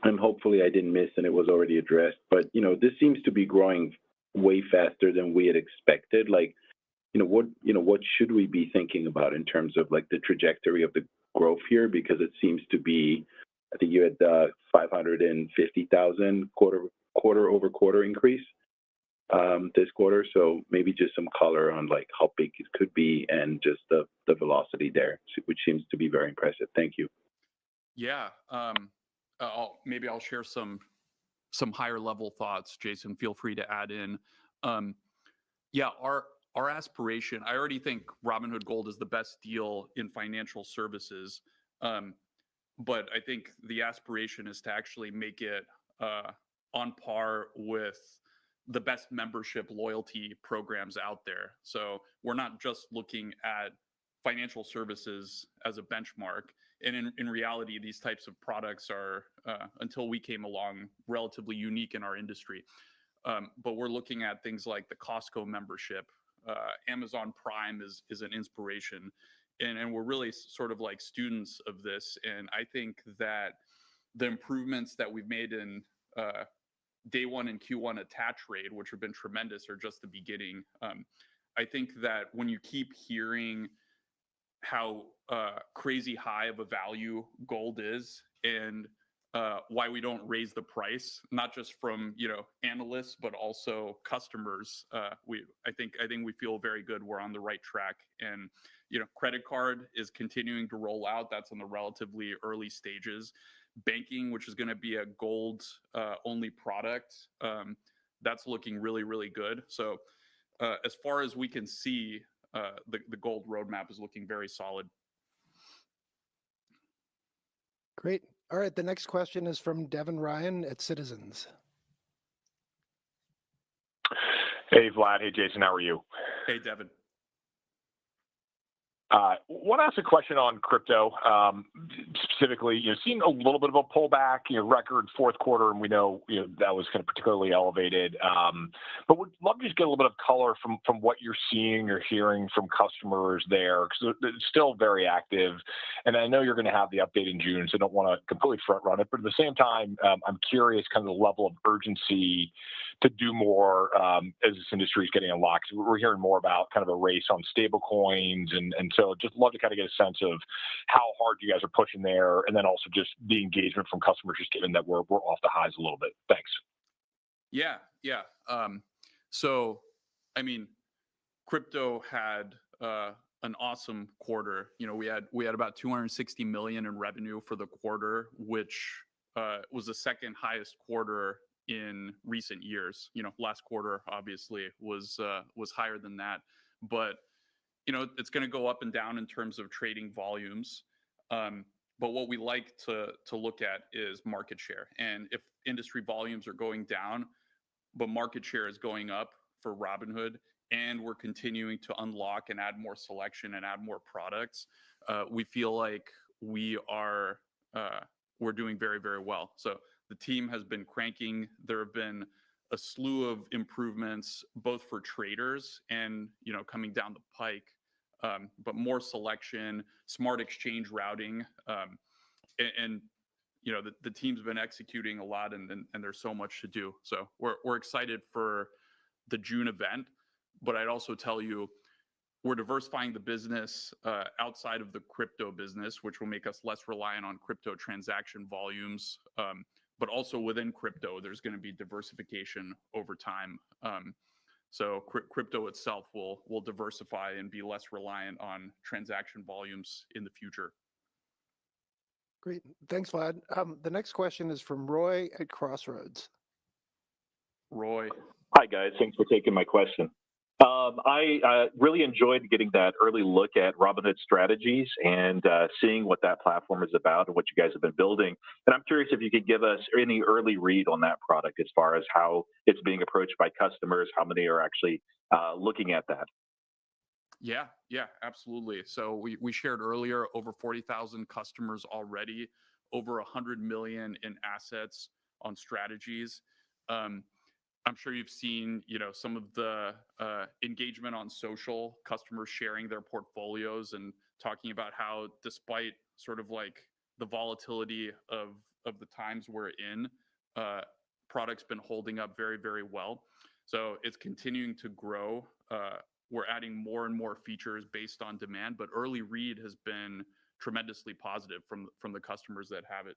[SPEAKER 9] And hopefully I didn't miss and it was already addressed. But, this seems to be growing way faster than we had expected. What should we be thinking about in terms of the trajectory of the growth here? Because it seems to be, I think you had 550,000 quarter over quarter increase this quarter. So maybe just some color on how big it could be and just the velocity there, which seems to be very impressive. Thank you.
[SPEAKER 8] Yeah. Maybe I'll share some higher level thoughts. Jason, feel free to add in. Yeah, our aspiration, I already think Robinhood Gold is the best deal in financial services. But I think the aspiration is to actually make it on par with the best membership loyalty programs out there. So we're not just looking at financial services as a benchmark. And in reality, these types of products are, until we came along, relatively unique in our industry. But we're looking at things like the Costco membership. Amazon Prime is an inspiration. And we're really sort of like students of this. And I think that the improvements that we've made in day one and Q1 attach rate, which have been tremendous, are just the beginning. I think that when you keep hearing how crazy high of a value gold is, and why we don't raise the price, not just from analysts but also customers, I think we feel very good. We're on the right track, and credit card is continuing to roll out. That's in the relatively early stages. Banking, which is going to be a gold only product, that's looking really, really good. So as far as we can see, the gold roadmap is looking very solid.
[SPEAKER 13] Great. All right. The next question is from Devin Ryan at Citizens.
[SPEAKER 15] Hey, Vlad. Hey, Jason. How are you?
[SPEAKER 8] Hey, Devin.
[SPEAKER 15] Want to ask a question on crypto, specifically, seeing a little bit of a pullback, record fourth quarter, and we know, that was kind of particularly elevated. But would love to just get a little bit of color from what you're seeing or hearing from customers there, because it's still very active. And I know you're going to have the update in June, so I don't want to completely front run it. But at the same time, I'm curious kind of the level of urgency to do more as this industry is getting unlocked. We're hearing more about kind of a race on stable coins, and so just love to kind of get a sense of how hard you guys are pushing there, and then also just the engagement from customers, just given that we're off the highs a little bit. Thanks.
[SPEAKER 8] Yeah. So, I mean, crypto had an awesome quarter. We had about 260 million in revenue for the quarter, which was the second highest quarter in recent years. Last quarter obviously was higher than that, but it's going to go up and down in terms of trading volumes. But what we like to look at is market share. And if industry volumes are going down, but market share is going up for Robinhood, and we're continuing to unlock and add more selection and add more products, we feel like we're doing very, very well. So the team has been cranking. There have been a slew of improvements, both for traders and coming down the pike, but more selection, smart exchange routing, and the team's been executing a lot, and there's so much to do. So we're excited for the June event, but I'd also tell you, we're diversifying the business outside of the crypto business, which will make us less reliant on crypto transaction volumes. But also within crypto, there's going to be diversification over time. So crypto itself will diversify and be less reliant on transaction volumes in the future.
[SPEAKER 13] Great. Thanks, Vlad. The next question is from Roy at Crossroads.
[SPEAKER 8] Roy.
[SPEAKER 16] Hi, guys. Thanks for taking my question. I really enjoyed getting that early look at Robinhood strategies and seeing what that platform is about and what you guys have been building. And I'm curious if you could give us any early read on that product as far as how it's being approached by customers, how many are actually looking at that.
[SPEAKER 8] Yeah, absolutely. So we shared earlier, over 40,000 customers already, over 100 million in assets on strategies. I'm sure you've seen, some of the engagement on social, customers sharing their portfolios and talking about how, despite sort of like the volatility of the times we're in, product's been holding up very, very well. So it's continuing to grow. We're adding more and more features based on demand, but early read has been tremendously positive from the customers that have it.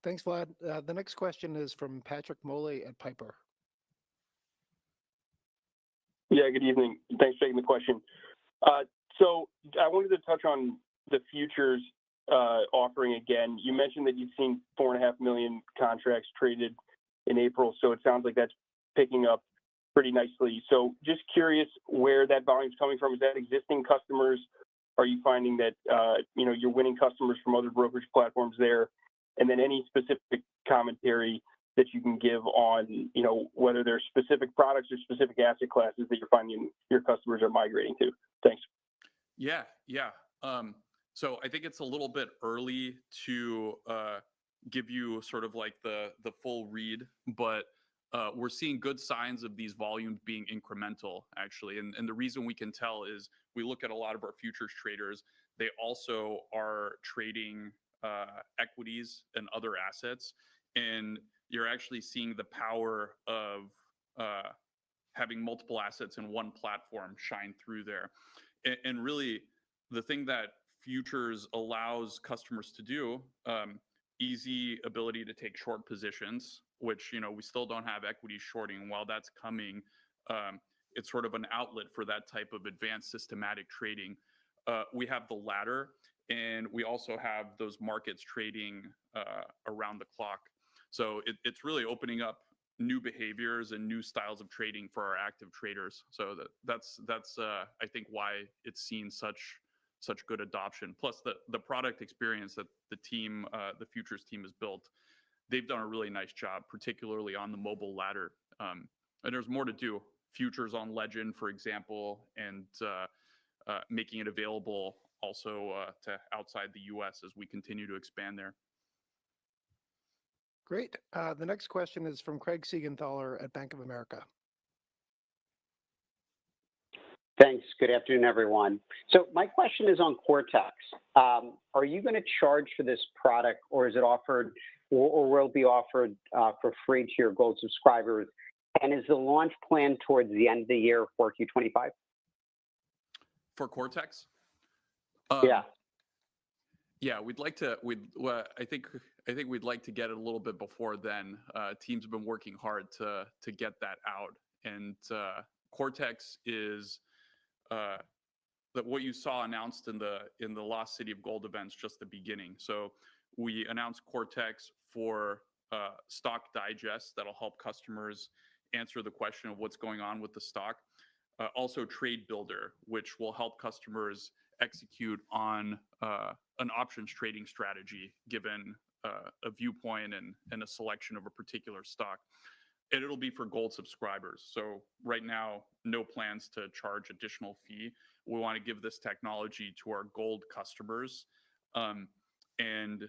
[SPEAKER 13] Thanks, Vlad. The next question is from Patrick Moley at Piper.
[SPEAKER 17] Yeah, good evening. Thanks for taking the question. So I wanted to touch on the futures offering again. You mentioned that you've seen 4.5 million contracts traded in April, so it sounds like that's picking up pretty nicely. So just curious where that volume's coming from. Is that existing customers? Are you finding that you're winning customers from other brokerage platforms there? And then any specific commentary that you can give on, whether there's specific products or specific asset classes that you're finding your customers are migrating to. Thanks.
[SPEAKER 8] Yeah. So I think it's a little bit early to give you sort of like the full read, but we're seeing good signs of these volumes being incremental, actually. And the reason we can tell is we look at a lot of our futures traders, they also are trading equities and other assets. And you're actually seeing the power of having multiple assets in one platform shine through there. And really, the thing that futures allows customers to do, easy ability to take short positions, which we still don't have equity shorting. While that's coming, it's sort of an outlet for that type of advanced systematic trading. We have the ladder, and we also have those markets trading around the clock. So it's really opening up new behaviors and new styles of trading for our active traders. So that's I think why it's seen such good adoption. Plus the product experience that the team, the futures team, has built. They've done a really nice job, particularly on the mobile ladder. And there's more to do. Futures on Legend, for example, and making it available also to outside the U.S. as we continue to expand there.
[SPEAKER 13] Great. The next question is from Craig Siegenthaler at Bank of America.
[SPEAKER 18] Thanks. Good afternoon, everyone. So my question is on Cortex. Are you going to charge for this product, or is it offered, or will it be offered for free to your Gold subscribers? And is the launch planned towards the end of the year for Q25?
[SPEAKER 8] For Cortex?
[SPEAKER 18] Yeah.
[SPEAKER 8] Yeah, we'd like to. I think we'd like to get it a little bit before then. Teams have been working hard to get that out, and Cortex is that what you saw announced in the Lost City of Gold events, just the beginning. So we announced Cortex for stock digest that'll help customers answer the question of what's going on with the stock. Also Trade Builder, which will help customers execute on an options trading strategy given a viewpoint and a selection of a particular stock. And it'll be for Gold subscribers. So right now, no plans to charge additional fee. We want to give this technology to our Gold customers. And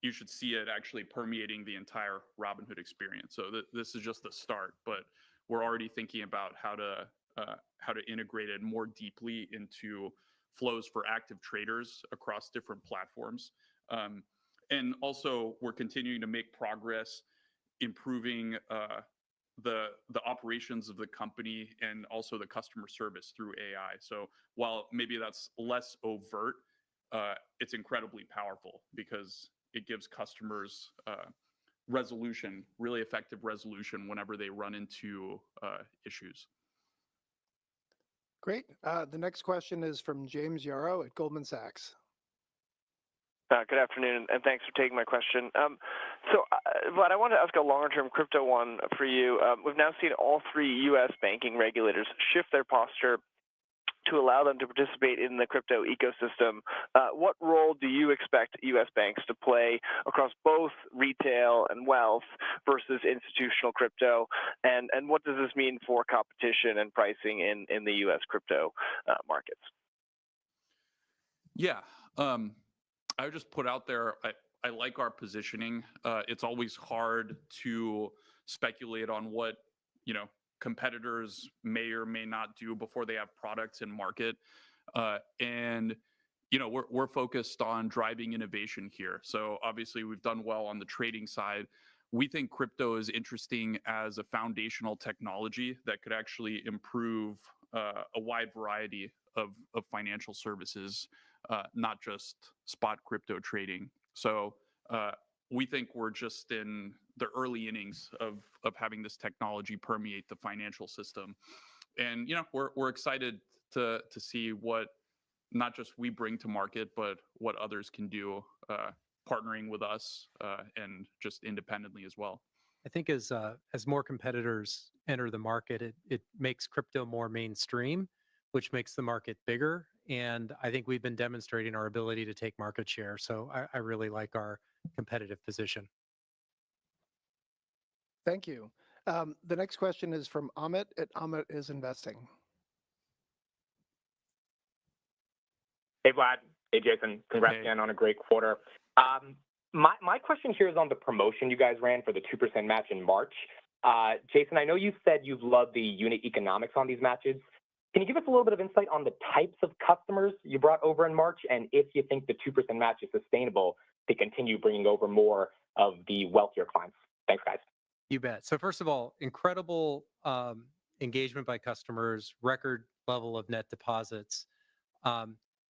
[SPEAKER 8] you should see it actually permeating the entire Robinhood experience. So this is just the start, but we're already thinking about how to integrate it more deeply into flows for active traders across different platforms. And also, we're continuing to make progress improving the operations of the company and also the customer service through AI. So while maybe that's less overt, it's incredibly powerful because it gives customers resolution, really effective resolution whenever they run into issues.
[SPEAKER 13] Great. The next question is from James Yarrow at Goldman Sachs.
[SPEAKER 19] Good afternoon, and thanks for taking my question. Vlad, I want to ask a longer-term crypto one for you. We've now seen all three U.S. banking regulators shift their posture to allow them to participate in the crypto ecosystem. What role do you expect U.S. banks to play across both retail and wealth versus institutional crypto? And what does this mean for competition and pricing in the U.S. crypto markets?
[SPEAKER 8] Yeah. I would just put out there, I like our positioning. It's always hard to speculate on what, competitors may or may not do before they have products in market. And we're focused on driving innovation here. So obviously we've done well on the trading side. We think crypto is interesting as a foundational technology that could actually improve a wide variety of financial services, not just spot crypto trading. So we think we're just in the early innings of having this technology permeate the financial system. And, we're excited to see what not just we bring to market, but what others can do partnering with us and just independently as well.
[SPEAKER 12] I think as more competitors enter the market, it makes crypto more mainstream, which makes the market bigger. And I think we've been demonstrating our ability to take market share. So I really like our competitive position.
[SPEAKER 13] Thank you. The next question is from Amit at Amit is Investing.
[SPEAKER 20] Hey, Vlad. Hey, Jason. Congrats again on a great quarter. My question here is on the promotion you guys ran for the 2% match in March. Jason, I know you said you've loved the unit economics on these matches. Can you give us a little bit of insight on the types of customers you brought over in March, and if you think the 2% match is sustainable to continue bringing over more of the wealthier clients? Thanks, guys.
[SPEAKER 12] You bet. So first of all, incredible engagement by customers, record level of net deposits.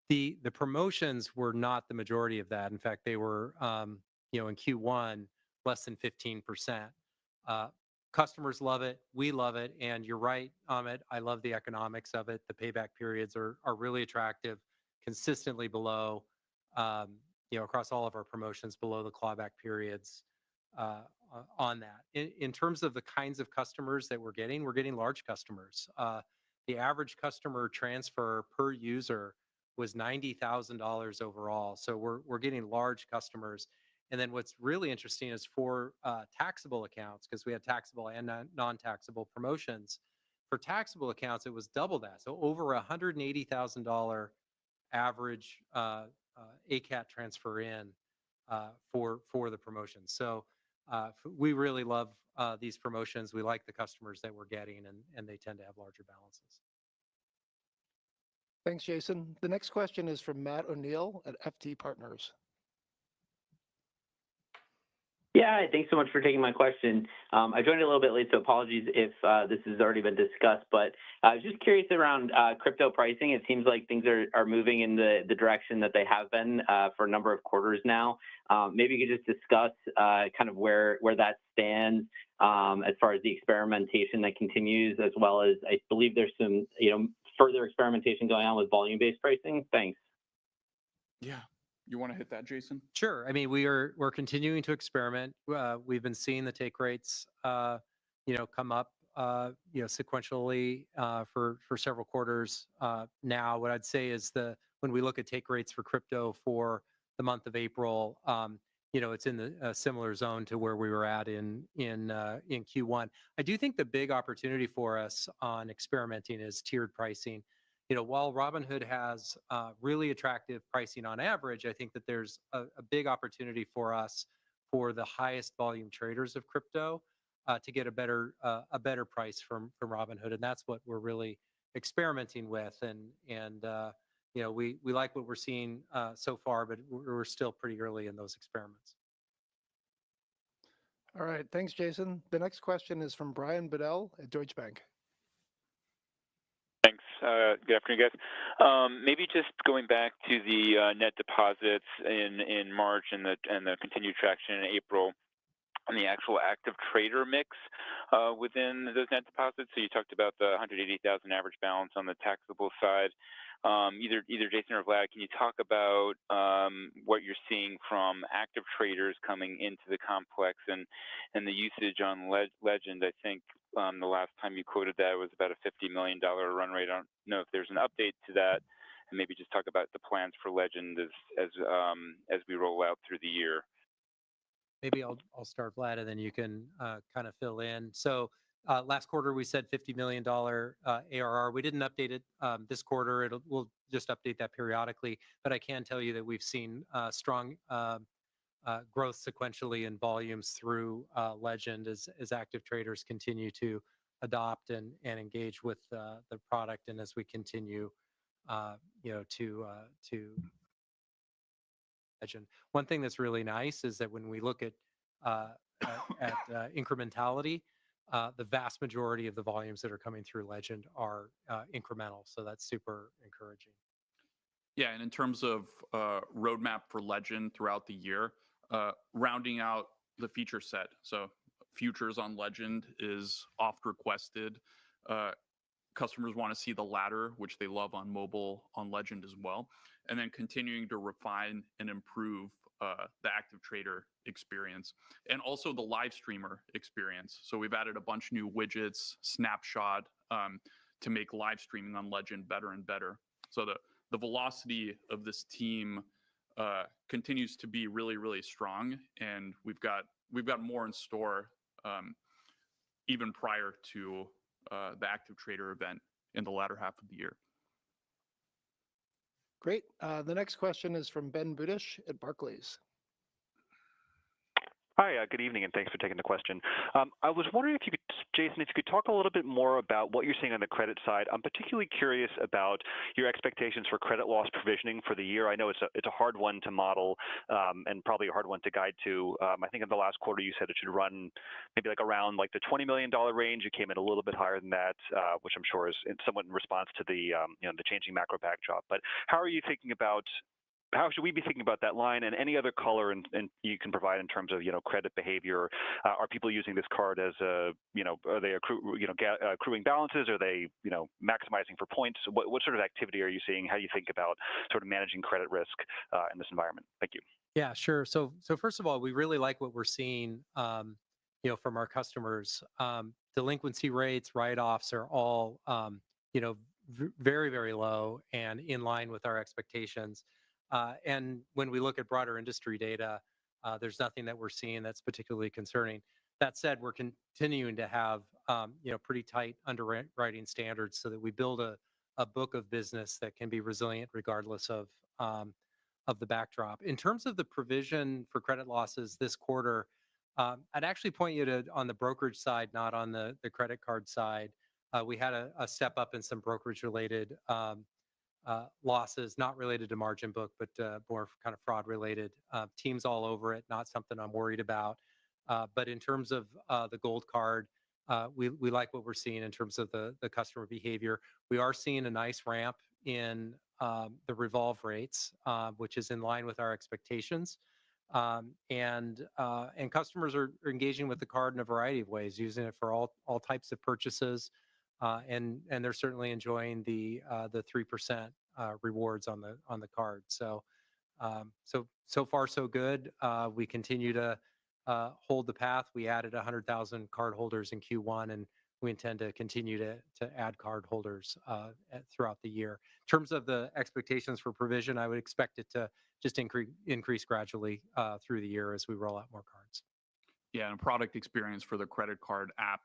[SPEAKER 12] The promotions were not the majority of that. In fact, they were, in Q1, less than 15%. Customers love it. We love it. And you're right, Amit. I love the economics of it. The payback periods are really attractive, consistently below, across all of our promotions, below the clawback periods on that. In terms of the kinds of customers that we're getting large customers. The average customer transfer per user was $90,000 overall. So we're getting large customers. And then what's really interesting is for taxable accounts, because we had taxable and non-taxable promotions. For taxable accounts, it was double that. So over $180,000 average ACAT transfer in for the promotion. So we really love these promotions. We like the customers that we're getting, and they tend to have larger balances.
[SPEAKER 13] Thanks, Jason. The next question is from Matt O'Neill at FT Partners.
[SPEAKER 21] Yeah, thanks so much for taking my question. I joined a little bit late, so apologies if this has already been discussed, but I was just curious around crypto pricing. It seems like things are moving in the direction that they have been for a number of quarters now. Maybe you could just discuss kind of where that stands as far as the experimentation that continues, as well as I believe there's some further experimentation going on with volume-based pricing. Thanks.
[SPEAKER 8] Yeah. You want to hit that, Jason?
[SPEAKER 12] Sure. I mean, we're continuing to experiment. We've been seeing the take rates, come up, sequentially for several quarters now. What I'd say is when we look at take rates for crypto for the month of April, it's in a similar zone to where we were at in Q1. I do think the big opportunity for us on experimenting is tiered pricing. While Robinhood has really attractive pricing on average, I think that there's a big opportunity for us for the highest volume traders of crypto to get a better price from Robinhood, and that's what we're really experimenting with. And we like what we're seeing so far, but we're still pretty early in those experiments.
[SPEAKER 13] All right, thanks, Jason. The next question is from Brian Bedell at Deutsche Bank.
[SPEAKER 22] Thanks. Good afternoon, guys. Maybe just going back to the net deposits in March and the continued traction in April on the actual active trader mix within those net deposits. So you talked about the 180,000 average balance on the taxable side. Either Jason or Vlad, can you talk about what you're seeing from active traders coming into the complex and the usage on Legend? I think the last time you quoted that was about a $50 million run rate. I don't know if there's an update to that, and maybe just talk about the plans for Legend as we roll out through the year.
[SPEAKER 12] Maybe I'll start, Vlad, and then you can kind of fill in. So last quarter we said $50 million ARR. We didn't update it this quarter. We'll just update that periodically. But I can tell you that we've seen strong growth sequentially in volumes through Legend as active traders continue to adopt and engage with the product, and as we continue, to Legend. One thing that's really nice is that when we look at incrementality, the vast majority of the volumes that are coming through Legend are incremental. So that's super encouraging.
[SPEAKER 8] Yeah, and in terms of roadmap for Legend throughout the year, rounding out the feature set. So futures on Legend is oft requested. Customers want to see the ladder, which they love on mobile on Legend as well. And then continuing to refine and improve the active trader experience and also the live streamer experience. So we've added a bunch of new widgets, snapshot, to make live streaming on Legend better and better. So the velocity of this team continues to be really, really strong, and we've got more in store even prior to the active trader event in the latter half of the year.
[SPEAKER 13] Great. The next question is from Ben Budish at Barclays.
[SPEAKER 4] Hi, good evening, and thanks for taking the question. I was wondering if you could, Jason, if you could talk a little bit more about what you're seeing on the credit side. I'm particularly curious about your expectations for credit loss provisioning for the year. I know it's a hard one to model and probably a hard one to guide to. I think in the last quarter you said it should run maybe like around like the $20 million range. It came in a little bit higher than that, which I'm sure is somewhat in response to the the changing macro backdrop. But how are you thinking about how should we be thinking about that line, and any other color and you can provide in terms of credit behavior? Are people using this card as a are they accruing balances? Are they maximizing for points? What sort of activity are you seeing? How do you think about sort of managing credit risk in this environment? Thank you.
[SPEAKER 12] Yeah, sure. So first of all, we really like what we're seeing, from our customers. Delinquency rates, write-offs are all, very, very low and in line with our expectations. And when we look at broader industry data, there's nothing that we're seeing that's particularly concerning. That said, we're continuing to have, pretty tight underwriting standards so that we build a book of business that can be resilient regardless of the backdrop. In terms of the provision for credit losses this quarter, I'd actually point you to on the brokerage side, not on the credit card side. We had a step up in some brokerage-related losses, not related to margin book, but more kind of fraud related. Teams all over it, not something I'm worried about. But in terms of the gold card, we like what we're seeing in terms of the customer behavior. We are seeing a nice ramp in the revolve rates, which is in line with our expectations. And customers are engaging with the card in a variety of ways, using it for all types of purchases. And they're certainly enjoying the 3% rewards on the card. So far so good. We continue to hold the path. We added 100,000 card holders in Q1, and we intend to continue to add card holders throughout the year. In terms of the expectations for provision, I would expect it to just increase gradually through the year as we roll out more cards.
[SPEAKER 7] Yeah, and product experience for the credit card app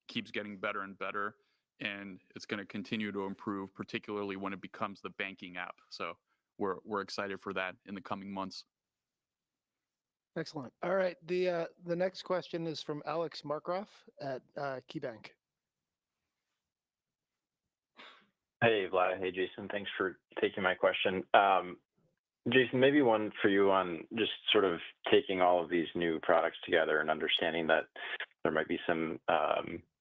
[SPEAKER 7] keeps getting better and better, and it's going to continue to improve, particularly when it becomes the banking app. So we're excited for that in the coming months.
[SPEAKER 13] Excellent. All right. The next question is from Alex Markgraf at KeyBank.
[SPEAKER 23] Hey, Vlad. Hey, Jason. Thanks for taking my question. Jason, maybe one for you on just sort of taking all of these new products together and understanding that there might be some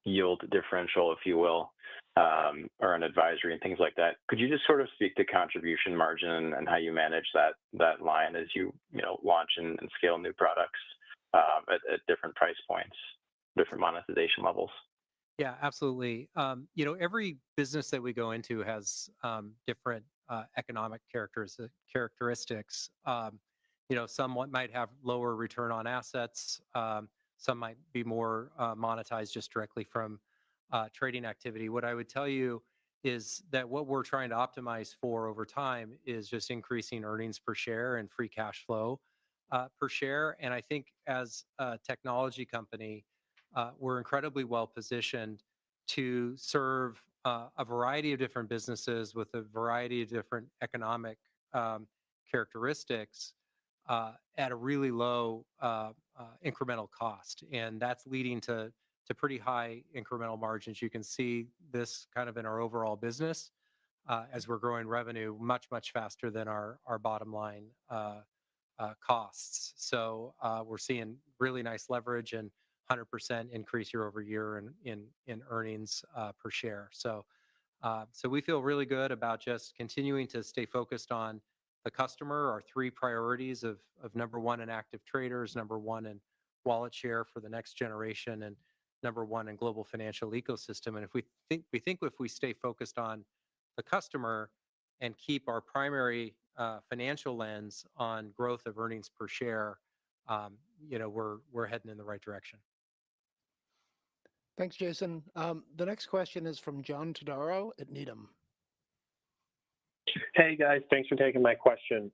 [SPEAKER 23] yield differential, if you will, or an advisory and things like that. Could you just sort of speak to contribution margin and how you manage that line as you launch and scale new products at different price points, different monetization levels?
[SPEAKER 12] Yeah, absolutely. Every business that we go into has different economic characteristics. Some might have lower return on assets. Some might be more monetized just directly from trading activity. What I would tell you is that what we're trying to optimize for over time is just increasing earnings per share and free cash flow per share. And I think as a technology company, we're incredibly well positioned to serve a variety of different businesses with a variety of different economic characteristics at a really low incremental cost. And that's leading to pretty high incremental margins. You can see this kind of in our overall business as we're growing revenue much, much faster than our bottom line costs. So we're seeing really nice leverage and 100% increase year over year in earnings per share. So we feel really good about just continuing to stay focused on the customer, our three priorities of number one in active traders, number one in wallet share for the next generation, and number one in global financial ecosystem. And if we think if we stay focused on the customer and keep our primary financial lens on growth of earnings per share, we're heading in the right direction.
[SPEAKER 13] Thanks, Jason. The next question is from John Todaro at Needham.
[SPEAKER 24] Hey guys, thanks for taking my question.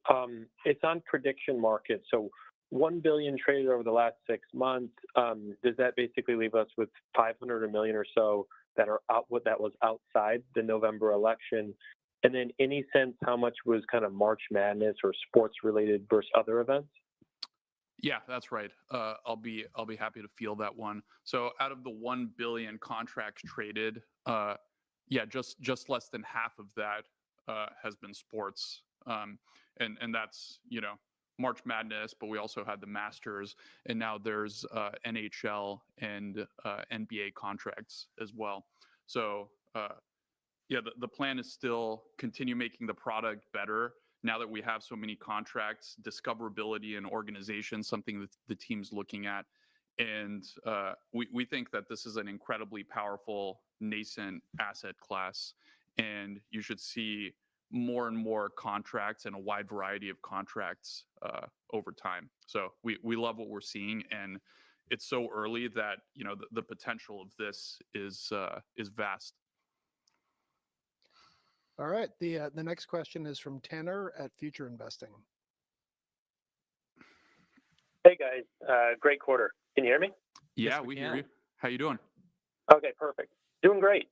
[SPEAKER 24] It's on prediction markets. So 1 billion traded over the last 6 months. Does that basically leave us with 500 million or so that was outside the November election? And then any sense how much was kind of March Madness or sports related versus other events?
[SPEAKER 7] Yeah, that's right. I'll be happy to field that one. So out of the 1 billion contracts traded, yeah, just less than half of that has been sports, and that's March Madness, but we also had the Masters, and now there's NHL and NBA contracts as well. So yeah, the plan is still continue making the product better. Now that we have so many contracts, discoverability and organization, something that the team's looking at. And we think that this is an incredibly powerful nascent asset class. And you should see more and more contracts and a wide variety of contracts over time. So we love what we're seeing. And it's so early that, the potential of this is vast.
[SPEAKER 13] All right. The next question is from Tanner at Future Investing.
[SPEAKER 2] Hey guys, great quarter. Can you hear me?
[SPEAKER 7] Yeah, we hear you. How you doing?
[SPEAKER 2] Okay, perfect. Doing great.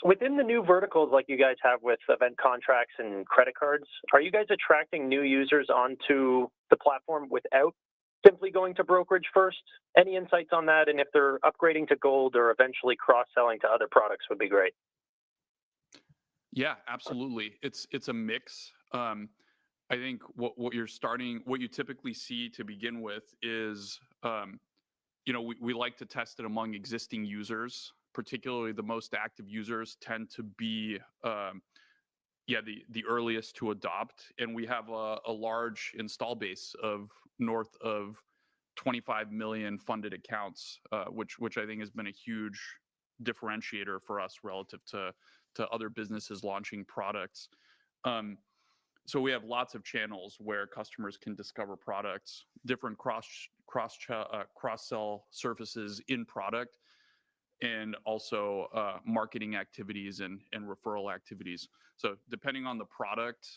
[SPEAKER 2] Within the new verticals like you guys have with event contracts and credit cards, are you guys attracting new users onto the platform without simply going to brokerage first? Any insights on that? And if they're upgrading to gold or eventually cross-selling to other products would be great.
[SPEAKER 7] Yeah, absolutely. It's a mix. I think what you typically see to begin with is, we like to test it among existing users, particularly the most active users tend to be, the earliest to adopt. And we have a large install base of north of 25 million funded accounts, which I think has been a huge differentiator for us relative to other businesses launching products. So we have lots of channels where customers can discover products, different cross-sell surfaces in product, and also marketing activities and referral activities. So depending on the product,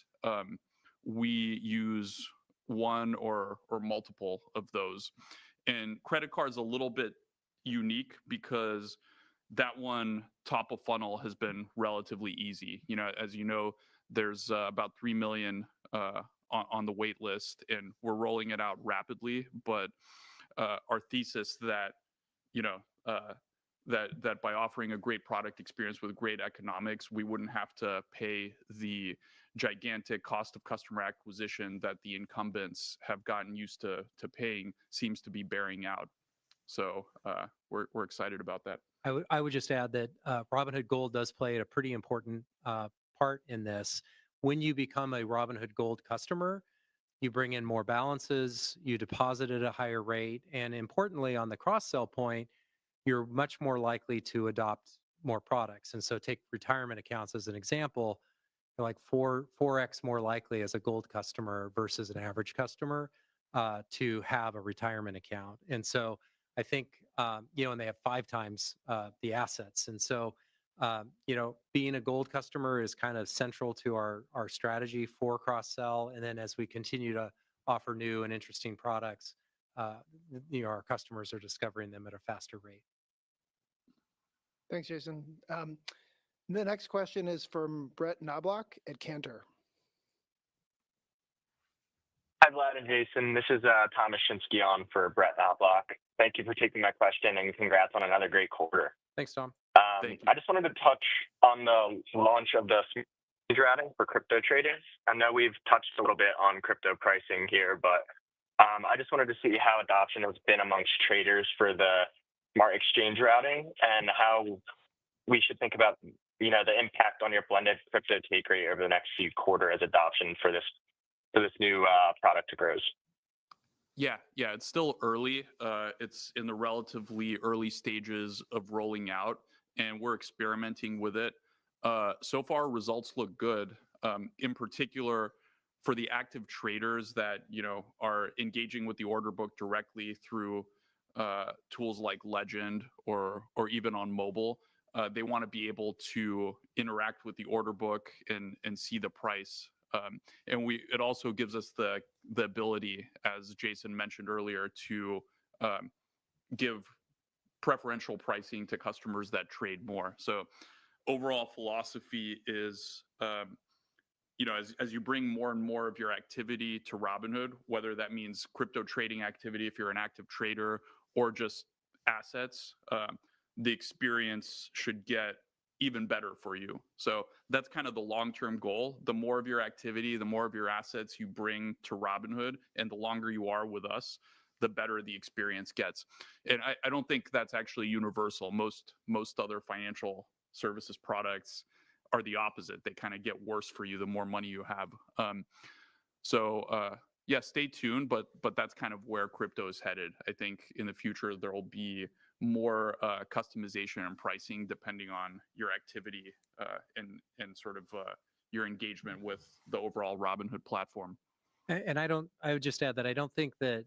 [SPEAKER 7] we use one or multiple of those. And credit card's a little bit unique because that one top of funnel has been relatively easy. As you know, there's about 3 million on the wait list, and we're rolling it out rapidly. But our thesis that that by offering a great product experience with great economics, we wouldn't have to pay the gigantic cost of customer acquisition that the incumbents have gotten used to paying seems to be bearing out. So we're excited about that.
[SPEAKER 12] I would just add that Robinhood Gold does play a pretty important part in this. When you become a Robinhood Gold customer, you bring in more balances, you deposit at a higher rate, and importantly, on the cross-sell point, you're much more likely to adopt more products. And so take retirement accounts as an example, you're like 4x more likely as a Gold customer versus an average customer to have a retirement account. And so I think, and they have 5 times the assets. And so, being a Gold customer is kind of central to our strategy for cross-sell. And then as we continue to offer new and interesting products, our customers are discovering them at a faster rate.
[SPEAKER 13] Thanks, Jason. The next question is from Brett Knobloch at Cantor.
[SPEAKER 3] Hi, Vlad and Jason. This is Thomas Shinsky on for Brett Knobloch. Thank you for taking my question and congrats on another great quarter.
[SPEAKER 12] Thanks, Tom.
[SPEAKER 3] I just wanted to touch on the launch of the routing for crypto traders. I know we've touched a little bit on crypto pricing here, but I just wanted to see how adoption has been amongst traders for the smart exchange routing and how we should think about the impact on your blended crypto take rate over the next few quarters as adoption for this new product grows.
[SPEAKER 7] Yeah, it's still early. It's in the relatively early stages of rolling out, and we're experimenting with it. So far, results look good. In particular, for the active traders that are engaging with the order book directly through tools like Legend or even on mobile, they want to be able to interact with the order book and see the price. And it also gives us the ability, as Jason mentioned earlier, to give preferential pricing to customers that trade more. So overall philosophy is, as you bring more and more of your activity to Robinhood, whether that means crypto trading activity if you're an active trader or just assets, the experience should get even better for you. So that's kind of the long-term goal. The more of your activity, the more of your assets you bring to Robinhood, and the longer you are with us, the better the experience gets. And I don't think that's actually universal. Most other financial services products are the opposite. They kind of get worse for you the more money you have. Yeah, stay tuned, but that's kind of where crypto is headed. I think in the future there will be more customization and pricing depending on your activity and sort of your engagement with the overall Robinhood platform.
[SPEAKER 12] And I would just add that I don't think that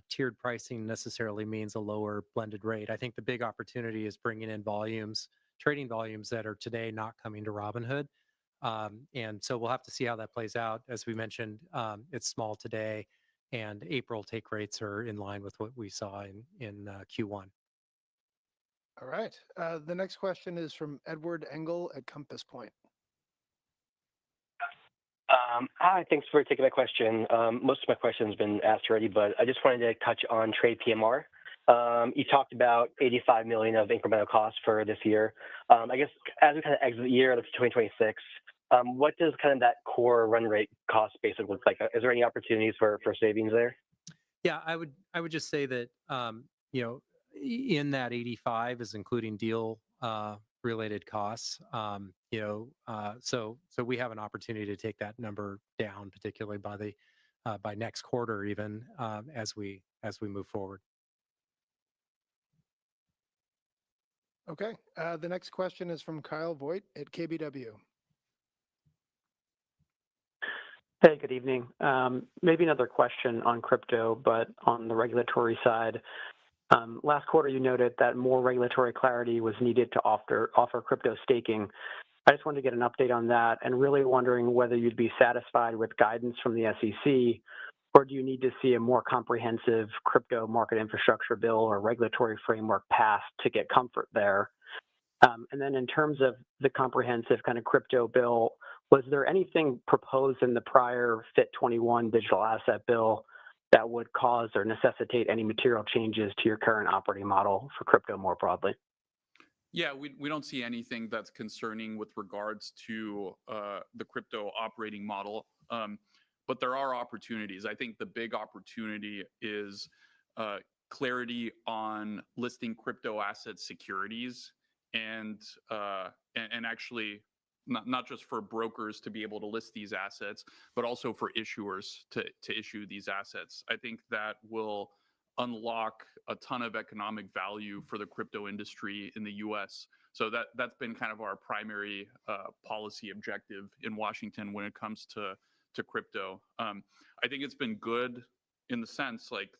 [SPEAKER 12] tiered pricing necessarily means a lower blended rate. I think the big opportunity is bringing in volumes, trading volumes that are today not coming to Robinhood. And so we'll have to see how that plays out. As we mentioned, it's small today, and April take rates are in line with what we saw in Q1.
[SPEAKER 13] All right. The next question is from Edward Engel at Compass Point.
[SPEAKER 1] Hi, thanks for taking my question. Most of my questions have been asked already, but I just wanted to touch on trade PMR. You talked about 85 million of incremental costs for this year. I guess as we kind of exit the year of 2026, what does kind of that core run rate cost basically look like? Is there any opportunities for savings there?
[SPEAKER 12] Yeah, I would just say that in that 85 is including deal related costs. So we have an opportunity to take that number down, particularly by next quarter, even as we move forward.
[SPEAKER 13] Okay. The next question is from Kyle Voigt at KBW.
[SPEAKER 5] Hey, good evening. Maybe another question on crypto, but on the regulatory side. Last quarter, you noted that more regulatory clarity was needed to offer crypto staking. I just wanted to get an update on that and really wondering whether you'd be satisfied with guidance from the SEC, or do you need to see a more comprehensive crypto market infrastructure bill or regulatory framework passed to get comfort there? And then in terms of the comprehensive kind of crypto bill, was there anything proposed in the prior FIT 21 digital asset bill that would cause or necessitate any material changes to your current operating model for crypto more broadly?
[SPEAKER 7] Yeah, we don't see anything that's concerning with regards to the crypto operating model, but there are opportunities. I think the big opportunity is clarity on listing crypto asset securities and actually not just for brokers to be able to list these assets, but also for issuers to issue these assets. I think that will unlock a ton of economic value for the crypto industry in the US. So that's been kind of our primary policy objective in Washington when it comes to crypto. I think it's been good in the sense like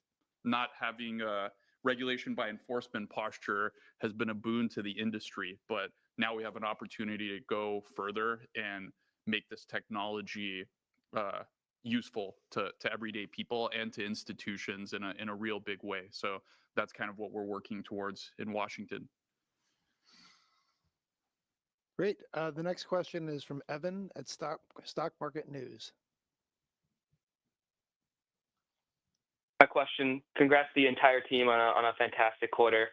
[SPEAKER 7] not having a regulation by enforcement posture has been a boon to the industry, but now we have an opportunity to go further and make this technology useful to everyday people and to institutions in a real big way. So that's kind of what we're working towards in Washington.
[SPEAKER 13] Great. The next question is from Evan at Stock Market News.
[SPEAKER 6] My question, congrats to the entire team on a fantastic quarter.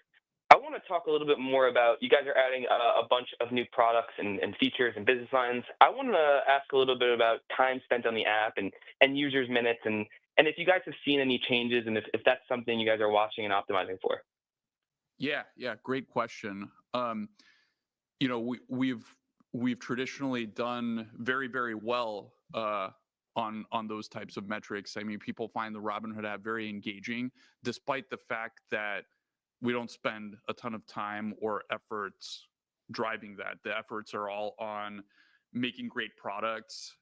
[SPEAKER 6] I want to talk a little bit more about, you guys are adding a bunch of new products and features and business lines. I want to ask a little bit about time spent on the app and users' minutes and if you guys have seen any changes and if that's something you guys are watching and optimizing for.
[SPEAKER 7] Yeah, great question. We've traditionally done very, very well on those types of metrics. I mean, people find the Robinhood app very engaging, despite the fact that we don't spend a ton of time or efforts driving that. The efforts are all on making great products,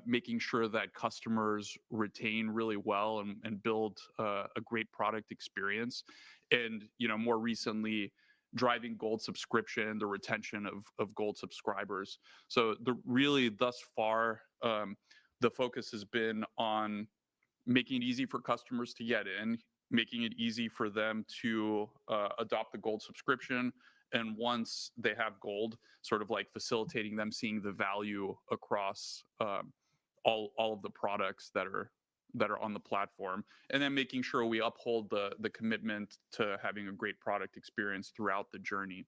[SPEAKER 7] making sure that customers retain really well and build a great product experience. And, more recently, driving gold subscription, the retention of gold subscribers. So really thus far, the focus has been on making it easy for customers to get in, making it easy for them to adopt the gold subscription, And once they have gold, sort of like facilitating them seeing the value across all of the products that are on the platform, and then making sure we uphold the commitment to having a great product experience throughout the journey.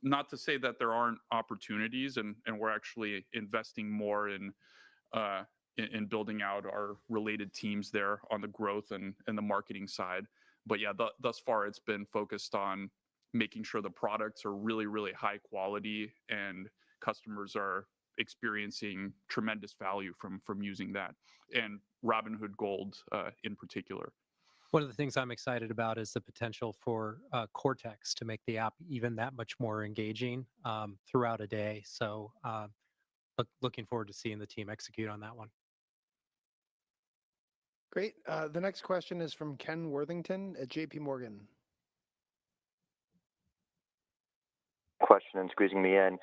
[SPEAKER 7] Not to say that there aren't opportunities, and we're actually investing more in building out our related teams there on the growth and the marketing side. But yeah, thus far it's been focused on making sure the products are really, really high quality and customers are experiencing tremendous value from using that, and Robinhood Gold in particular.
[SPEAKER 12] One of the things I'm excited about is the potential for Cortex to make the app even that much more engaging throughout a day. So looking forward to seeing the team execute on that one.
[SPEAKER 13] Great. The next question is from Ken Worthington at JP Morgan.
[SPEAKER 9] Question and squeezing me in.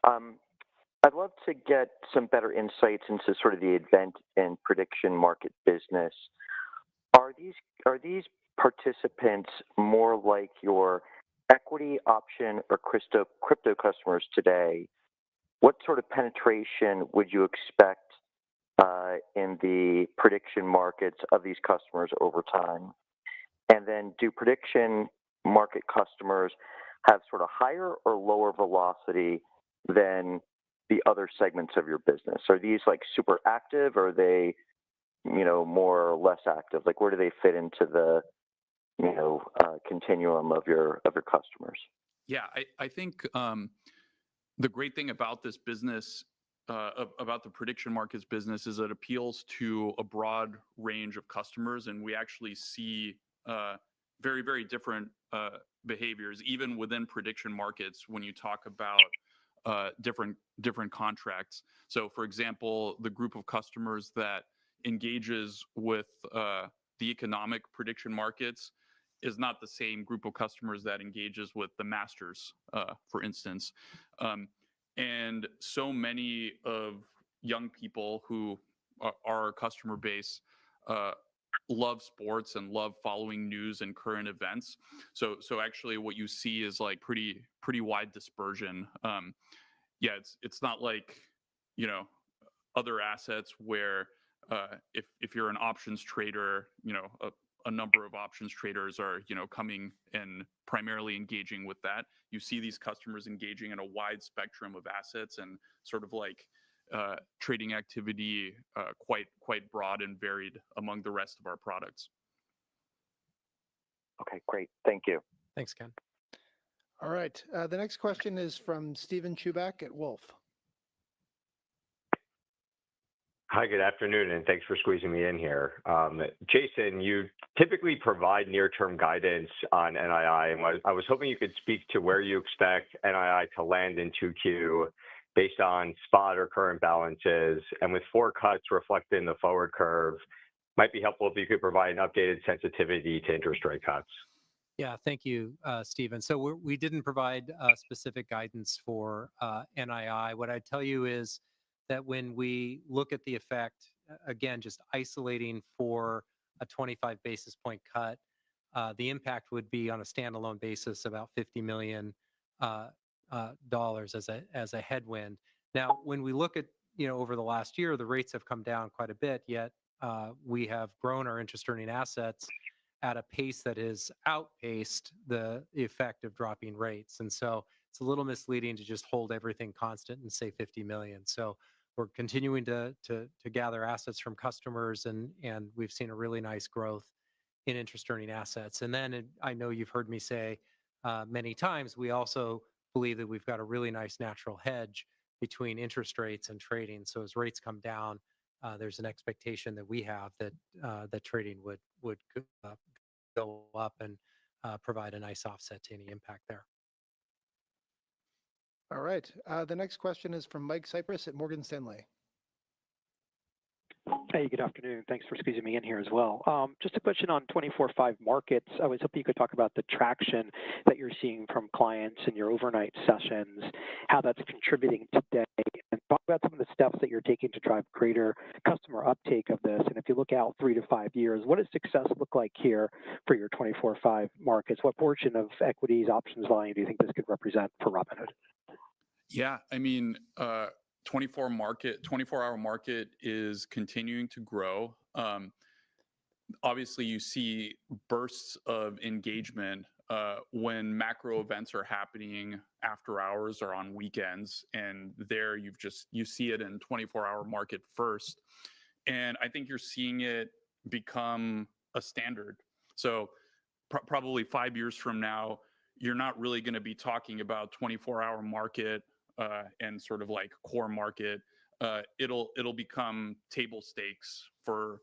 [SPEAKER 9] I'd love to get some better insights into sort of the event and prediction market business. Are these participants more like your equity, option, or crypto customers today? What sort of penetration would you expect in the prediction markets of these customers over time? And then do prediction market customers have sort of higher or lower velocity than the other segments of your business? Are these like super active, or are they, more or less active? Like, where do they fit into the, continuum of your customers?
[SPEAKER 7] Yeah, I think the great thing about this business, about the prediction markets business, is it appeals to a broad range of customers, and we actually see very, very different behaviors even within prediction markets when you talk about different contracts. So, for example, the group of customers that engages with the economic prediction markets is not the same group of customers that engages with the masters, for instance. And so many of young people who are our customer base love sports and love following news and current events. So actually what you see is like pretty wide dispersion. Yeah, it's not like, other assets where if you're an options trader, a number of options traders are, coming and primarily engaging with that. You see these customers engaging in a wide spectrum of assets and sort of like trading activity quite broad and varied among the rest of our products.
[SPEAKER 9] Okay, great. Thank you.
[SPEAKER 12] Thanks, Ken.
[SPEAKER 13] All right. The next question is from Steven Chubak at Wolfe.
[SPEAKER 10] Hi, good afternoon, and thanks for squeezing me in here. Jason, you typically provide near-term guidance on NII, and I was hoping you could speak to where you expect NII to land in 2Q based on spot or current balances, and with 4 cuts reflected in the forward curve. Might be helpful if you could provide an updated sensitivity to interest rate cuts.
[SPEAKER 12] Yeah, thank you, Stephen. So we didn't provide specific guidance for NII. What I'd tell you is that when we look at the effect, again, just isolating for a 25 basis point cut, the impact would be on a standalone basis about $50 million as a headwind. Now, when we look at, over the last year, the rates have come down quite a bit, yet we have grown our interest earning assets at a pace that has outpaced the effect of dropping rates. And so it's a little misleading to just hold everything constant and say 50 million. So we're continuing to gather assets from customers, and we've seen a really nice growth in interest earning assets. And then I know you've heard me say many times, we also believe that we've got a really nice natural hedge between interest rates and trading. So as rates come down, there's an expectation that we have that trading would go up and provide a nice offset to any impact there.
[SPEAKER 13] All right. The next question is from Mike Cyprys at Morgan Stanley.
[SPEAKER 5] Hey, good afternoon. Thanks for squeezing me in here as well. Just a question on 24/5 markets. I was hoping you could talk about the traction that you're seeing from clients in your overnight sessions, how that's contributing today, and talk about some of the steps that you're taking to drive greater customer uptake of this. And if you look out 3 to 5 years, what does success look like here for your 24/5 markets? What portion of equities options volume do you think this could represent for Robinhood?
[SPEAKER 7] Yeah, I mean, 24-hour market is continuing to grow. Obviously, you see bursts of engagement when macro events are happening after hours or on weekends, and there you see it in 24-hour market first. And I think you're seeing it become a standard. So probably 5 years from now, you're not really going to be talking about 24-hour market and sort of like core market. It'll become table stakes for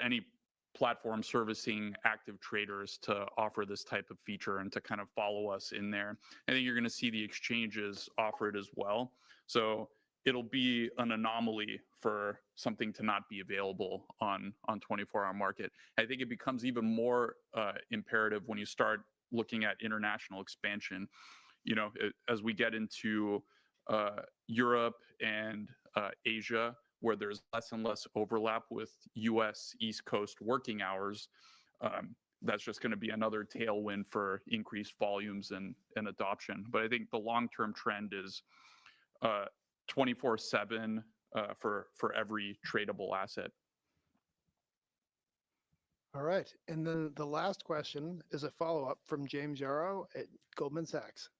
[SPEAKER 7] any platform servicing active traders to offer this type of feature and to kind of follow us in there. I think you're going to see the exchanges offer it as well. So it'll be an anomaly for something to not be available on 24-hour market. I think it becomes even more imperative when you start looking at international expansion. As we get into Europe and Asia, where there's less and less overlap with U.S. East Coast working hours, that's just going to be another tailwind for increased volumes and adoption. But I think the long-term trend is 24/7 for every tradable asset.
[SPEAKER 13] All right. And then the last question is a follow-up from James Yarrow at Goldman Sachs.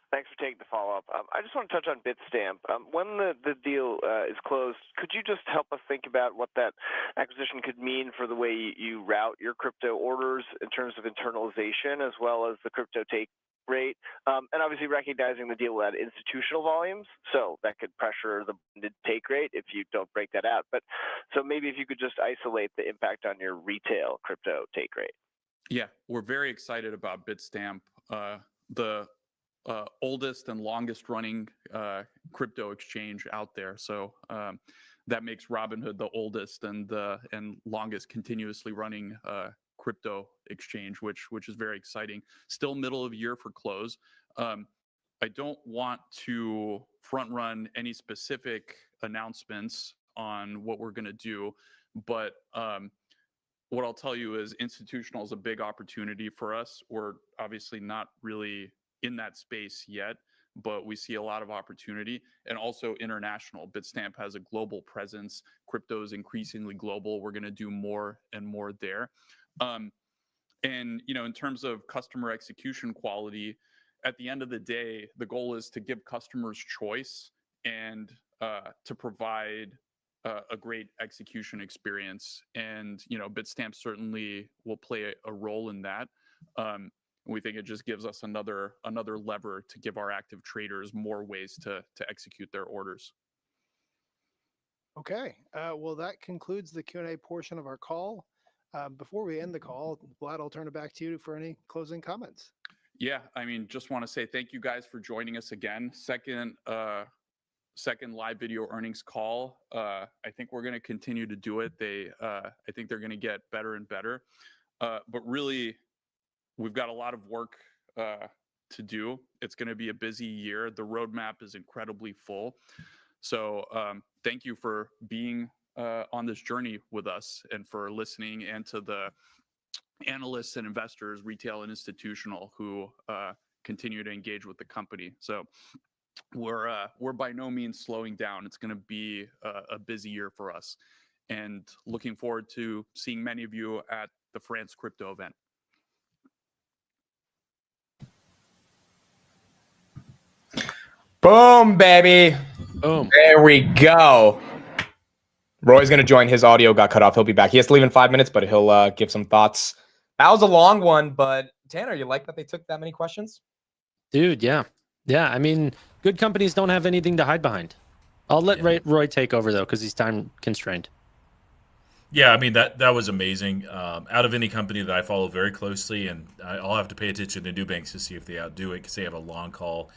[SPEAKER 19] Thanks for taking the follow-up. I just want to touch on Bitstamp. When the deal is closed, could you just help us think about what that acquisition could mean for the way you route your crypto orders in terms of internalization as well as the crypto take rate? And obviously recognizing the deal will add institutional volumes, so that could pressure the blended take rate if you don't break that out. But so maybe if you could just isolate the impact on your retail crypto take rate.
[SPEAKER 7] Yeah, we're very excited about Bitstamp, the oldest and longest running crypto exchange out there. So that makes Robinhood the oldest and longest continuously running crypto exchange, which is very exciting. Still middle of year for close. I don't want to front run any specific announcements on what we're going to do, but what I'll tell you is institutional is a big opportunity for us. We're obviously not really in that space yet, but we see a lot of opportunity, and also international. Bitstamp has a global presence. Crypto is increasingly global. We're going to do more and more there. And in terms of customer execution quality, at the end of the day, the goal is to give customers choice and to provide a great execution experience. And Bitstamp certainly will play a role in that. We think it just gives us another lever to give our active traders more ways to execute their orders.
[SPEAKER 13] Okay. Well, that concludes the Q&A portion of our call. Before we end the call, Vlad, I'll turn it back to you for any closing comments.
[SPEAKER 7] Yeah, I mean, just want to say thank you guys for joining us again. Second live video earnings call. I think we're going to continue to do it. I think they're going to get better and better. But really, we've got a lot of work to do. It's going to be a busy year. The roadmap is incredibly full. So thank you for being on this journey with us and for listening, and to the analysts and investors, retail and institutional, who continue to engage with the company. So we're by no means slowing down. It's going to be a busy year for us, and looking forward to seeing many of you at the France crypto event.
[SPEAKER 11] Boom, baby.
[SPEAKER 14] Boom.
[SPEAKER 11] There we go. Roy's going to join. His audio got cut off. He'll be back. He has to leave in 5 minutes, but he'll give some thoughts. That was a long one, but Tanner, you like that they took that many questions?
[SPEAKER 14] Dude, yeah. Yeah, I mean, good companies don't have anything to hide behind. I'll let Roy take over, though, because he's time constrained.
[SPEAKER 15] Yeah, I mean, that was amazing. Out of any company that I follow very closely, and I'll have to pay attention to Nubanks to see if they outdo it because they have a long call.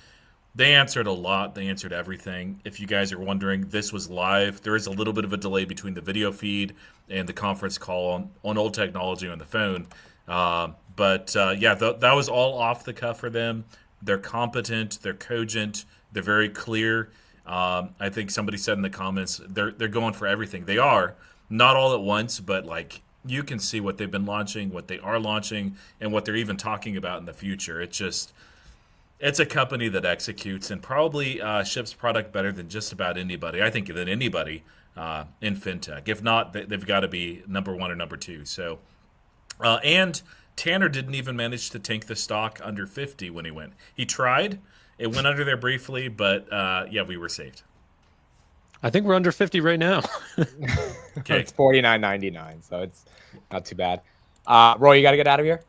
[SPEAKER 15] They answered a lot. They answered everything. If you guys are wondering, this was live. There is a little bit of a delay between the video feed and the conference call on old technology on the phone. Yeah, that was all off the cuff for them. They're competent. They're cogent. They're very clear. I think somebody said in the comments they're going for everything. They are not all at once, but like you can see what they've been launching, what they are launching, and what they're even talking about in the future. It's a company that executes and probably ships product better than just about anybody. I think than anybody in fintech. If not, they've got to be number one or number two. So, and Tanner didn't even manage to tank the stock under 50 when he went. He tried. It went under there briefly, but yeah, we were saved.
[SPEAKER 14] I think we're under 50 right now.
[SPEAKER 15] Okay.
[SPEAKER 11] It's 49.99, so it's not too bad. Roy, you got to get out of here?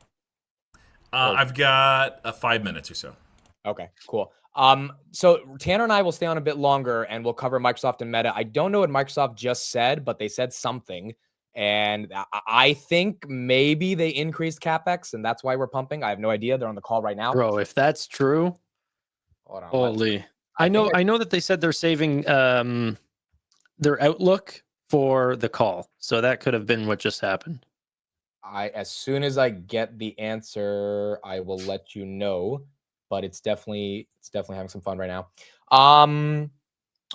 [SPEAKER 15] I've got 5 minutes or so.
[SPEAKER 11] Okay, cool. So Tanner and I will stay on a bit longer and we'll cover Microsoft and Meta. I don't know what Microsoft just said, but they said something. And I think maybe they increased CapEx and that's why we're pumping. I have no idea. They're on the call right now.
[SPEAKER 14] Bro, if that's true,
[SPEAKER 11] hold on,
[SPEAKER 14] holy. I know that they said they're saving their outlook for the call. So that could have been what just happened.
[SPEAKER 11] As soon as I get the answer, I will let you know. But it's definitely having some fun right now.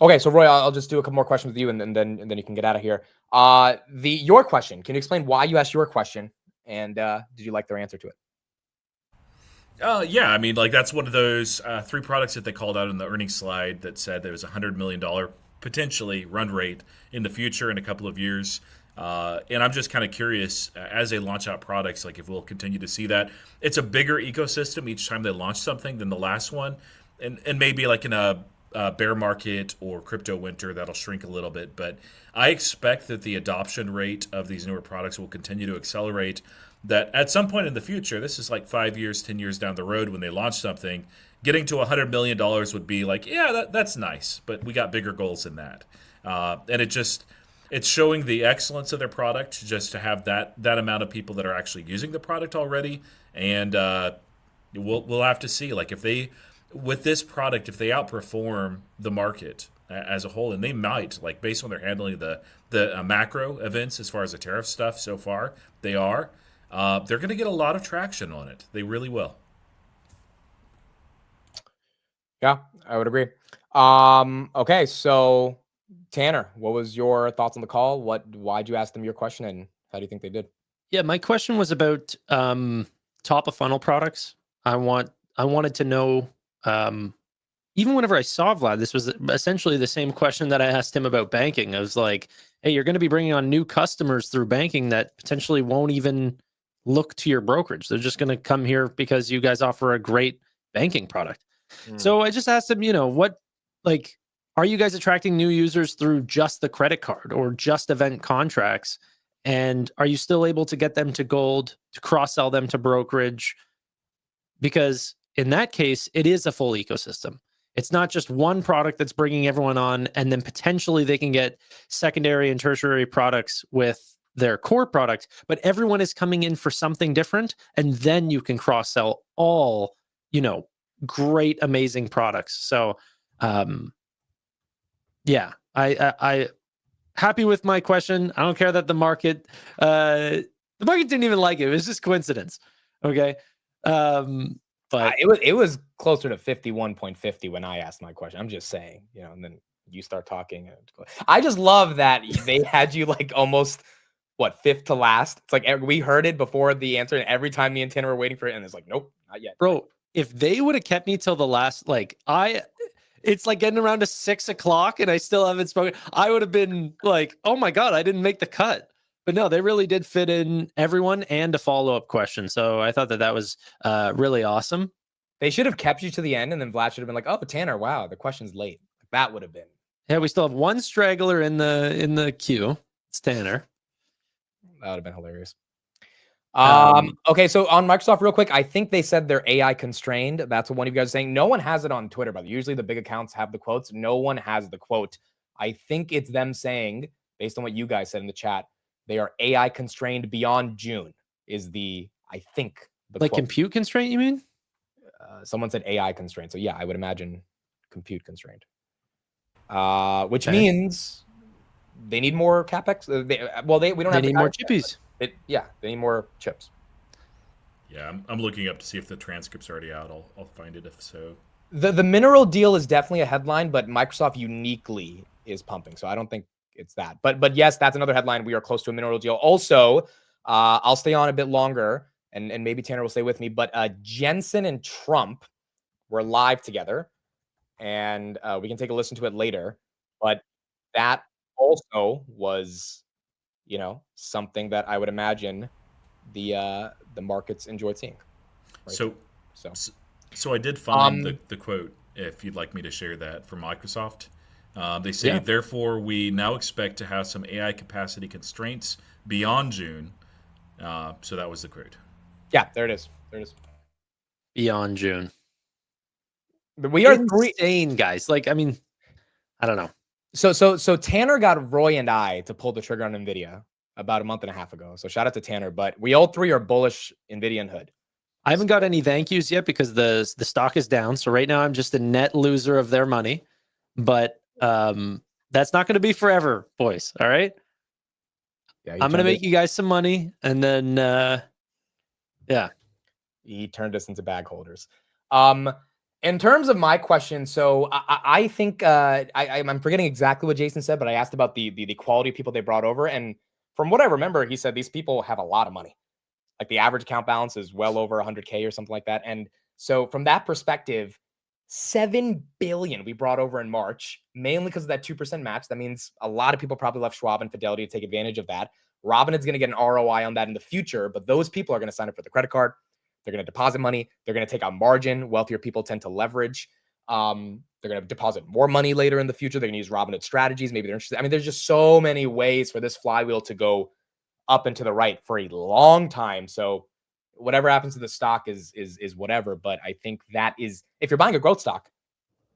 [SPEAKER 11] Okay, so Roy, I'll just do a couple more questions with you, and then you can get out of here. Your question. Can you explain why you asked your question, and did you like their answer to it?
[SPEAKER 15] Yeah, I mean, like that's one of those 3 products that they called out in the earnings slide that said there was $100 million potentially run rate in the future in a couple of years. And I'm just kind of curious as they launch out products, like if we'll continue to see that. It's a bigger ecosystem each time they launch something than the last one. And maybe like in a bear market or crypto winter, that'll shrink a little bit. But I expect that the adoption rate of these newer products will continue to accelerate. That at some point in the future, this is like 5 years, 10 years down the road when they launch something, getting to $100 million would be like, yeah, that's nice. But we got bigger goals than that. And it's showing the excellence of their product just to have that amount of people that are actually using the product already. And we'll have to see, like with this product, if they outperform the market as a whole, and they might, like based on their handling the macro events as far as the tariff stuff so far, they're going to get a lot of traction on it. They really will.
[SPEAKER 11] Yeah, I would agree. Okay, so Tanner, what was your thoughts on the call? Why'd you ask them your question, and how do you think they did?
[SPEAKER 14] Yeah, my question was about top of funnel products. I wanted to know, even whenever I saw Vlad, this was essentially the same question that I asked him about banking. I was like, hey, you're going to be bringing on new customers through banking that potentially won't even look to your brokerage. They're just going to come here because you guys offer a great banking product. So I just asked him, are you guys attracting new users through just the credit card or just event contracts? And are you still able to get them to gold, to cross-sell them to brokerage? Because in that case, it is a full ecosystem. It's not just one product that's bringing everyone on, and then potentially they can get secondary and tertiary products with their core product, but everyone is coming in for something different, and then you can cross-sell all, great, amazing products. So, yeah, I happy with my question. I don't care that the market didn't even like it. It was just coincidence. Okay. But
[SPEAKER 11] it was closer to 51.50 when I asked my question. I'm just saying, and then you start talking. I just love that they had you like almost fifth to last. It's like we heard it before the answer, and every time me and Tanner were waiting for it, and it's like, nope, not yet.
[SPEAKER 14] Bro, if they would have kept me till the last, it's like getting around to 6 o'clock and I still haven't spoken, I would have been like, oh my God, I didn't make the cut. But no, they really did fit in everyone and a follow-up question. So I thought that was really awesome.
[SPEAKER 11] They should have kept you to the end, and then Vlad should have been like, oh, Tanner, wow, the question's late. That would have been.
[SPEAKER 14] Yeah, we still have one straggler in the queue. It's Tanner.
[SPEAKER 11] That would have been hilarious. Okay, so on Microsoft, real quick, I think they said they're AI constrained. That's what one of you guys is saying. No one has it on Twitter, brother. Usually the big accounts have the quotes. No one has the quote. I think it's them saying, based on what you guys said in the chat, they are AI constrained beyond June is the quote.
[SPEAKER 14] Compute constraint, you mean?
[SPEAKER 11] Someone said AI constrained. So yeah, I would imagine compute constrained, which
[SPEAKER 14] Okay.
[SPEAKER 11] means they need more capex. We don't
[SPEAKER 14] They
[SPEAKER 11] have the
[SPEAKER 14] need more
[SPEAKER 11] guidance yet,
[SPEAKER 14] chippies.
[SPEAKER 11] but they need more chips.
[SPEAKER 15] Yeah, I'm looking up to see if the transcript's already out. I'll find it if so.
[SPEAKER 11] The mineral deal is definitely a headline, but Microsoft uniquely is pumping, so I don't think it's that. But yes, that's another headline. We are close to a mineral deal. Also, I'll stay on a bit longer, and maybe Tanner will stay with me. But Jensen and Trump were live together, and we can take a listen to it later. But that also was, something that I would imagine the markets enjoyed seeing. Right?
[SPEAKER 15] So I did find the quote, if you'd like me to share that, from Microsoft. They say, therefore, we now expect to have some AI capacity constraints beyond June. So that was the quote.
[SPEAKER 11] Yeah, there it is.
[SPEAKER 14] Beyond June.
[SPEAKER 11] We are
[SPEAKER 14] insane, guys. Like, I mean, I don't know.
[SPEAKER 11] So Tanner got Roy and I to pull the trigger on NVIDIA about a month and a half ago. So shout out to Tanner. But we all three are bullish NVIDIA and Hood.
[SPEAKER 14] I haven't got any thank yous yet because the stock is down. So right now I'm just a net loser of their money. But that's not going to be forever, boys. All right. Yeah, I'm going to make you guys some money, and then
[SPEAKER 11] he turned us into bag holders. In terms of my question, so I think I'm forgetting exactly what Jason said, but I asked about the quality of people they brought over, and from what I remember, he said these people have a lot of money. Like the average account balance is well over 100K or something like that. And so from that perspective, 7 billion we brought over in March, mainly because of that 2% match. That means a lot of people probably left Schwab and Fidelity to take advantage of that. Robinhood's going to get an ROI on that in the future, but those people are going to sign up for the credit card. They're going to deposit money. They're going to take out margin. Wealthier people tend to leverage. They're going to deposit more money later in the future. They're going to use Robinhood strategies. Maybe they're interested. I mean, there's just so many ways for this flywheel to go up and to the right for a long time. So whatever happens to the stock is whatever. But I think that is, if you're buying a growth stock,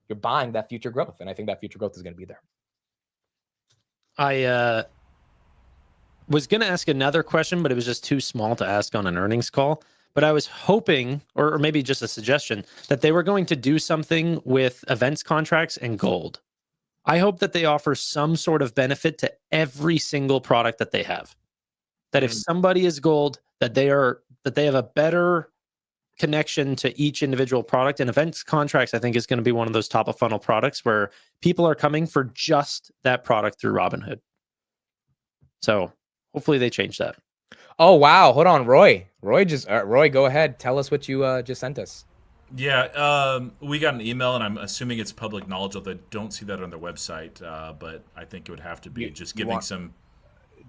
[SPEAKER 11] you're buying that future growth. And I think that future growth is going to be there.
[SPEAKER 14] I was going to ask another question, but it was just too small to ask on an earnings call. But I was hoping, or maybe just a suggestion, that they were going to do something with events contracts and gold. I hope that they offer some sort of benefit to every single product that they have. That if somebody is gold, that they have a better connection to each individual product. And events contracts, I think, is going to be one of those top of funnel products where people are coming for just that product through Robinhood. So hopefully they change that.
[SPEAKER 11] Oh, wow. Hold on, Roy. Roy, go ahead. Tell us what you just sent us.
[SPEAKER 15] Yeah, we got an email, and I'm assuming it's public knowledge, although I don't see that on their website, but I think it would have to be some...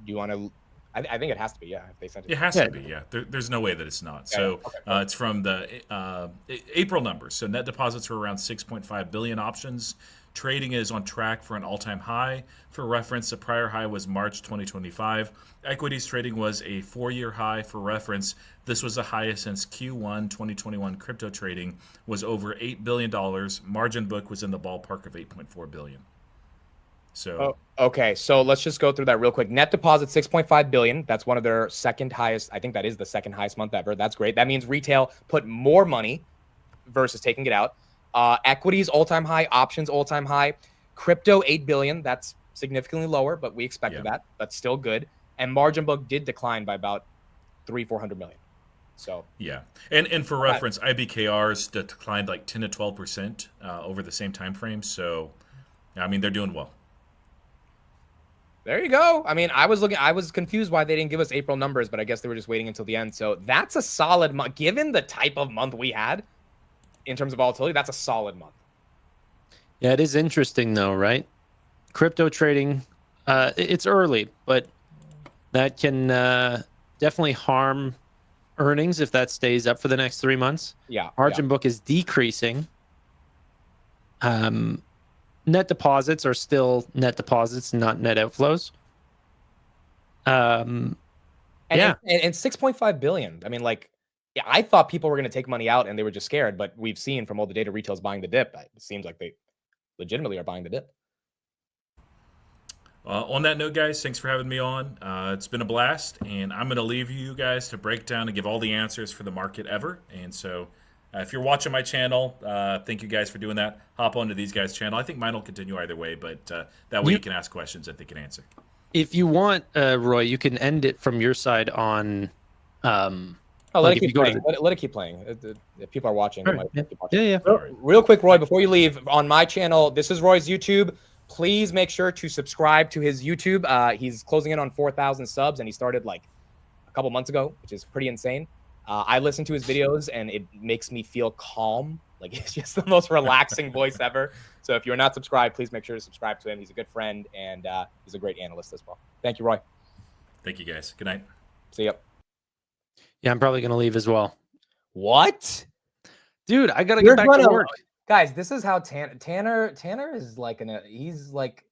[SPEAKER 11] Do you want to... I think it has to be, yeah. If they sent
[SPEAKER 15] it has to be, yeah. There's no way that it's not. So it's from the April numbers. So net deposits were around 6.5 billion options. Trading is on track for an all-time high. For reference, the prior high was March 2025. Equities trading was a 4-year high. For reference, this was the highest since Q1 2021. Crypto trading was over $8 billion. Margin book was in the ballpark of 8.4 billion. So
[SPEAKER 11] okay, so let's just go through that real quick. Net deposit 6.5 billion. That's one of their second highest. I think that is the second highest month ever. That's great. That means retail put more money versus taking it out. Equities all-time high, options all-time high. Crypto 8 billion. That's significantly lower, but we expected that. That's still good. And margin book did decline by about 400 million. So
[SPEAKER 15] yeah, and for reference, IBKRs declined like 10 to 12% over the same time frame. So I mean, they're doing well.
[SPEAKER 11] There you go. I mean, I was confused why they didn't give us April numbers, but I guess they were just waiting until the end. So that's a solid month. Given the type of month we had in terms of volatility, that's a solid month.
[SPEAKER 14] Yeah, it is interesting though, right? Crypto trading, it's early, but that can definitely harm earnings if that stays up for the next 3 months.
[SPEAKER 11] Yeah.
[SPEAKER 14] Margin book is decreasing. Net deposits are still net deposits, not net outflows.
[SPEAKER 11] And 6.5 billion. I mean, I thought people were going to take money out and they were just scared, but we've seen from all the data retail's buying the dip. It seems like they legitimately are buying the dip.
[SPEAKER 15] On that note, guys, thanks for having me on. It's been a blast, and I'm going to leave you guys to break down and give all the answers for the market ever. And so If you're watching my channel, thank you guys for doing that. Hop onto these guys' channel. I think mine will continue either way, but that way you can ask questions that they can answer.
[SPEAKER 14] If you want, Roy, you can end it from your side on.
[SPEAKER 11] Let it keep playing. Let it keep playing. If people are watching, they might keep watching.
[SPEAKER 14] Yeah.
[SPEAKER 11] Real quick, Roy, before you leave, on my channel, this is Roy's YouTube. Please make sure to subscribe to his YouTube. He's closing in on 4,000 subs, and he started like a couple months ago, which is pretty insane. I listen to his videos, and it makes me feel calm. Like, it's just the most relaxing voice ever. So if you're not subscribed, please make sure to subscribe to him. He's a good friend, and he's a great analyst as well. Thank you, Roy.
[SPEAKER 15] Thank you, guys. Good night.
[SPEAKER 11] See you.
[SPEAKER 14] Yeah, I'm probably gonna leave as well.
[SPEAKER 11] What?
[SPEAKER 14] Dude, I gotta get back to work.
[SPEAKER 11] Guys, this is how Tanner is like he's like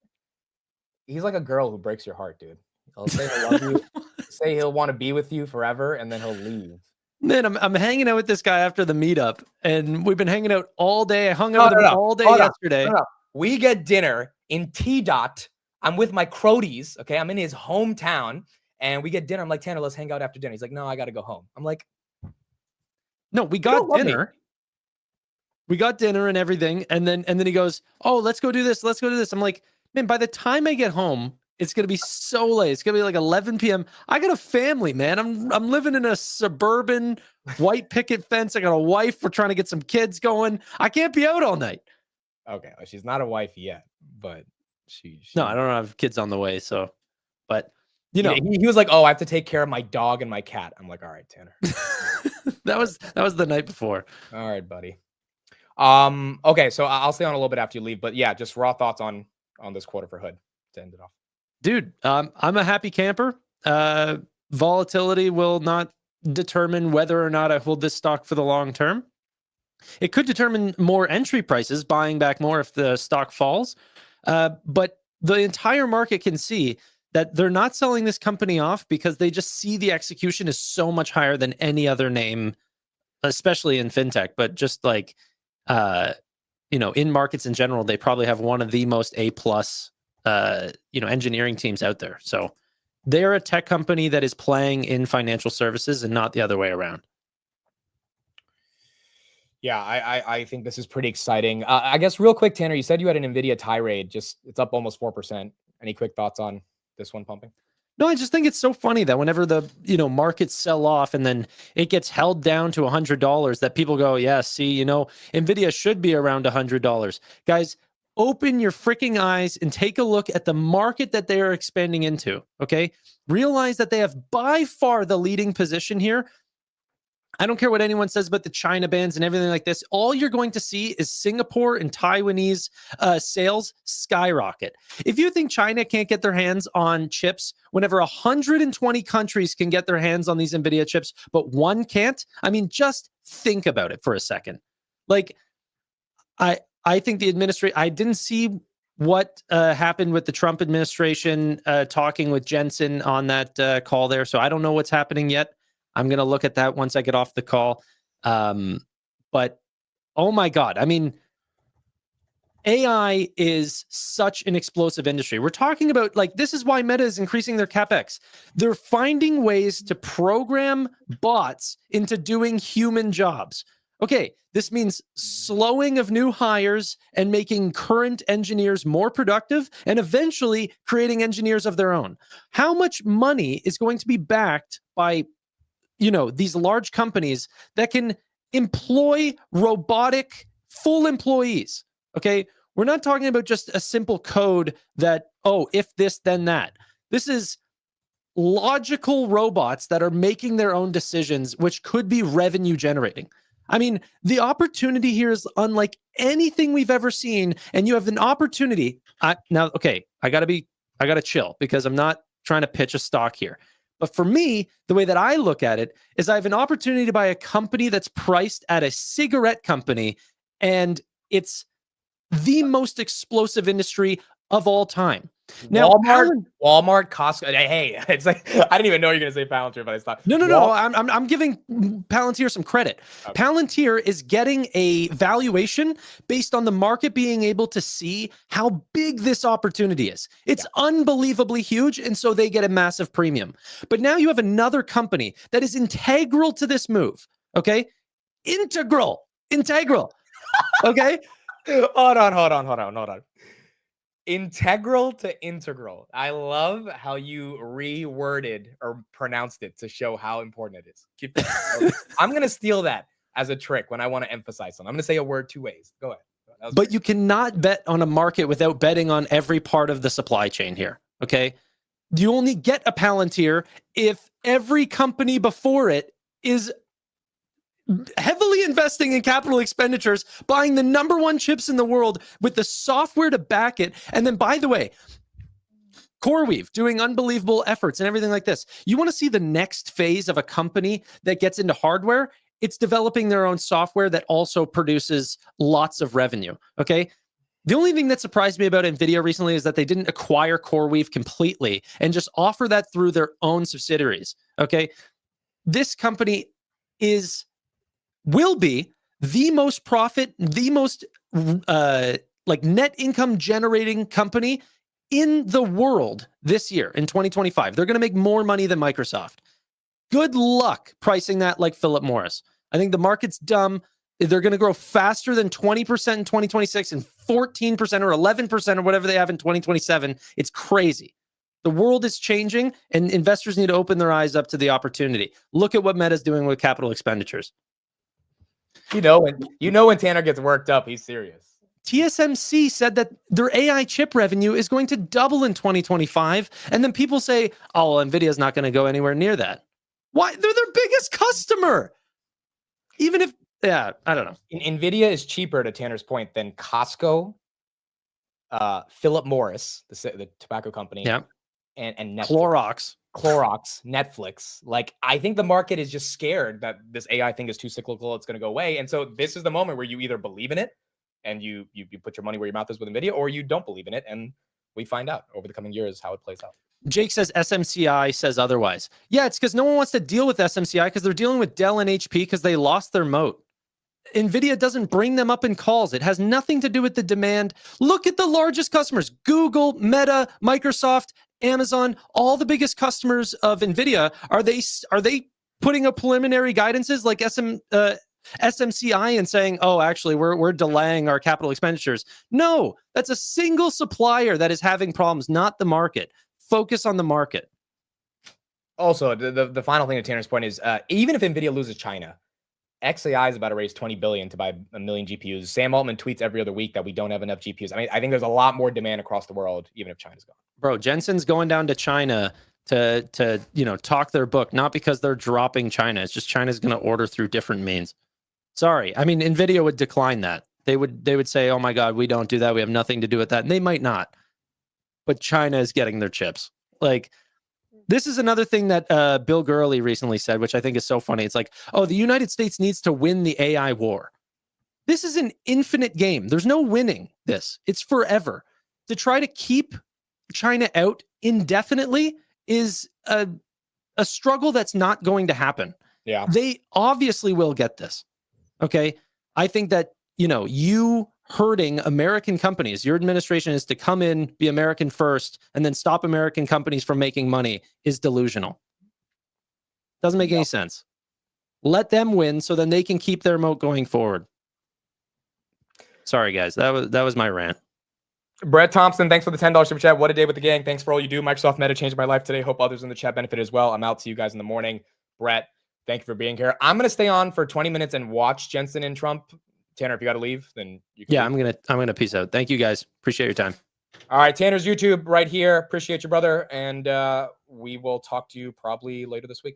[SPEAKER 11] a girl who breaks your heart, dude. He'll say he'll love you, say he'll want to be with you forever, and then he'll leave.
[SPEAKER 14] Man, I'm hanging out with this guy after the meetup, and we've been hanging out all day. I hung out with him all day yesterday.
[SPEAKER 11] We get dinner in T-Dot. I'm with my Crodies, okay? I'm in his hometown, and we get dinner. I'm like, Tanner, let's hang out after dinner. He's like, no, I got to go home. I'm like,
[SPEAKER 14] no, we got dinner. We got dinner and everything, and then he goes, oh, let's go do this. Let's go do this. I'm like, man, by the time I get home, it's gonna be so late. It's gonna be like 11 p.m. I got a family, man. I'm living in a suburban white picket fence. I got a wife. We're trying to get some kids going. I can't be out all night.
[SPEAKER 11] Okay, well, she's not a wife yet, but she
[SPEAKER 14] No, I don't have kids on the way. So, but you know,
[SPEAKER 11] he was like, oh, I have to take care of my dog and my cat. I'm like, all right, Tanner.
[SPEAKER 14] that was the night before.
[SPEAKER 11] All right, buddy. Okay, so I'll stay on a little bit after you leave, but yeah, just raw thoughts on this quarter for Hood to end it off.
[SPEAKER 14] Dude, I'm a happy camper. Volatility will not determine whether or not I hold this stock for the long term. It could determine more entry prices, buying back more if the stock falls. But the entire market can see that they're not selling this company off because they just see the execution is so much higher than any other name, especially in fintech. But just like, in markets in general, they probably have one of the most A+, engineering teams out there. So they're a tech company that is playing in financial services and not the other way around.
[SPEAKER 11] Yeah, I think this is pretty exciting. I guess real quick, Tanner, you said you had an NVIDIA tirade. It's up almost 4%. Any quick thoughts on this one pumping?
[SPEAKER 14] No, I just think it's so funny that whenever the markets sell off and then it gets held down to $100, that people go, yeah, see, NVIDIA should be around $100. Guys, open your freaking eyes and take a look at the market that they are expanding into, okay? Realize that they have by far the leading position here. I don't care what anyone says about the China bans and everything like this. All you're going to see is Singapore and Taiwanese sales skyrocket. If you think China can't get their hands on chips, whenever 120 countries can get their hands on these NVIDIA chips, but one can't, I mean, just think about it for a second. Like, I think the administration, I didn't see what happened with the Trump administration talking with Jensen on that call there. So I don't know what's happening yet. I'm going to look at that once I get off the call. But oh my God, I mean, AI is such an explosive industry. We're talking about, like, this is why Meta is increasing their CapEx. They're finding ways to program bots into doing human jobs. Okay, this means slowing of new hires and making current engineers more productive and eventually creating engineers of their own. How much money is going to be backed by, these large companies that can employ robotic full employees? Okay, we're not talking about just a simple code that, oh, if this, then that. This is logical robots that are making their own decisions, which could be revenue generating. I mean, the opportunity here is unlike anything we've ever seen. And you have an opportunity. Now, okay, I got to chill because I'm not trying to pitch a stock here. But for me, the way that I look at it is I have an opportunity to buy a company that's priced at a cigarette company, and it's the most explosive industry of all time. Now,
[SPEAKER 11] Walmart, Costco. Hey, it's like, I didn't even know you're going to say Palantir, but it's not.
[SPEAKER 14] No. I'm giving Palantir some credit. Okay. Palantir is getting a valuation based on the market being able to see how big this opportunity is. It's unbelievably huge, and so they get a massive premium. But now you have another company that is integral to this move, okay? Integral
[SPEAKER 11] Integral. Okay.
[SPEAKER 16] Hold on. Integral to integral. I love how you reworded or pronounced it to show how important it is. I'm going to steal that as a trick when I want to emphasize something. I'm going to say a word 2 ways. Go ahead.
[SPEAKER 14] But you cannot bet on a market without betting on every part of the supply chain here. Okay. You only get a Palantir if every company before it is heavily investing in capital expenditures, buying the #1 chips in the world with the software to back it. And then, by the way, CoreWeave doing unbelievable efforts and everything like this. You want to see the next phase of a company that gets into hardware? It's developing their own software that also produces lots of revenue. Okay. The only thing that surprised me about NVIDIA recently is that they didn't acquire CoreWeave completely and just offer that through their own subsidiaries. Okay. This company will be the most profit, the most net income generating company in the world this year in 2025. They're going to make more money than Microsoft. Good luck pricing that like Philip Morris. I think the market's dumb. They're going to grow faster than 20% in 2026 and 14% or 11% or whatever they have in 2027. It's crazy. The world is changing and investors need to open their eyes up to the opportunity. Look at what Meta's doing with capital expenditures.
[SPEAKER 16] You know when Tanner gets worked up, he's serious.
[SPEAKER 14] TSMC said that their AI chip revenue is going to double in 2025. And then people say, oh, well, NVIDIA is not going to go anywhere near that. Why? They're their biggest customer. Even if, I don't know.
[SPEAKER 16] NVIDIA is cheaper, to Tanner's point, than Costco, Philip Morris, the tobacco company, and Netflix. Clorox, Netflix. Like, I think the market is just scared that this AI thing is too cyclical, it's going to go away. And so this is the moment where you either believe in it and you put your money where your mouth is with NVIDIA, or you don't believe in it. And we find out over the coming years how it plays out.
[SPEAKER 14] Jake says SMCI says otherwise. Yeah, it's because no one wants to deal with SMCI because they're dealing with Dell and HP because they lost their moat. NVIDIA doesn't bring them up in calls. It has nothing to do with the demand. Look at the largest customers: Google, Meta, Microsoft, Amazon, all the biggest customers of NVIDIA. Are they putting up preliminary guidances like SMCI and saying, oh, actually, we're delaying our capital expenditures? No, that's a single supplier that is having problems, not the market. Focus on the market.
[SPEAKER 16] Also, the final thing to Tanner's point is, even if NVIDIA loses China, XAI is about to raise $20 billion to buy 1 million GPUs. Sam Altman tweets every other week that we don't have enough GPUs. I mean, I think there's a lot more demand across the world, even if China's gone.
[SPEAKER 14] Bro, Jensen's going down to China to talk their book, not because they're dropping China. It's just China's going to order through different means. Sorry. I mean, NVIDIA would decline that. They would say, oh my God, we don't do that. We have nothing to do with that. And they might not. But China is getting their chips. Like, this is another thing that Bill Gurley recently said, which I think is so funny. It's like, oh, the United States needs to win the AI war. This is an infinite game. There's no winning this. It's forever. To try to keep China out indefinitely is a struggle that's not going to happen.
[SPEAKER 16] Yeah.
[SPEAKER 14] They obviously will get this. Okay. I think that, you hurting American companies, your administration is to come in, be American first, and then stop American companies from making money is delusional. Doesn't make any sense. Let them win so then they can keep their moat going forward. Sorry, guys. That was my rant.
[SPEAKER 16] Brett Thompson, thanks for the $10 super chat. What a day with the gang. Thanks for all you do. Microsoft Meta changed my life today. Hope others in the chat benefit as well. I'm out. See you guys in the morning. Brett, thank you for being here. I'm going to stay on for 20 minutes and watch Jensen and Trump. Tanner, if you got to leave, then you can.
[SPEAKER 14] Yeah,
[SPEAKER 16] leave.
[SPEAKER 14] I'm gonna peace out. Thank you guys. Appreciate your time.
[SPEAKER 16] All right, Tanner's YouTube right here. Appreciate you, brother, and we will talk to you probably later this week.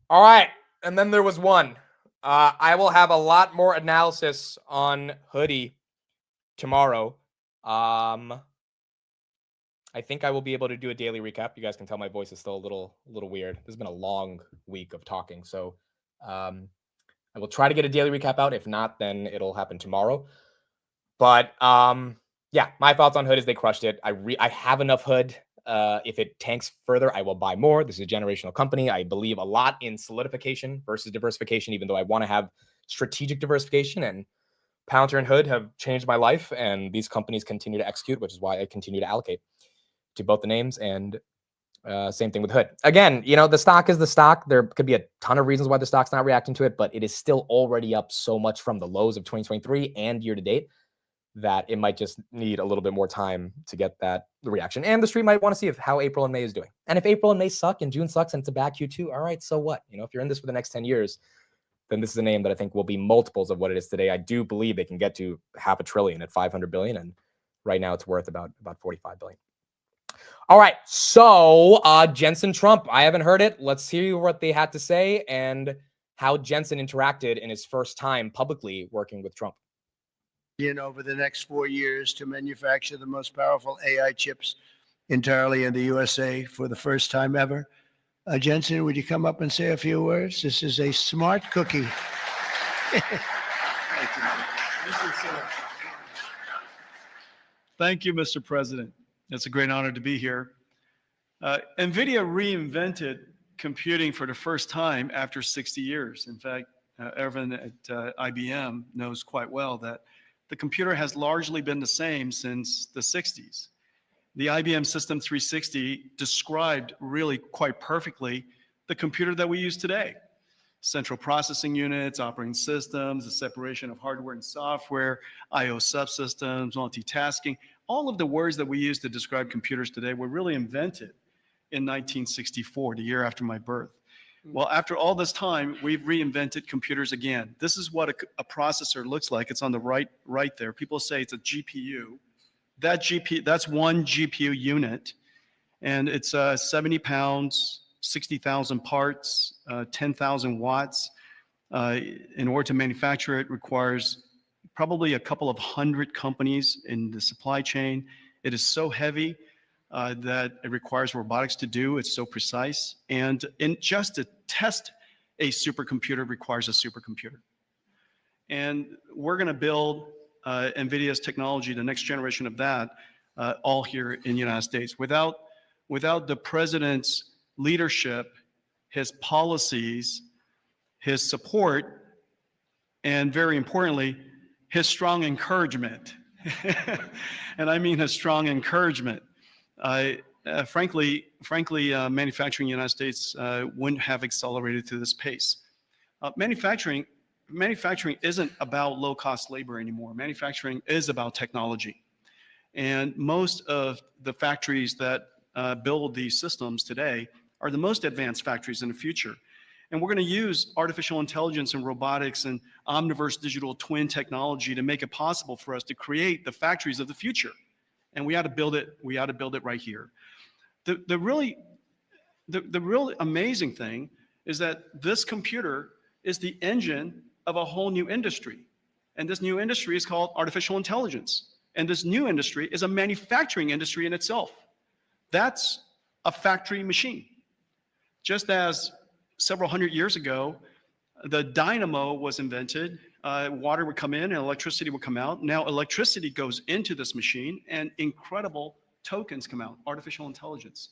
[SPEAKER 16] All right, and then there was one. I will have a lot more analysis on Hoodie tomorrow. I think I will be able to do a daily recap. You guys can tell my voice is still a little weird. This has been a long week of talking, so I will try to get a daily recap out. If not, then it'll happen tomorrow. But yeah, my thoughts on Hood is they crushed it. I have enough Hood. If it tanks further, I will buy more. This is a generational company. I believe a lot in solidification versus diversification, even though I want to have strategic diversification. And Palantir and Hood have changed my life, and these companies continue to execute, which is why I continue to allocate to both the names and
[SPEAKER 11] Same thing with Hood. Again, the stock is the stock. There could be a ton of reasons why the stock's not reacting to it, but it is still already up so much from the lows of 2023 and year to date that it might just need a little bit more time to get the reaction. And the street might want to see how April and May is doing. And if April and May suck and June sucks and it's a bad Q2, all right, so what? If you're in this for the next 10 years, then this is a name that I think will be multiples of what it is today. I do believe they can get to $500 billion at $500 billion, and right now it's worth about $45 billion. All right, so Jensen Trump, I haven't heard it. Let's hear what they had to say and how Jensen interacted in his first time publicly working with Trump.
[SPEAKER 17] Over the next 4 years to manufacture the most powerful AI chips entirely in the USA for the first time ever. Jensen, would you come up and say a few words? This is a smart cookie.
[SPEAKER 18] Thank you, Mr. President. It's a great honor to be here. NVIDIA reinvented computing for the first time after 60 years. In fact, Ervin at IBM knows quite well that the computer has largely been the same since the 60s. The IBM System 360 described really quite perfectly the computer that we use today. Central processing units, operating systems, the separation of hardware and software, I/O subsystems, multitasking. All of the words that we use to describe computers today were really invented in 1964, the year after my birth. Well, after all this time, we've reinvented computers again. This is what a processor looks like. It's on the right there. People say it's a GPU. That's one GPU unit, and it's 70 pounds, 60,000 parts, 10,000 watts. In order to manufacture it requires probably a couple of hundred companies in the supply chain. It is so heavy that it requires robotics to do. It's so precise. And just to test a supercomputer requires a supercomputer. And we're going to build NVIDIA's technology, the next generation of that, all here in the United States. Without the president's leadership, his policies, his support, and very importantly, his strong encouragement. And I mean his strong encouragement. Frankly, manufacturing in the United States wouldn't have accelerated to this pace. Manufacturing isn't about low-cost labor anymore. Manufacturing is about technology. And most of the factories that build these systems today are the most advanced factories in the future. And we're going to use artificial intelligence and robotics and omniverse digital twin technology to make it possible for us to create the factories of the future. And we ought to build it. We ought to build it right here. The really amazing thing is that this computer is the engine of a whole new industry. And this new industry is called artificial intelligence. And this new industry is a manufacturing industry in itself. That's a factory machine. Just as several hundred years ago, the dynamo was invented, water would come in and electricity would come out. Now electricity goes into this machine and incredible tokens come out, artificial intelligence.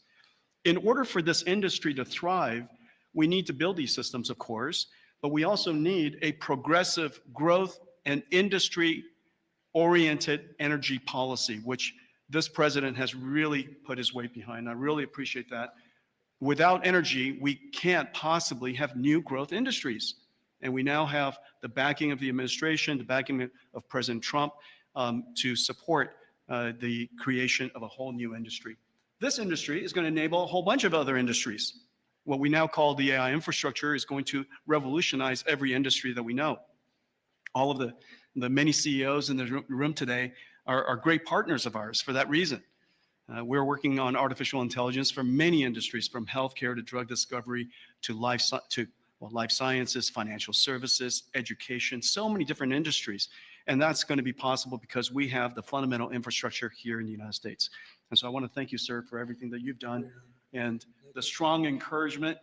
[SPEAKER 18] In order for this industry to thrive, we need to build these systems, of course, but we also need a progressive growth and industry-oriented energy policy, which this president has really put his weight behind. I really appreciate that. Without energy, we can't possibly have new growth industries. And we now have the backing of the administration, the backing of President Trump to support the creation of a whole new industry. This industry is going to enable a whole bunch of other industries. What we now call the AI infrastructure is going to revolutionize every industry that we know. All of the many CEOs in the room today are great partners of ours for that reason. We're working on artificial intelligence for many industries, from healthcare to drug discovery to life sciences, financial services, education, so many different industries. And that's going to be possible because we have the fundamental infrastructure here in the United States. And so I want to thank you, sir, for everything that you've done and the strong encouragement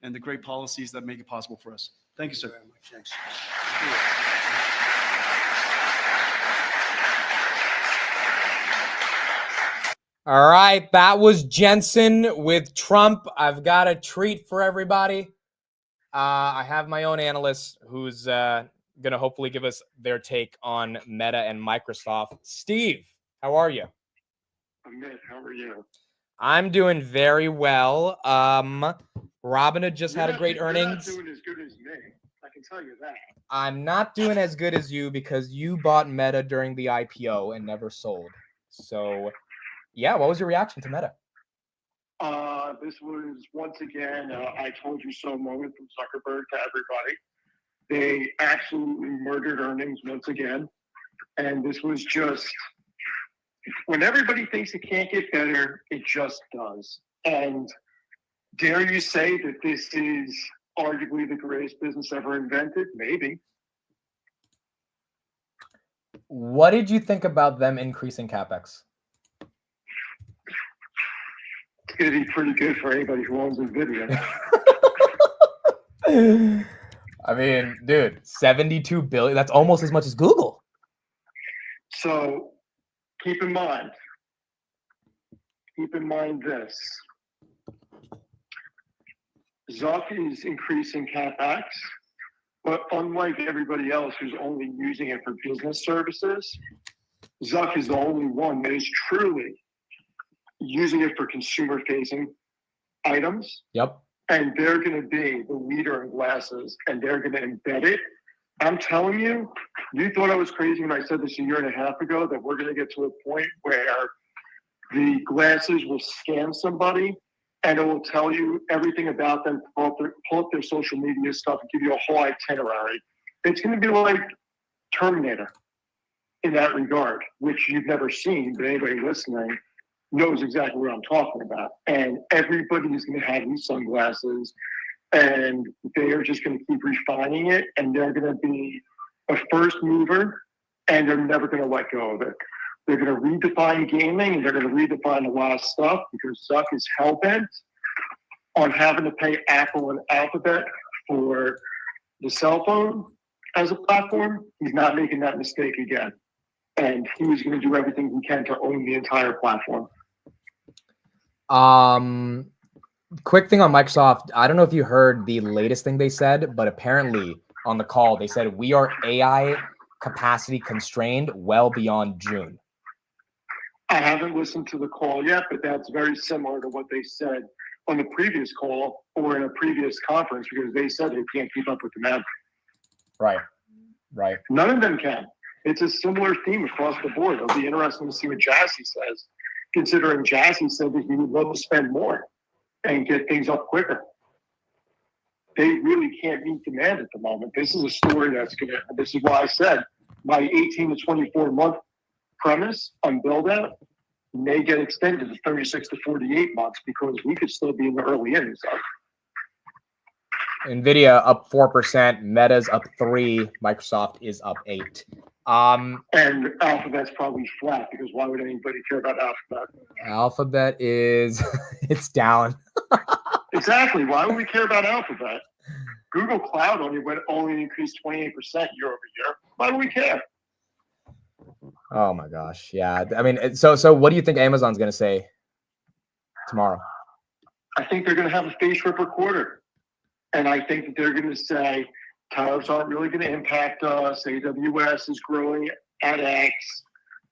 [SPEAKER 18] and the great policies that make it possible for us. Thank you, sir. Very much. Thanks.
[SPEAKER 11] All right, that was Jensen with Trump. I've got a treat for everybody. I have my own analyst who's going to hopefully give us their take on Meta and Microsoft. Steve, how are you?
[SPEAKER 20] I'm good. How are you?
[SPEAKER 16] I'm doing very well. Robinhood just had a great earnings.
[SPEAKER 17] You're not doing as good as me. I can tell you that.
[SPEAKER 16] I'm not doing as good as you because you bought Meta during the IPO and never sold. So, yeah, what was your reaction to Meta?
[SPEAKER 17] This was once again, I told you so moment from Zuckerberg to everybody. They absolutely murdered earnings once again. And this was just, when everybody thinks it can't get better, it just does. And dare you say that this is arguably the greatest business ever invented? Maybe.
[SPEAKER 16] What did you think about them increasing CapEx?
[SPEAKER 17] It's going to be pretty good for anybody who owns NVIDIA.
[SPEAKER 16] I mean, dude, 72 billion, that's almost as much as Google.
[SPEAKER 17] So keep in mind this. Zuck is increasing CapEx, but unlike everybody else who's only using it for business services, Zuck is the only one that is truly using it for consumer-facing items.
[SPEAKER 16] Yep.
[SPEAKER 17] And they're going to be the leader in glasses, and they're going to embed it. I'm telling you, you thought I was crazy when I said this a year and a half ago, that we're going to get to a point where the glasses will scan somebody and it will tell you everything about them, pull up their social media stuff, and give you a whole itinerary. It's going to be like Terminator in that regard, which you've never seen, but anybody listening knows exactly what I'm talking about. And everybody's going to have these sunglasses, and they are just going to keep refining it, and they're going to be a first mover, and they're never going to let go of it. They're going to redefine gaming, and they're going to redefine a lot of stuff, because Zuck is hell-bent on having to pay Apple and Alphabet for the cell phone as a platform. He's not making that mistake again. And he's going to do everything he can to own the entire platform.
[SPEAKER 16] Quick thing on Microsoft. I don't know if you heard the latest thing they said, but apparently on the call, they said we are AI capacity constrained well beyond June.
[SPEAKER 17] I haven't listened to the call yet, but that's very similar to what they said on the previous call or in a previous conference, because they said they can't keep up with demand.
[SPEAKER 16] Right. Right.
[SPEAKER 17] None of them can. It's a similar theme across the board. It'll be interesting to see what Jassy says, considering Jassy said that he would love to spend more and get things up quicker. They really can't meet demand at the moment. This is a story this is why I said my 18 to 24 month premise on build out may get extended to 36 to 48 months, because we could still be in the early innings of it.
[SPEAKER 16] NVIDIA up 4%, Meta's up 3%, Microsoft is up 8%.
[SPEAKER 17] And Alphabet's probably flat, because why would anybody care about Alphabet?
[SPEAKER 16] Alphabet is it's down.
[SPEAKER 17] Exactly. Why would we care about Alphabet? Google Cloud only increased 28% year over year. Why do we care?
[SPEAKER 16] Oh my gosh. Yeah. I mean, so what do you think Amazon's going to say tomorrow?
[SPEAKER 17] I think they're going to have a face ripper quarter. And I think that they're going to say tariffs aren't really going to impact us. AWS is growing at X,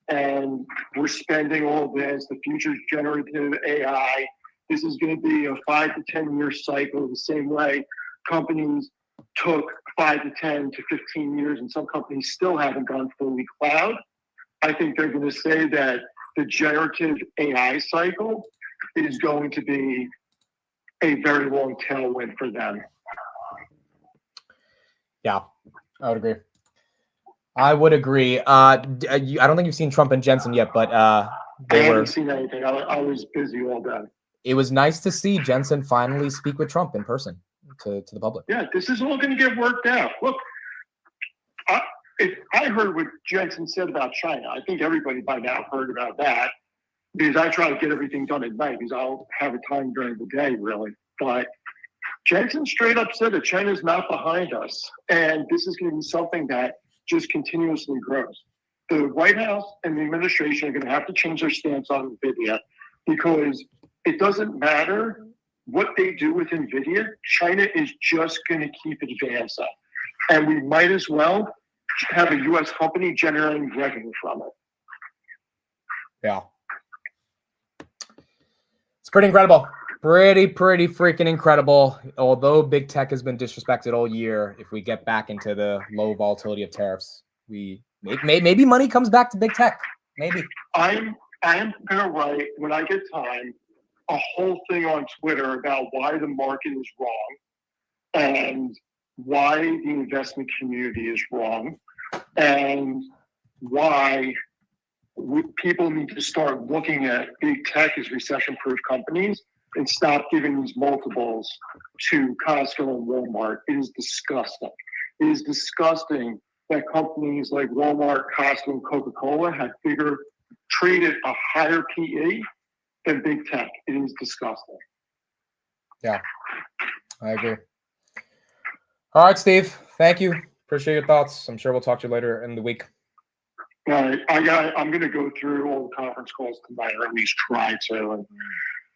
[SPEAKER 17] and we're spending all this. The future's generative AI. This is going to be a 5 to 10 year cycle, the same way companies took 5 to 10 to 15 years, and some companies still haven't gone fully cloud. I think they're going to say that the generative AI cycle is going to be a very long tailwind for them.
[SPEAKER 16] Yeah, I would agree. I don't think you've seen Trump and Jensen yet, but
[SPEAKER 17] I haven't seen anything. I was busy all day.
[SPEAKER 16] It was nice to see Jensen finally speak with Trump in person to the public.
[SPEAKER 17] Yeah, this is all going to get worked out. Look, I heard what Jensen said about China. I think everybody by now heard about that, because I try to get everything done at night, because I'll have a time during the day, really. But Jensen straight up said that China's not behind us, and this is going to be something that just continuously grows. The White House and the administration are going to have to change their stance on NVIDIA, because it doesn't matter what they do with NVIDIA, China is just going to keep advancing. And we might as well have a U.S. company generating revenue from it.
[SPEAKER 16] Yeah.
[SPEAKER 11] Pretty incredible. Pretty freaking incredible. Although big tech has been disrespected all year, if we get back into the low volatility of tariffs, maybe money comes back to big tech. Maybe.
[SPEAKER 8] I am gonna write, when I get time, a whole thing on Twitter about why the market is wrong and why the investment community is wrong and why people need to start looking at big tech as recession-proof companies and stop giving these multiples to Costco and Walmart. It is disgusting. It is disgusting that companies like Walmart, Costco, and Coca-Cola have traded a higher PE than big tech. It is disgusting.
[SPEAKER 11] Yeah, I agree. All right, Steve. Thank you. Appreciate your thoughts. I'm sure we'll talk to you later in the week.
[SPEAKER 8] All right, I'm going to go through all the conference calls tonight, or at least try to, and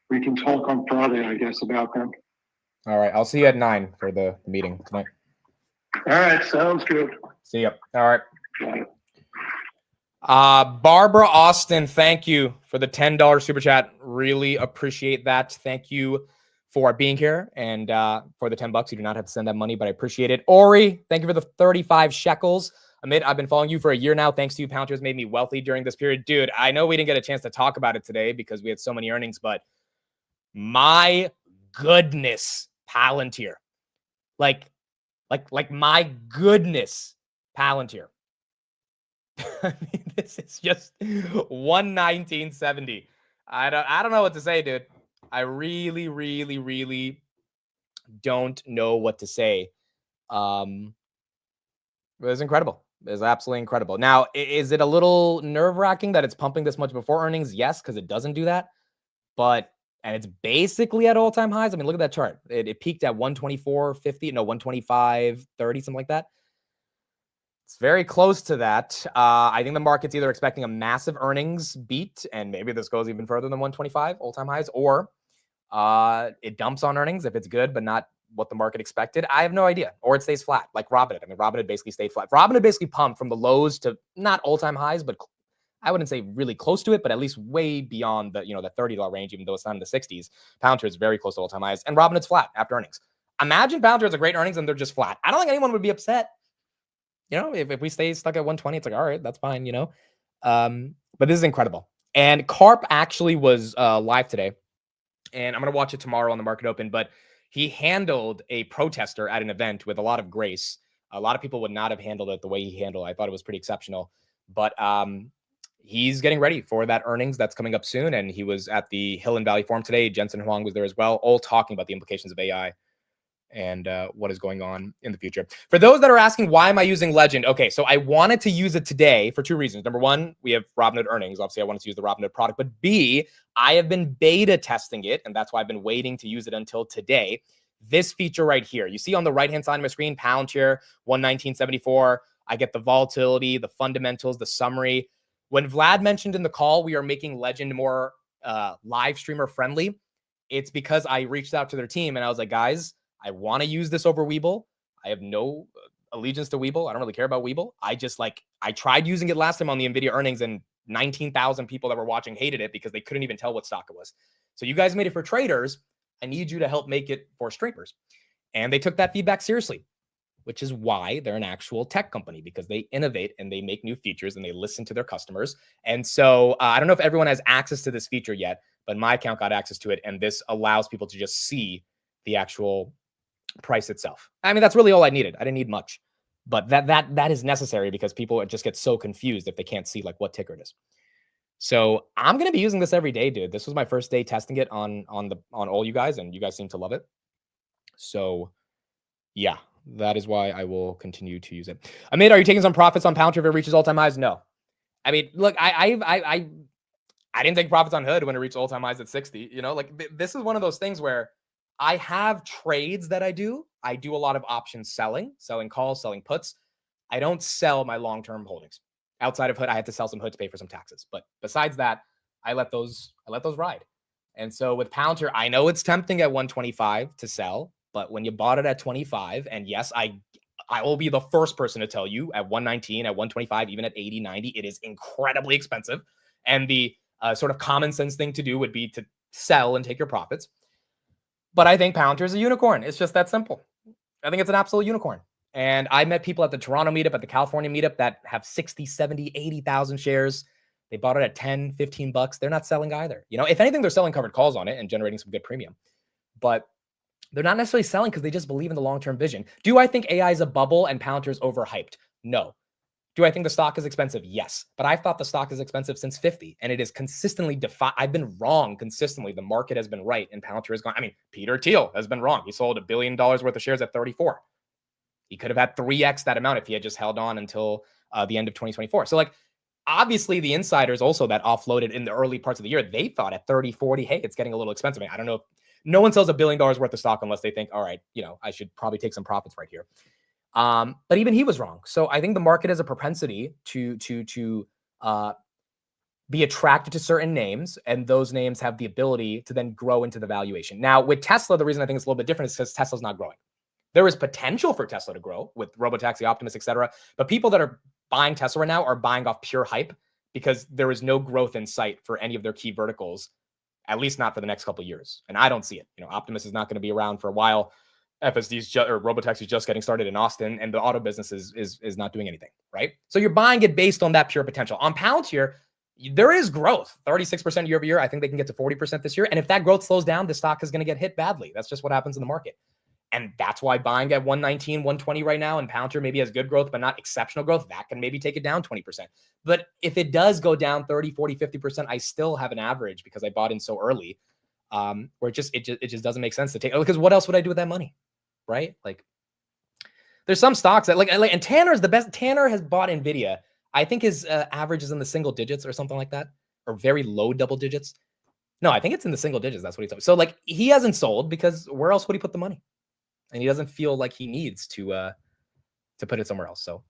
[SPEAKER 8] we can talk on Friday, I guess, about them.
[SPEAKER 11] All right, I'll see you at 9 for the meeting tonight.
[SPEAKER 8] All right, sounds good.
[SPEAKER 11] See ya. All right. Barbara Austin, thank you for the $10 super chat. Really appreciate that. Thank you for being here and for the $10. You do not have to send that money, but I appreciate it. Ori, thank you for the 35 shekels. Amit, I've been following you for a year now. Thanks to you, Palantir made me wealthy during this period. Dude, I know we didn't get a chance to talk about it today because we had so many earnings, but my goodness, Palantir. Like my goodness, Palantir. I mean, this is just 119.70. I don't know what to say, dude. I really don't know what to say. It was incredible. It was absolutely incredible. Now, is it a little nerve-wracking that it's pumping this much before earnings? Yes, because it doesn't do that. And it's basically at all-time highs. I mean, look at that chart. It peaked at 124.50, no, 125.30, something like that. It's very close to that. I think the market's either expecting a massive earnings beat, and maybe this goes even further than 125 all-time highs, or it dumps on earnings if it's good, but not what the market expected. I have no idea. Or it stays flat, like Robinhood. I mean, Robinhood basically stayed flat. Robinhood basically pumped from the lows to not all-time highs, but I wouldn't say really close to it, but at least way beyond the, the $30 range, even though it's not in the 60s. Palantir is very close to all-time highs, and Robinhood's flat after earnings. Imagine Palantir has a great earnings and they're just flat. I don't think anyone would be upset. If we stay stuck at 120, it's like, all right, that's fine, But this is incredible. And Karp actually was live today, and I'm going to watch it tomorrow on the Market Open, but he handled a protester at an event with a lot of grace. A lot of people would not have handled it the way he handled it. I thought it was pretty exceptional. But he's getting ready for that earnings that's coming up soon, and he was at the Hill and Valley Forum today. Jensen Huang was there as well, all talking about the implications of AI and what is going on in the future. For those that are asking, why am I using Legend? Okay, so I wanted to use it today for two reasons. Number one, we have Robinhood earnings. Obviously, I wanted to use the Robinhood product. But B, I have been beta testing it, and that's why I've been waiting to use it until today. This feature right here. You see on the right-hand side of my screen, Palantir, 119.74. I get the volatility, the fundamentals, the summary. When Vlad mentioned in the call, we are making Legend more live streamer friendly. It's because I reached out to their team, and I was like, guys, I want to use this over Webull. I have no allegiance to Webull. I don't really care about Webull. I tried using it last time on the NVIDIA earnings, and 19,000 people that were watching hated it because they couldn't even tell what stock it was. So you guys made it for traders. I need you to help make it for streamers. And they took that feedback seriously, which is why they're an actual tech company, because they innovate and they make new features and they listen to their customers. And so I don't know if everyone has access to this feature yet, but my account got access to it. And this allows people to just see the actual price itself. I mean, that's really all I needed. I didn't need much, but that is necessary because people just get so confused if they can't see like what ticker it is. So I'm going to be using this every day, dude. This was my first day testing it on all you guys, and you guys seem to love it. So yeah, that is why I will continue to use it. Amit, are you taking some profits on Palantir if it reaches all-time highs? No. I mean, look, I didn't take profits on Hood when it reached all-time highs at 60. This is one of those things where I have trades that I do. I do a lot of option selling calls, selling puts. I don't sell my long-term holdings. Outside of Hood, I had to sell some Hood to pay for some taxes. But besides that, I let those ride. And so with Palantir, I know it's tempting at 125 to sell, but when you bought it at 25, and yes, I will be the first person to tell you at 119, at 125, even at 80, 90, it is incredibly expensive. And the sort of common sense thing to do would be to
[SPEAKER 16] sell and take your profits. But I think Palantir is a unicorn. It's just that simple. I think it's an absolute unicorn. And I met people at the Toronto meetup, at the California meetup that have 60, 70, 80,000 shares. They bought it at 10, 15 bucks. They're not selling either. You know, if anything, they're selling covered calls on it and generating some good premium. But they're not necessarily selling because they just believe in the long-term vision. Do I think AI is a bubble and Palantir is overhyped? No. Do I think the stock is expensive? Yes. But I've thought the stock is expensive since 50, and it is consistently I've been wrong consistently. The market has been right, and Palantir has gone. I mean, Peter Thiel has been wrong. He sold $1 billion worth of shares at 34. He could have had 3x that amount if he had just held on until the end of 2024. So, like, obviously, the insiders also that offloaded in the early parts of the year, they thought at 30, 40, hey, it's getting a little expensive. I don't know if no one sells $1 billion worth of stock unless they think, all right, you know, I should probably take some profits right here. But even he was wrong. So I think the market has a propensity to be attracted to certain names, and those names have the ability to then grow into the valuation. Now, with Tesla, the reason I think it's a little bit different is because Tesla's not growing. There is potential for Tesla to grow with Robotaxi, Optimus, et cetera. But people that are buying Tesla right now are buying off pure hype because there is no growth in sight for any of their key verticals, at least not for the next couple of years. And I don't see it. You know, Optimus is not going to be around for a while. FSD's or Robotaxi is just getting started in Austin, and the auto business is not doing anything, right? So you're buying it based on that pure potential. On Palantir, there is growth, 36% year over year. I think they can get to 40% this year. And if that growth slows down, the stock is going to get hit badly. That's just what happens in the market. And that's why buying at 119, 120 right now, and Palantir maybe has good growth, but not exceptional growth, that can maybe take it down 20%. But if it does go down 30, 40, 50%, I still have an average because I bought in so early, where it just doesn't make sense to take, because what else would I do with that money? Right? Like, there's some stocks that and Tanner's the best. Tanner has bought NVIDIA. I think his average is in the single digits or something like that, or very low double digits. No, I think it's in the single digits. That's what he told me. So, like, he hasn't sold because where else would he put the money? And he doesn't feel like he needs to put it somewhere else. So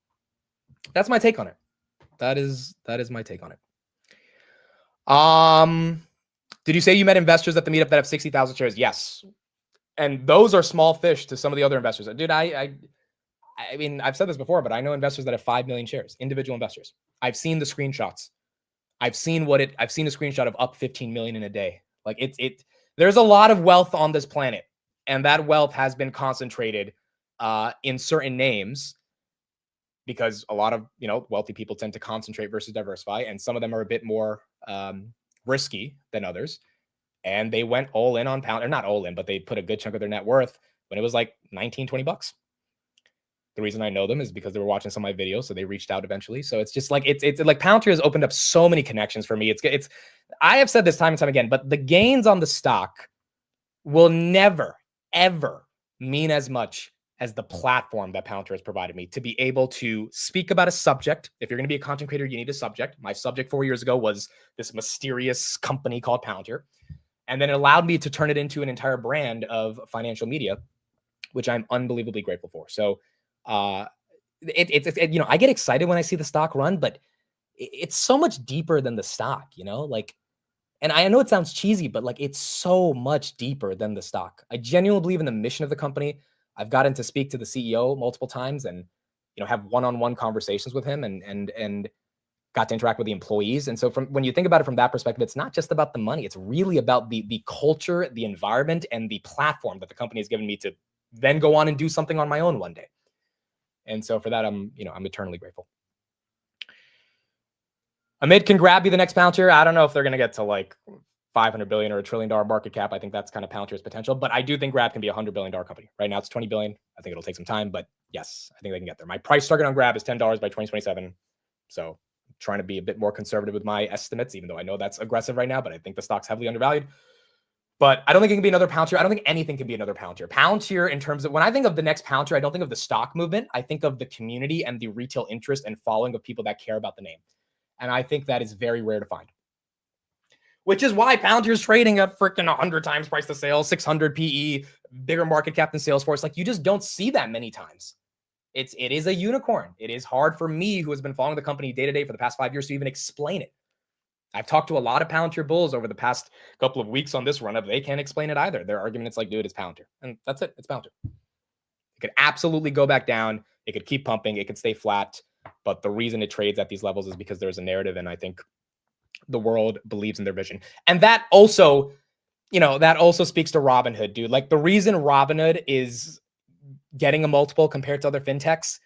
[SPEAKER 16] that's my take on it. That is my take on it. Did you say you met investors at the meetup that have 60,000 shares? Yes. And those are small fish to some of the other investors. Dude, I mean, I've said this before, but I know investors that have 5 million shares, individual investors. I've seen the screenshots. I've seen a screenshot of up 15 million in a day. Like, there's a lot of wealth on this planet. And that wealth has been concentrated in certain names because a lot of, wealthy people tend to concentrate versus diversify. And some of them are a bit more risky than others. And they went all in on Palantir, not all in, but they put a good chunk of their net worth when it was like 19, 20 bucks. The reason I know them is because they were watching some of my videos. So they reached out eventually. So it's just like, it's like Palantir has opened up so many connections for me. I have said this time and time again, but the gains on the stock will never, ever mean as much as the platform that Palantir has provided me to be able to speak about a subject. If you're going to be a content creator, you need a subject. My subject 4 years ago was this mysterious company called Palantir. And then it allowed me to turn it into an entire brand of financial media, which I'm unbelievably grateful for. So I get excited when I see the stock run, but it's so much deeper than the stock, and I know it sounds cheesy, but like, it's so much deeper than the stock. I genuinely believe in the mission of the company. I've gotten to speak to the CEO multiple times and, have one-on-one conversations with him and got to interact with the employees. And so when you think about it from that perspective, it's not just about the money. It's really about the culture, the environment, and the platform that the company has given me to then go on and do something on my own one day. And so for that, I'm eternally grateful. Amit, can Grab be the next Palantir? I don't know if they're going to get to like 500 billion or $1 trillion market cap. I think that's kind of Palantir's potential, but I do think Grab can be a $100 billion company. Right now it's 20 billion. I think it'll take some time, but yes, I think they can get there. My price target on Grab is $10 by 2027. So I'm trying to be a bit more conservative with my estimates, even though I know that's aggressive right now, but I think the stock's heavily undervalued. But I don't think it can be another Palantir. I don't think anything can be another Palantir. Palantir, in terms of, when I think of the next Palantir, I don't think of the stock movement. I think of the community and the retail interest and following of people that care about the name. And I think that is very rare to find. Which is why Palantir is trading at freaking 100 times price to sales, 600 PE, bigger market cap than Salesforce. Like, you just don't see that many times. It is a unicorn. It is hard for me, who has been following the company day to day for the past 5 years, to even explain it. I've talked to a lot of Palantir bulls over the past couple of weeks on this run-up. They can't explain it either. Their argument is like, dude, it's Palantir. And that's it. It's Palantir. It could absolutely go back down. It could keep pumping. It could stay flat. But the reason it trades at these levels is because there's a narrative, and I think the world believes in their vision. And that also you know, that also speaks to Robinhood, dude. Like the reason Robinhood is getting a multiple compared to other fintechs,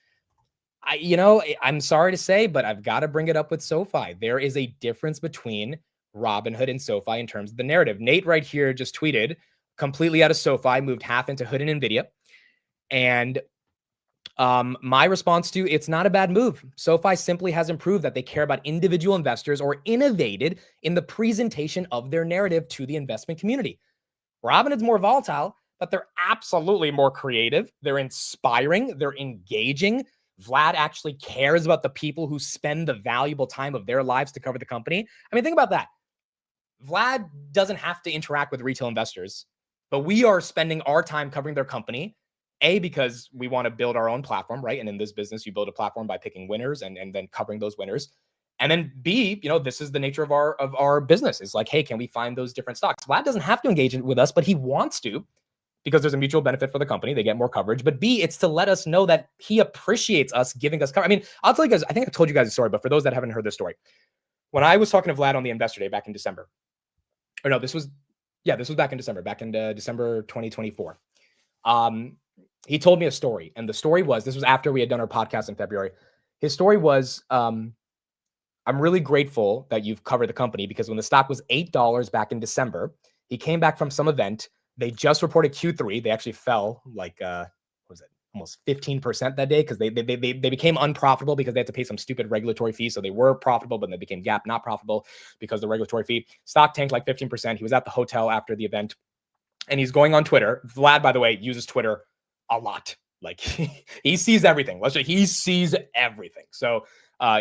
[SPEAKER 16] I'm sorry to say, but I've got to bring it up with SoFi. There is a difference between Robinhood and SoFi in terms of the narrative. Nate right here just tweeted, completely out of SoFi, moved half into Hood and NVIDIA. And my response to it's not a bad move. SoFi simply has improved that they care about individual investors or innovated in the presentation of their narrative to the investment community. Robinhood's more volatile, but they're absolutely more creative. They're inspiring. They're engaging. Vlad actually cares about the people who spend the valuable time of their lives to cover the company. I mean, think about that. Vlad doesn't have to interact with retail investors, but we are spending our time covering their company. A, because we want to build our own platform, right? And in this business, you build a platform by picking winners and then covering those winners. And then B, this is the nature of our business. It's like, hey, can we find those different stocks? Vlad doesn't have to engage with us, but he wants to because there's a mutual benefit for the company. They get more coverage. But B, it's to let us know that he appreciates us giving us coverage. I mean, I'll tell you guys, I think I told you guys a story, but for those that haven't heard this story, when I was talking to Vlad on the Investor Day back in December, or no, this was back in December 2024. He told me a story, and the story was, this was after we had done our podcast in February. His story was, I'm really grateful that you've covered the company because when the stock was $8 back in December, he came back from some event. They just reported Q3. They actually fell like, almost 15% that day because they became unprofitable because they had to pay some stupid regulatory fee. So they were profitable, but they became GAAP not profitable because of the regulatory fee. Stock tanked like 15%. He was at the hotel after the event and he's going on Twitter. Vlad, by the way, uses Twitter a lot. Like he sees everything. He sees everything. So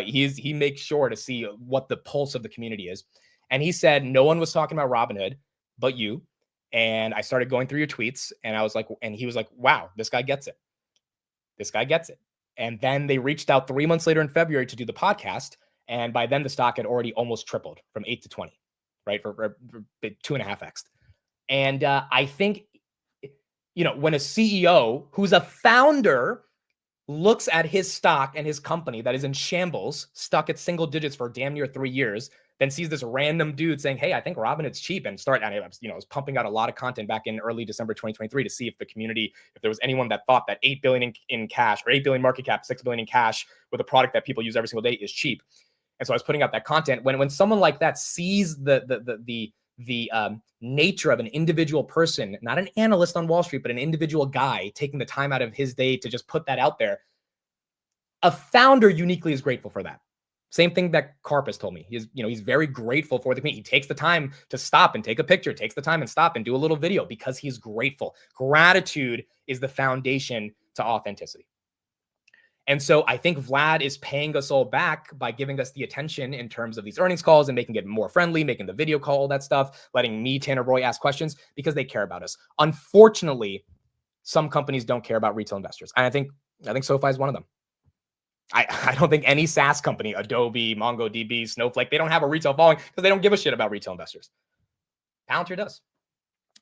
[SPEAKER 16] he makes sure to see what the pulse of the community is. And he said, no one was talking about Robinhood, but you. And I started going through your tweets and I was like, and he was like, wow, this guy gets it. This guy gets it. And then they reached out 3 months later in February to do the podcast. And by then the stock had already almost tripled from 8 to 20, right? For 2.5x. And I think, when a CEO who's a founder looks at his stock and his company that is in shambles, stuck at single digits for damn near 3 years, then sees this random dude saying, hey, I think Robinhood's cheap, and I was pumping out a lot of content back in early December 2023 to see if the community, if there was anyone that thought that 8 billion in cash or 8 billion market cap, 6 billion in cash with a product that people use every single day is cheap. And so I was putting out that content. When someone like that sees the nature of an individual person, not an analyst on Wall Street, but an individual guy taking the time out of his day to just put that out there, a founder uniquely is grateful for that. Same thing that Karpus told me. He's very grateful for the community. He takes the time to stop and take a picture, takes the time and stop and do a little video because he's grateful. Gratitude is the foundation to authenticity. And so I think Vlad is paying us all back by giving us the attention in terms of these earnings calls and making it more friendly, making the video call, all that stuff, letting me, Tanner Roy, ask questions because they care about us. Unfortunately, some companies don't care about retail investors. And I think SoFi is one of them. I don't think any SaaS company, Adobe, MongoDB, Snowflake, they don't have a retail following because they don't give a shit about retail investors. Palantir does.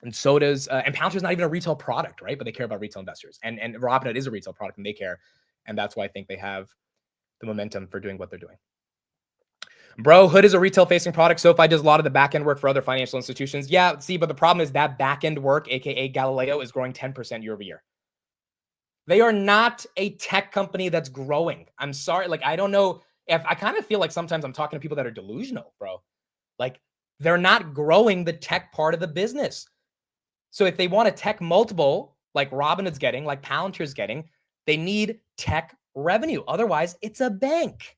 [SPEAKER 16] And so does, and Palantir's not even a retail product, right? But they care about retail investors. And Robinhood is a retail product and they care. And that's why I think they have the momentum for doing what they're doing. Bro, Hood is a retail-facing product. SoFi does a lot of the back-end work for other financial institutions. Yeah, see, but the problem is that back-end work, aka Galileo, is growing 10% year over year. They are not a tech company that's growing. I'm sorry. Like, I don't know if I kind of feel like sometimes I'm talking to people that are delusional, bro. Like, they're not growing the tech part of the business. So if they want a tech multiple, like Robinhood's getting, like Palantir's getting, they need tech revenue. Otherwise, it's a bank.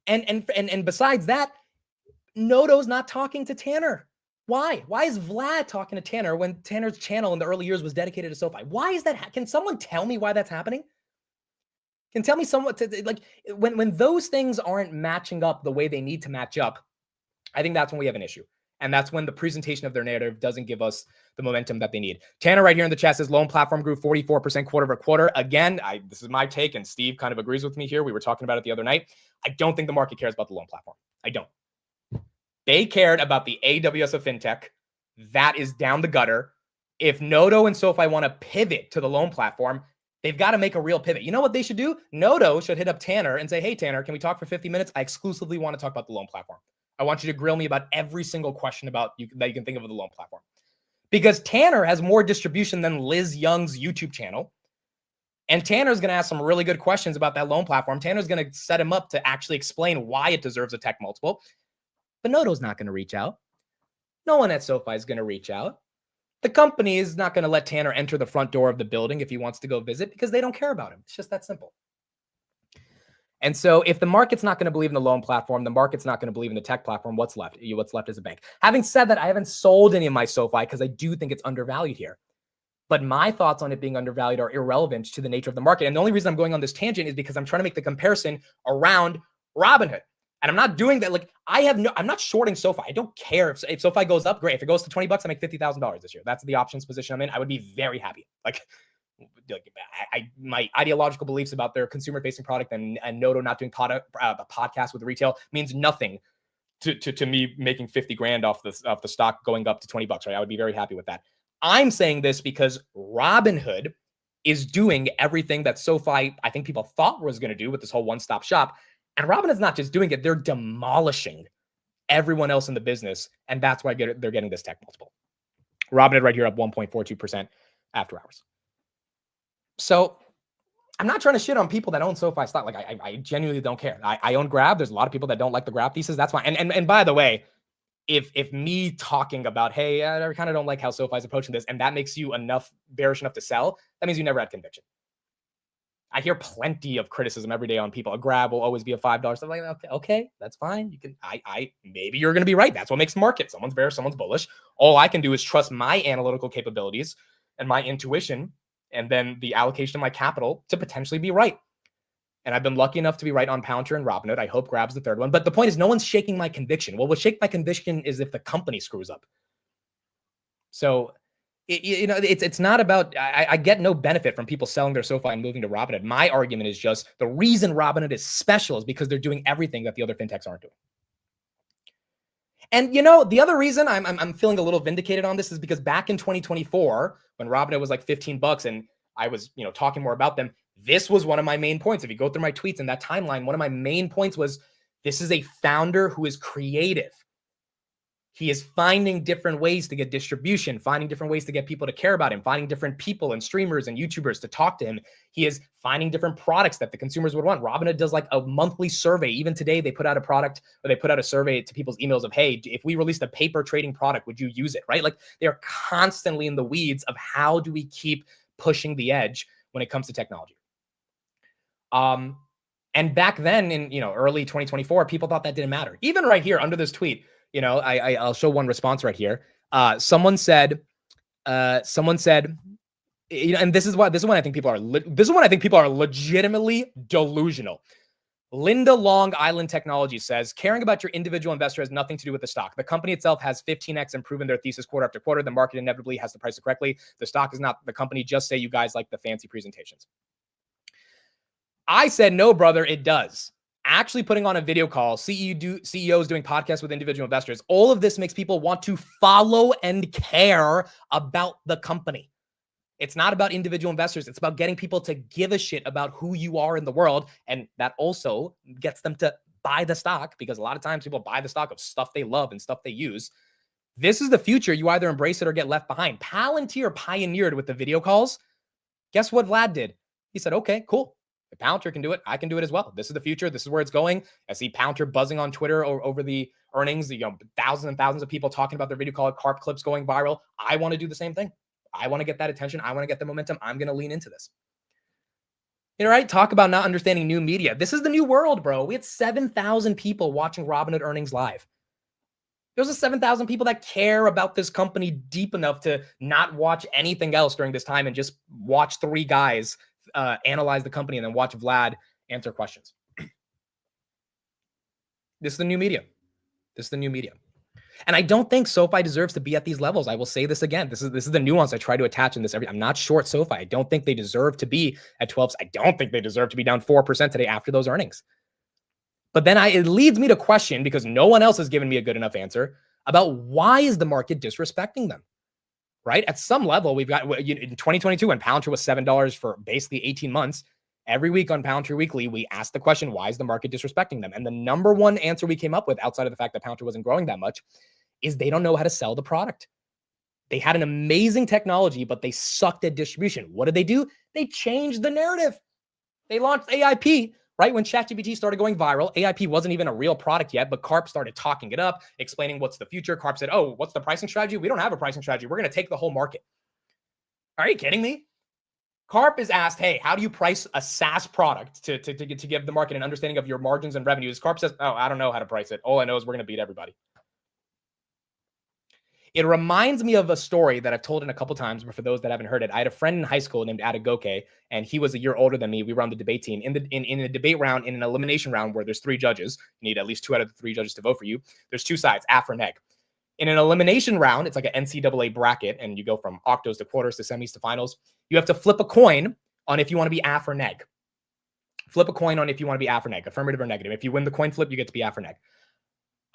[SPEAKER 16] And besides that, Noto's not talking to Tanner. Why? Why is Vlad talking to Tanner when Tanner's channel in the early years was dedicated to SoFi? Why is that? Can someone tell me why that's happening? Can tell me someone like when those things aren't matching up the way they need to match up, I think that's when we have an issue. And that's when the presentation of their narrative doesn't give us the momentum that they need. Tanner right here in the chat says loan platform grew 44% quarter over quarter. Again, this is my take, and Steve kind of agrees with me here. We were talking about it the other night. I don't think the market cares about the loan platform. I don't. They cared about the AWS of fintech. That is down the gutter. If Noto and SoFi want to pivot to the loan platform, they've got to make a real pivot. You know what they should do? Noto should hit up Tanner and say, hey, Tanner, can we talk for 50 minutes? I exclusively want to talk about the loan platform.
[SPEAKER 11] I want you to grill me about every single question that you can think of the loan platform. Because Tanner has more distribution than Liz Young's YouTube channel. And Tanner's going to ask some really good questions about that loan platform. Tanner's going to set him up to actually explain why it deserves a tech multiple. But Noto's not going to reach out. No one at SoFi is going to reach out. The company is not going to let Tanner enter the front door of the building if he wants to go visit because they don't care about him. It's just that simple. And so if the market's not going to believe in the loan platform, the market's not going to believe in the tech platform, what's left? What's left is a bank. Having said that, I haven't sold any of my SoFi because I do think it's undervalued here. But my thoughts on it being undervalued are irrelevant to the nature of the market. And the only reason I'm going on this tangent is because I'm trying to make the comparison around Robinhood. And I'm not doing that. Like I'm not shorting SoFi. I don't care if SoFi goes up, great. If it goes to $20, I make $50,000 this year. That's the options position I'm in. I would be very happy. My ideological beliefs about their consumer-facing product and Noto not doing a podcast with retail means nothing to me making 50 grand off the stock going up to $20, right? I would be very happy with that. I'm saying this because Robinhood is doing everything that SoFi, I think people thought was going to do with this whole one-stop shop. And Robinhood's not just doing it, they're demolishing everyone else in the business. And that's why they're getting this tech multiple. Robinhood right here up 1.42% after hours. So I'm not trying to shit on people that own SoFi stock. Like I genuinely don't care. I own Grab. There's a lot of people that don't like the Grab thesis. That's fine. And by the way, if me talking about, hey, I kind of don't like how SoFi's approaching this, and that makes you bearish enough to sell, that means you never had conviction. I hear plenty of criticism every day on people. A Grab will always be a $5. So I'm like, okay, that's fine. You can, maybe you're going to be right. That's what makes the market. Someone's bearish, someone's bullish. All I can do is trust my analytical capabilities and my intuition, and then the allocation of my capital to potentially be right. And I've been lucky enough to be right on Palantir and Robinhood. I hope Grab's the third one. But the point is, no one's shaking my conviction. Well, what shake my conviction is if the company screws up. So, it's not about, I get no benefit from people selling their SoFi and moving to Robinhood. My argument is just the reason Robinhood is special is because they're doing everything that the other fintechs aren't doing. And the other reason I'm feeling a little vindicated on this is because back in 2024, when Robinhood was like $15 and I was, talking more about them, this was one of my main points. If you go through my tweets in that timeline, one of my main points was this is a founder who is creative. He is finding different ways to get distribution, finding different ways to get people to care about him, finding different people and streamers and YouTubers to talk to him. He is finding different products that the consumers would want. Robinhood does like a monthly survey. Even today, they put out a product or they put out a survey to people's emails of, hey, if we released a paper trading product, would you use it, right? Like they're constantly in the weeds of how do we keep pushing the edge when it comes to technology. And back then in, early 2024, people thought that didn't matter. Even right here under this tweet, I'll show one response right here. Someone said, and this is when I think people are legitimately delusional. Linda Long Island Technology says, caring about your individual investor has nothing to do with the stock. The company itself has 15x improving their thesis quarter after quarter. The market inevitably has to price it correctly. The stock is not the company. Just say you guys like the fancy presentations. I said, no, brother, it does. Actually putting on a video call, CEOs doing podcasts with individual investors. All of this makes people want to follow and care about the company. It's not about individual investors. It's about getting people to give a shit about who you are in the world. And that also gets them to buy the stock, because a lot of times people buy the stock of stuff they love and stuff they use. This is the future. You either embrace it or get left behind. Palantir pioneered with the video calls. Guess what Vlad did? He said, okay, cool. If Palantir can do it, I can do it as well. This is the future. This is where it's going. I see Palantir buzzing on Twitter over the earnings, thousands and thousands of people talking about their video call, carp clips going viral. I want to do the same thing. I want to get that attention. I want to get the momentum. I'm going to lean into this. Right? Talk about not understanding new media. This is the new world, bro. We had 7,000 people watching Robinhood earnings live. There's 7,000 people that care about this company deep enough to not watch anything else during this time and just watch three guys analyze the company and then watch Vlad answer questions. This is the new media. This is the new media. And I don't think SoFi deserves to be at these levels. I will say this again. This is the nuance I try to attach in this. I'm not short SoFi. I don't think they deserve to be at 12. I don't think they deserve to be down 4% today after those earnings. But then it leads me to question, because no one else has given me a good enough answer, about why is the market disrespecting them? Right? At some level, we've got in 2022 when Palantir was $7 for basically 18 months, Every week on Palantir Weekly, we asked the question, why is the market disrespecting them? And the number one answer we came up with, outside of the fact that Palantir wasn't growing that much, is they don't know how to sell the product. They had an amazing technology, but they sucked at distribution. What did they do? They changed the narrative. They launched AIP, right? When ChatGPT started going viral, AIP wasn't even a real product yet, but Karp started talking it up, explaining what's the future. Karp said, oh, what's the pricing strategy? We don't have a pricing strategy. We're going to take the whole market. Are you kidding me? Karp is asked, hey, how do you price a SaaS product to give the market an understanding of your margins and revenues? Karp says, oh, I don't know how to price it. All I know is we're going to beat everybody. It reminds me of a story that I've told in a couple times, but for those that haven't heard it, I had a friend in high school named Adegoke, and he was a year older than me. We were on the debate team. In a debate round, in an elimination round where there's 3 judges, you need at least 2 out of the 3 judges to vote for you. There's 2 sides, AF or neg. In an elimination round, it's like an NCAA bracket, and you go from octos to quarters to semis to finals. You have to flip a coin on if you want to be AF or neg. Flip a coin on if you want to be AF or neg, affirmative or negative. If you win the coin flip, you get to be AF or neg.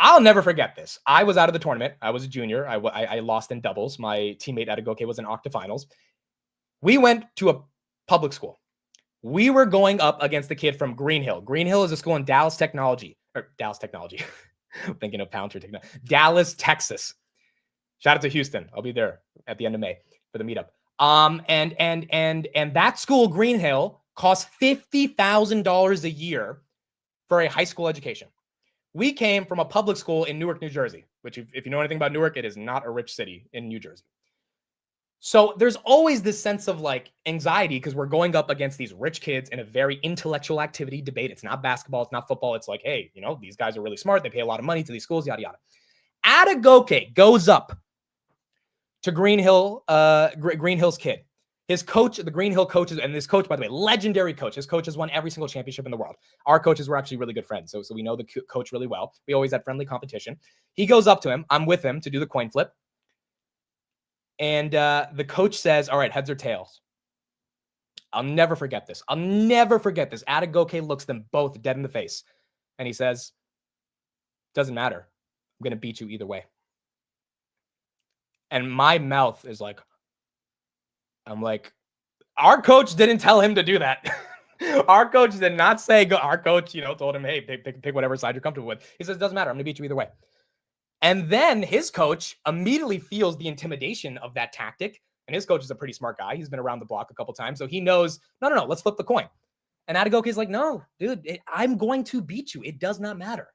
[SPEAKER 11] I'll never forget this. I was out of the tournament. I was a junior. I lost in doubles. My teammate Adegoke was in octafinals. We went to a public school. We were going up against the kid from Green Hill. Green Hill is a school in Dallas, Thinking of Palantir Technology. Dallas, Texas. Shout out to Houston. I'll be there at the end of May for the meetup. And that school, Green Hill, costs $50,000 a year for a high school education. We came from a public school in Newark, New Jersey, which if you know anything about Newark, it is not a rich city in New Jersey. So there's always this sense of like anxiety because we're going up against these rich kids in a very intellectual activity debate. It's not basketball. It's not football. It's like, hey, you know, these guys are really smart. They pay a lot of money to these schools, yada, yada. Adegoke goes up to Green Hill's kid. His coach, the Green Hill coaches, and this coach, by the way, legendary coach. His coach has won every single championship in the world. Our coaches were actually really good friends, so we know the coach really well. We always had friendly competition. He goes up to him. I'm with him to do the coin flip. And the coach says, all right, heads or tails. I'll never forget this. Adegoke looks them both dead in the face. And he says, doesn't matter. I'm going to beat you either way. And my mouth is like, I'm like, our coach didn't tell him to do that. Our coach did not say, go. Our coach, told him, hey, pick whatever side you're comfortable with. He says, doesn't matter. I'm going to beat you either way. And then his coach immediately feels the intimidation of that tactic. And his coach is a pretty smart guy. He's been around the block a couple times. So he knows, no, let's flip the coin. And Adegoke is like, no, dude, I'm going to beat you. It does not matter.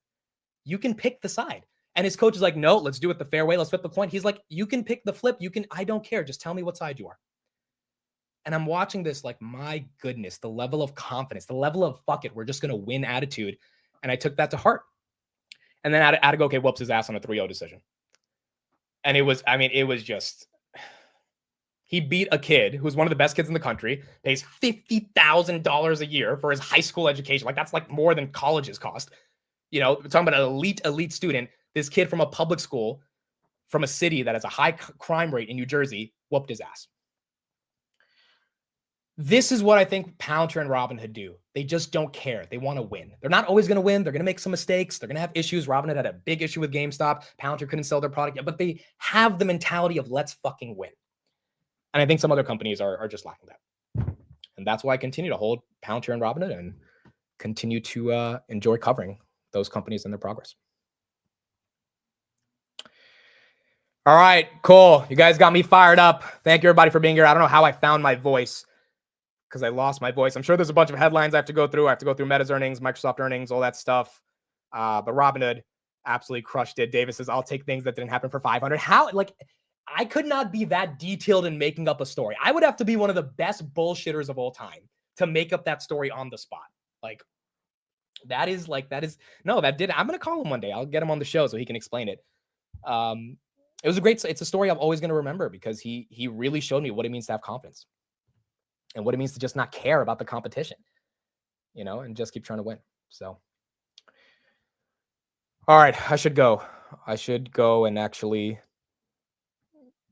[SPEAKER 11] You can pick the side. And his coach is like, no, let's do it the fair way. Let's flip the coin. He's like, you can pick the flip. I don't care. Just tell me what side you are. And I'm watching this like, my goodness, the level of confidence, the level of fuck it, we're just going to win attitude. And I took that to heart. And then Adegoke whoops his ass on a 3-0 decision. And it was just, he beat a kid who's one of the best kids in the country, pays $50,000 a year for his high school education. Like that's like more than colleges cost. We're talking about an elite student. This kid from a public school from a city that has a high crime rate in New Jersey whooped his ass. This is what I think Palantir and Robinhood do. They just don't care. They want to win. They're not always going to win. They're going to make some mistakes. They're going to have issues. Robinhood had a big issue with GameStop. Palantir couldn't sell their product yet, but they have the mentality of let's fucking win. And I think some other companies are just lacking that. And that's why I continue to hold Palantir and Robinhood and continue to enjoy covering those companies and their progress. All right, cool. You guys got me fired up. Thank you, everybody, for being here. I don't know how I found my voice because I lost my voice. I'm sure there's a bunch of headlines I have to go through. I have to go through Meta's earnings, Microsoft earnings, all that stuff. But Robinhood absolutely crushed it. Davis says, I'll take things that didn't happen for 500. How? Like, I could not be that detailed in making up a story. I would have to be one of the best bullshitters of all time to make up that story on the spot. Like, that is, I'm going to call him one day. I'll get him on the show so he can explain it. It was it's a story I'm always going to remember because he really showed me what it means to have confidence and what it means to just not care about the competition, and just keep trying to win. So, all right, I should go and actually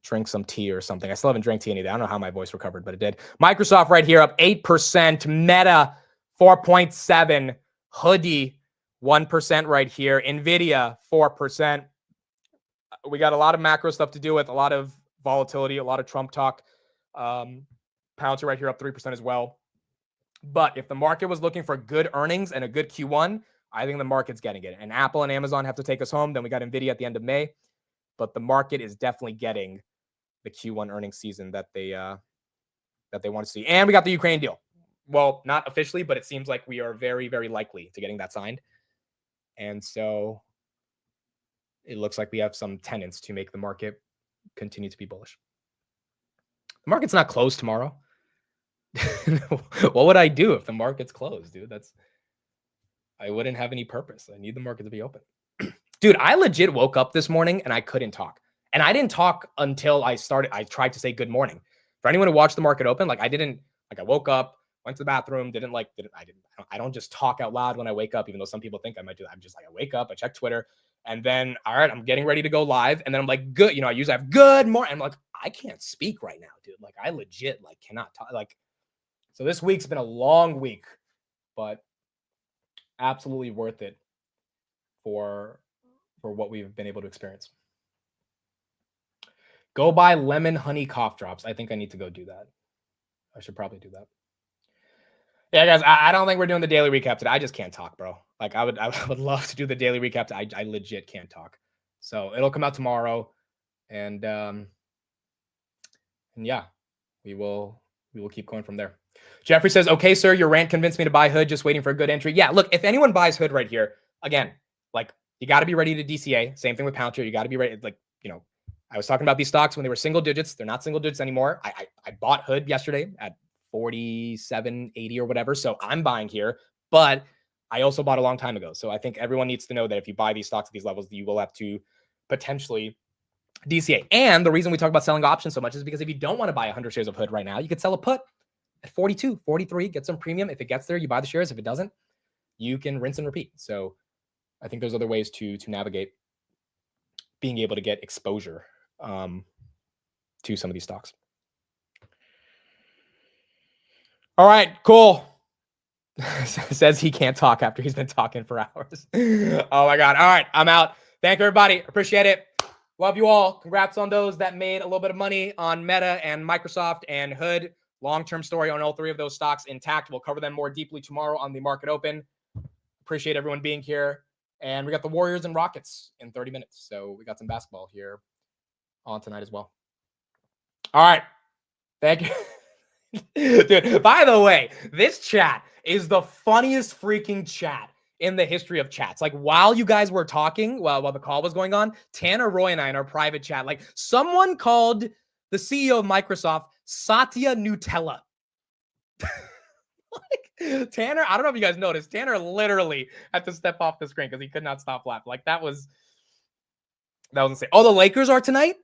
[SPEAKER 11] drink some tea or something. I still haven't drank tea any day. I don't know how my voice recovered, but it did. Microsoft right here up 8%, Meta 4.7%, Hoodie 1% right here, Nvidia 4%. We got a lot of macro stuff to deal with, a lot of volatility, a lot of Trump talk. Palantir right here up 3% as well.
[SPEAKER 16] But if the market was looking for good earnings and a good Q1, I think the market's getting it. And Apple and Amazon have to take us home. Then we got NVIDIA at the end of May. But the market is definitely getting the Q1 earnings season that they want to see. And we got the Ukraine deal. Well, not officially, but it seems like we are very, very likely to getting that signed. And so it looks like we have some tenets to make the market continue to be bullish. The market's not closed tomorrow. What would I do if the market's closed, dude? I wouldn't have any purpose. I need the market to be open. Dude, I legit woke up this morning and I couldn't talk. And I didn't talk until I tried to say good morning. For anyone who watched the market open, I woke up, went to the bathroom, I don't just talk out loud when I wake up, even though some people think I might do that. I'm just like, I wake up, I check Twitter, and then, all right, I'm getting ready to go live. And then I'm like, good, I usually have good morning. I'm like, I can't speak right now, dude. Like, I legit cannot talk. So this week's been a long week, but absolutely worth it for what we've been able to experience. Go buy lemon honey cough drops. I think I need to go do that. I should probably do that. Yeah, guys, I don't think we're doing the daily recap today. I just can't talk, bro. Like, I would love to do the daily recap. I legit can't talk. So it'll come out tomorrow. And yeah, we will keep going from there. Jeffrey says, okay, sir, your rant convinced me to buy Hood, just waiting for a good entry. Yeah, look, if anyone buys Hood right here, again, you got to be ready to DCA. Same thing with Palantir. You got to be ready. I was talking about these stocks when they were single digits. They're not single digits anymore. I bought Hood yesterday at 47.80 or whatever. So I'm buying here, but I also bought a long time ago. So I think everyone needs to know that if you buy these stocks at these levels, you will have to potentially DCA. And the reason we talk about selling options so much is because if you don't want to buy 100 shares of Hood right now, you could sell a put at 42, 43, get some premium. If it gets there, you buy the shares. If it doesn't, you can rinse and repeat. So I think there's other ways to navigate being able to get exposure to some of these stocks. All right, cool. Says he can't talk after he's been talking for hours. Oh my God. All right, I'm out. Thank you, everybody. Appreciate it. Love you all. Congrats on those that made a little bit of money on Meta and Microsoft and Hood. Long-term story on all three of those stocks intact. We'll cover them more deeply tomorrow on the market open. Appreciate everyone being here. And we got the Warriors and Rockets in 30 minutes. So we got some basketball here on tonight as well. All right. Thank you. Dude, by the way, this chat is the funniest freaking chat in the history of chats. Like, while you guys were talking, while the call was going on, Tanner, Roy, and I in our private chat, someone called the CEO of Microsoft Satya Nutella. Tanner, I don't know if you guys noticed, Tanner literally had to step off the screen because he could not stop laughing. That was insane. Oh, the Lakers are tonight?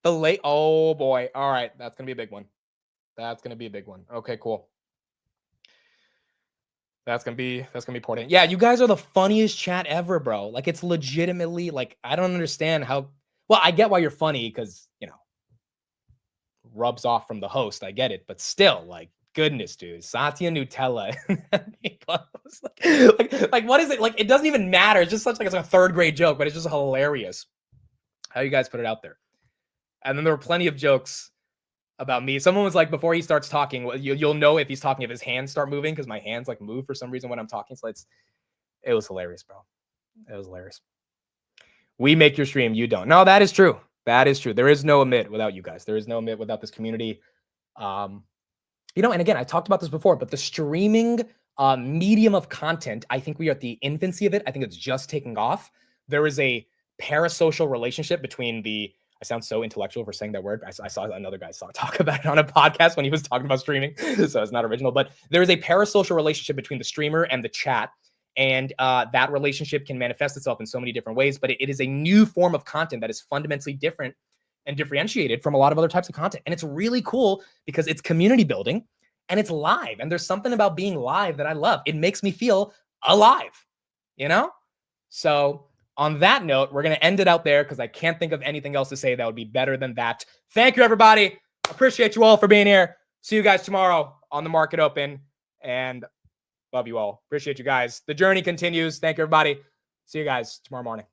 [SPEAKER 16] Oh boy. All right. That's going to be a big one. Okay, cool. That's going to be important. Yeah, you guys are the funniest chat ever, bro. It's legitimately, I don't understand how, well, I get why you're funny because, rubs off from the host. I get it. But still, goodness, dude. Satya Nutella. What is it? It doesn't even matter. It's just such it's a third grade joke, but it's just hilarious how you guys put it out there. And then there were plenty of jokes about me. Someone was like, before he starts talking, you'll know if he's talking if his hands start moving, because my hands move for some reason when I'm talking. So it was hilarious, bro. It was hilarious. We make your stream, you don't. No, that is true. That is true. There is no Amit without you guys. There is no Amit without this community. And again, I talked about this before, but the streaming medium of content, I think we are at the infancy of it. I think it's just taking off. There is a parasocial relationship between I sound so intellectual for saying that word. I saw another guy talk about it on a podcast when he was talking about streaming, so it's not original. But there is a parasocial relationship between the streamer and the chat, and that relationship can manifest itself in so many different ways. But it is a new form of content that is fundamentally different and differentiated from a lot of other types of content. And it's really cool because it's community building and it's live. And there's something about being live that I love. It makes me feel alive, So on that note, we're going to end it out there because I can't think of anything else to say that would be better than that. Thank you, everybody. Appreciate you all for being here. See you guys tomorrow on the market open. And love you all. Appreciate you guys. The journey continues. Thank you, everybody. See you guys tomorrow morning.